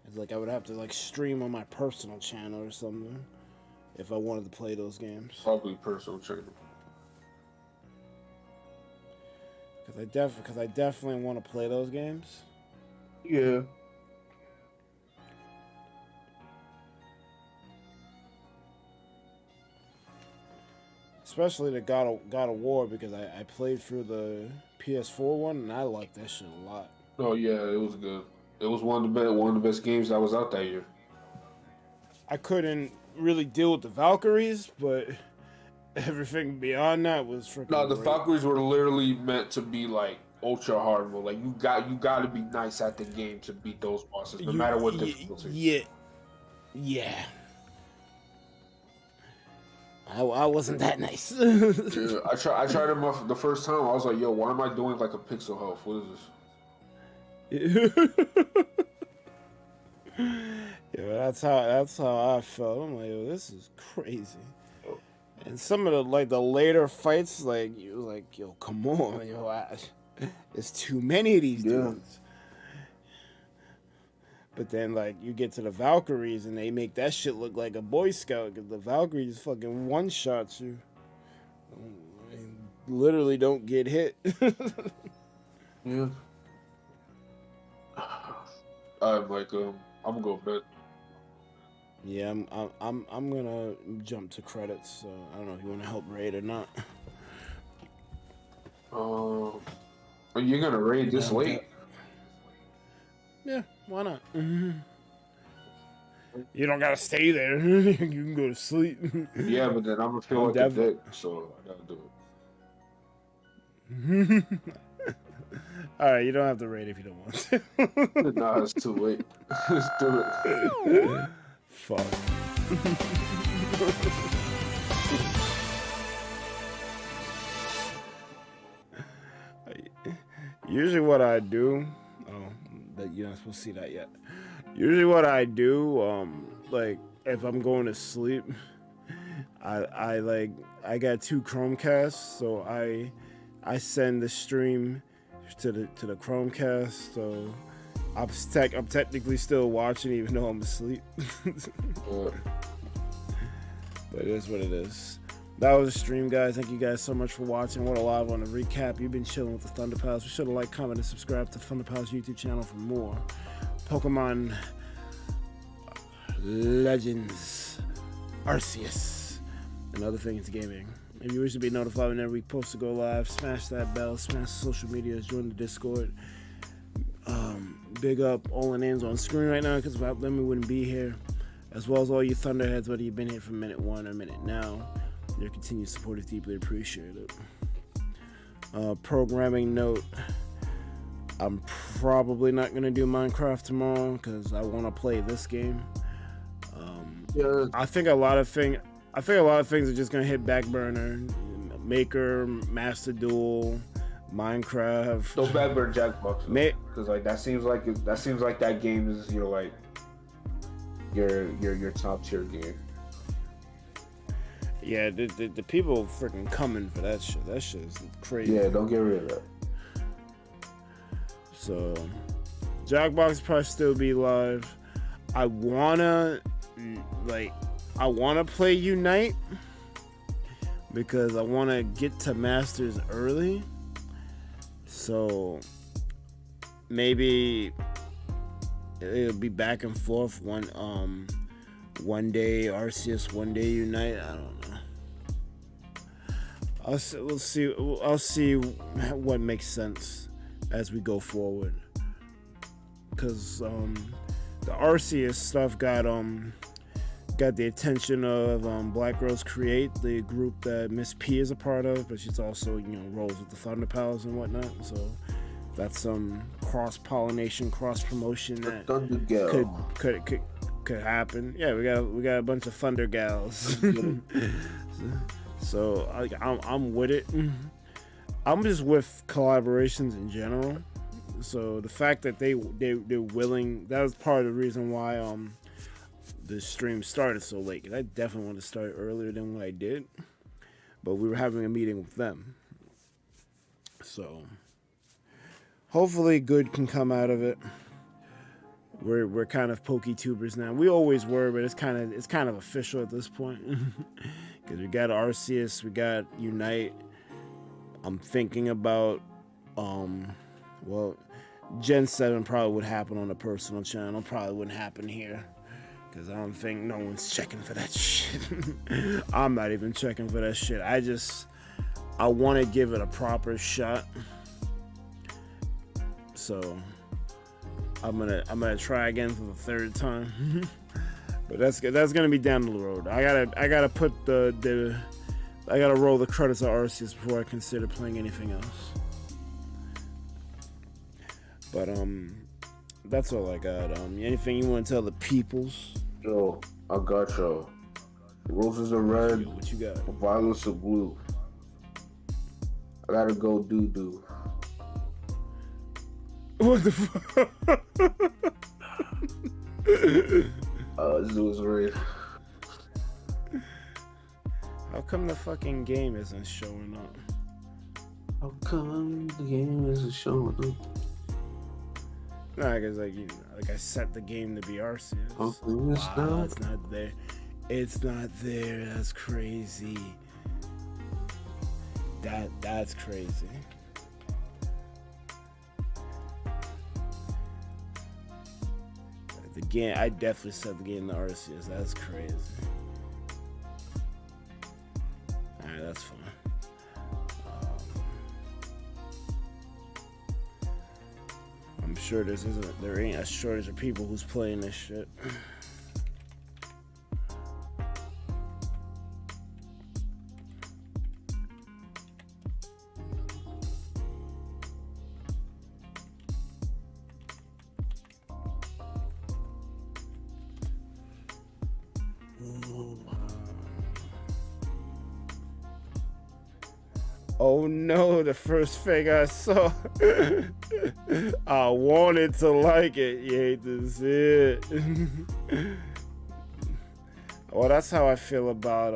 A: It's like I would have to like stream on my personal channel or something if I wanted to play those games.
E: Probably personal channel.
A: Because I definitely want to play those games.
E: Yeah.
A: Especially the God of War, because I played through the PS4 one and I liked that shit a lot.
E: Oh yeah, it was good. It was one of the best games that was out that year.
A: I couldn't really deal with the Valkyries, but everything beyond that was freaking.
E: No, the
A: great.
E: Valkyries were literally meant to be like ultra hard mode. Like you got to be nice at the game to beat those bosses, no matter what difficulty.
A: Yeah. I wasn't that nice.
E: Yeah, I tried them the first time. I was like, yo, why am I doing like a pixel health? What is this?
A: Yeah, that's how I felt. I'm like, yo, this is crazy. And some of the later fights, like you was like, yo, come on, yo, there's too many of these dudes. But then, like, you get to the Valkyries, and they make that shit look like a Boy Scout, because the Valkyries fucking one-shots you. And literally don't get hit.
E: Yeah. Alright, Mike, I'm gonna go to bed.
A: Yeah, I'm gonna jump to credits, so I don't know if you want to help raid or not.
E: Are you gonna raid this late?
A: Yeah, why not? You don't gotta stay there. You can go to sleep.
E: Yeah, but then I'm gonna feel like a dick, so I gotta do it.
A: Alright, you don't have to raid if you don't want to.
E: Nah, it's too late. Let's do it.
A: Fuck. Usually what I do, that you're not supposed to see that yet. Usually what I do, like if I'm going to sleep, I got 2 Chromecasts, so I send the stream to the Chromecast, so I'm technically still watching even though I'm asleep. But it is what it is. That was a stream, guys. Thank you guys so much for watching. What a live on the recap. You've been chilling with the ThunderPals. Be sure to like, comment, and subscribe to ThunderPals YouTube channel for more Pokemon Legends Arceus and other things gaming. If you wish to be notified whenever we post to go live, smash that bell, smash the social medias, join the Discord. Big up all the names on screen right now, because without them we wouldn't be here. As well as all you Thunderheads, whether you've been here from minute 1 or minute now. Your continued support is deeply appreciated. Programming note, I'm probably not going to do Minecraft tomorrow because I want to play this game. I think a lot of things are just going to hit back burner. Maker, Master Duel, Minecraft.
E: Don't bad burn Jackbox, because like that seems like that game is your top tier game.
A: Yeah, the people freaking coming for that shit. That shit is crazy.
E: Yeah, don't get rid of that.
A: So, Jackbox probably still be live. I wanna play Unite, because I want to get to Masters early. So maybe it'll be back and forth. One day Arceus, one day Unite. I don't know. We'll see. I'll see what makes sense as we go forward. Cause the Arceus stuff got the attention of Black Girls Create, the group that Miss P is a part of, but she's also rolls with the ThunderPals and whatnot. So that's some cross pollination, cross promotion that could happen. Yeah, we got a bunch of Thunder gals. So I'm with it. I'm just with collaborations in general. So the fact that they're willing, that was part of the reason why the stream started so late. I definitely wanted to start earlier than what I did, but we were having a meeting with them. So hopefully good can come out of it. We're kind of PokeTubers now. We always were, but it's kind of official at this point. Because we got Arceus, we got Unite. I'm thinking about, Gen 7 probably would happen on the personal channel. Probably wouldn't happen here. Because I don't think no one's checking for that shit. I'm not even checking for that shit. I want to give it a proper shot. So I'm gonna try again for the third time. But that's gonna be down the road. I gotta put I gotta roll the credits of Arceus before I consider playing anything else. But that's all I got. Anything you want to tell the peoples?
E: Yo, I got y'all. Roses are red.
A: Yo, what you got?
E: Violets are blue. I gotta go doo.
A: What the fuck?
E: This was red.
A: How come the fucking game isn't showing up?
E: How come the game isn't showing up?
A: Nah, cause like I set the game to be Arceus.
E: Wow,
A: it's not there. It's not there. That's crazy. That's crazy. The game, I definitely set the game to Arceus. That's crazy. Alright, that's fine. I'm sure there ain't a shortage of people who's playing this shit. Oh no, the first thing I saw. I wanted to like it. You hate to see it. Well, that's how I feel about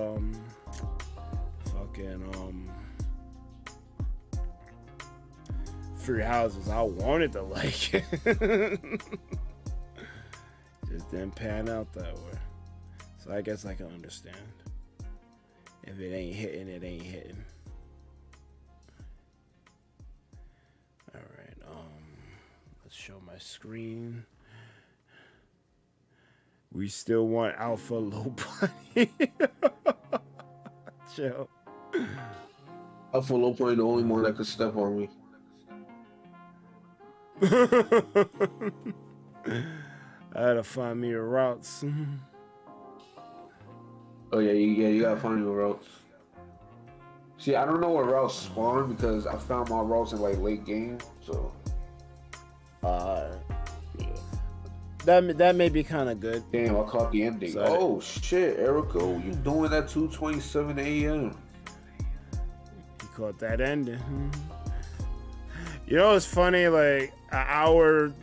A: Free Houses. I wanted to like it. Just didn't pan out that way. So I guess I can understand. If it ain't hitting, it ain't hitting. Let's show my screen. We still want Alpha Low Bunny. Chill.
E: Alpha Low Bunny, the only one that could step on me.
A: I had to find me a routes.
E: Oh yeah, you gotta find your routes. See, I don't know what routes spawn because I found my routes in like late game, so.
A: That may be kind of good.
E: Damn, I caught the ending. So oh shit, Erica, you doing that 2:27 a.m.
A: You caught that ending. You know, it's funny. Like an hour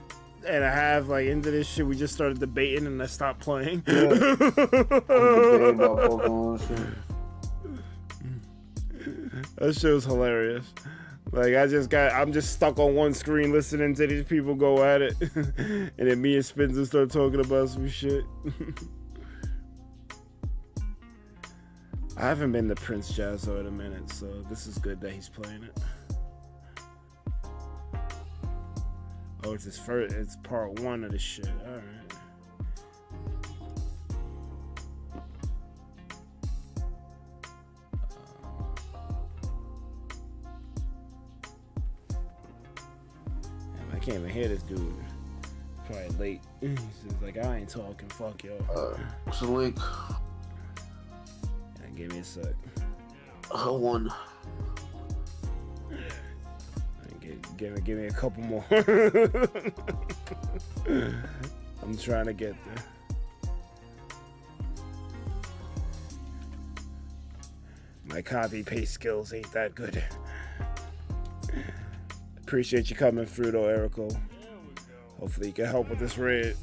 A: and a half, like into this shit, we just started debating, and I stopped playing. Yeah. I'm debating about Pokemon shit. That shit was hilarious. Like I'm just stuck on one screen listening to these people go at it, and then me and Spencer start talking about some shit. I haven't been to Prince Jazzo in a minute, so this is good that he's playing it. Oh, it's his first. It's part 1 of this shit. All right. I can't even hear this dude. Probably late. He's just like, I ain't talking. Fuck y'all.
C: What's the link?
A: Yeah, give me a sec.
C: One.
A: Give me a couple more. I'm trying to get there. My copy paste skills ain't that good. Appreciate you coming through though, Erico. Hopefully you can help with this raid.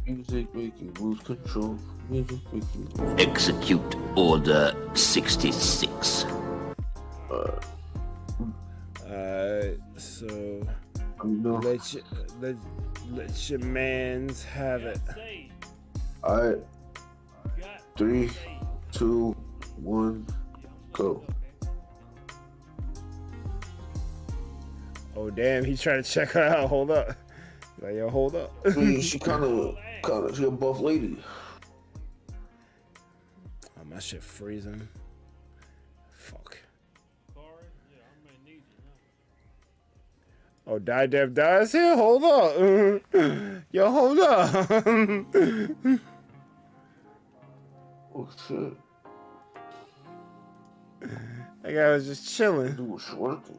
C: Music make you lose control. Music make you lose.
L: Execute Order 66.
A: So let your mans have it.
C: Alright. 3, 2, 1, go.
A: Oh damn, he's trying to check her out. Hold up. Like, yo, hold up.
C: She she a buff lady.
A: Oh, my shit freezing. Fuck. Oh, Die Dev dies here? Hold up. Yo, hold up.
C: Oh shit.
A: That guy was just chilling.
C: He was working.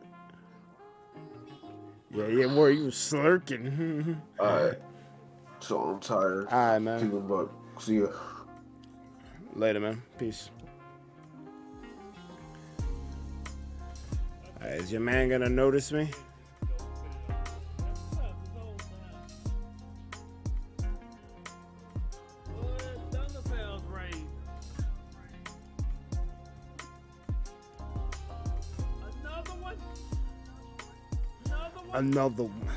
A: Yeah, where you was slurking.
C: Alright. So I'm tired.
A: Alright, man.
C: Keep it buck. See ya.
A: Later, man. Peace. Alright, is your man gonna notice me? Another one.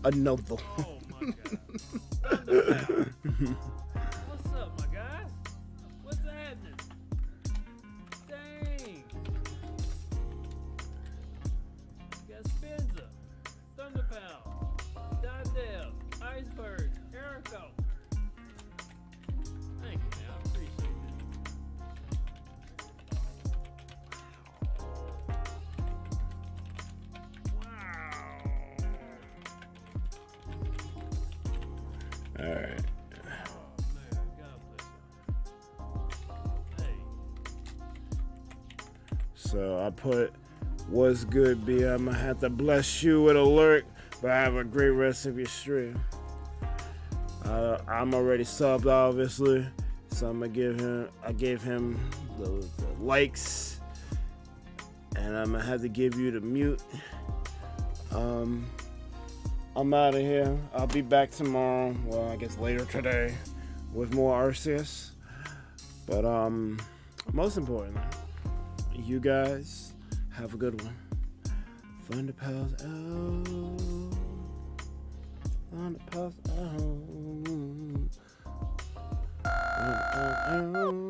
A: Another one.
J: What's up, my guys? What's happening? Dang. Got Spencer, ThunderPals, Dodell, Iceberg, Erico. Thank you, man. I appreciate it.
A: All right. So I put, what's good, B? I'm gonna have to bless you with a lurk, but I have a great rest of your stream. I'm already subbed, obviously, so I'm gonna I gave him the likes, and I'm gonna have to give you the mute. I'm out of here. I'll be back tomorrow. Well, I guess later today with more Arceus. But most importantly, you guys have a good one. ThunderPals out. ThunderPals out.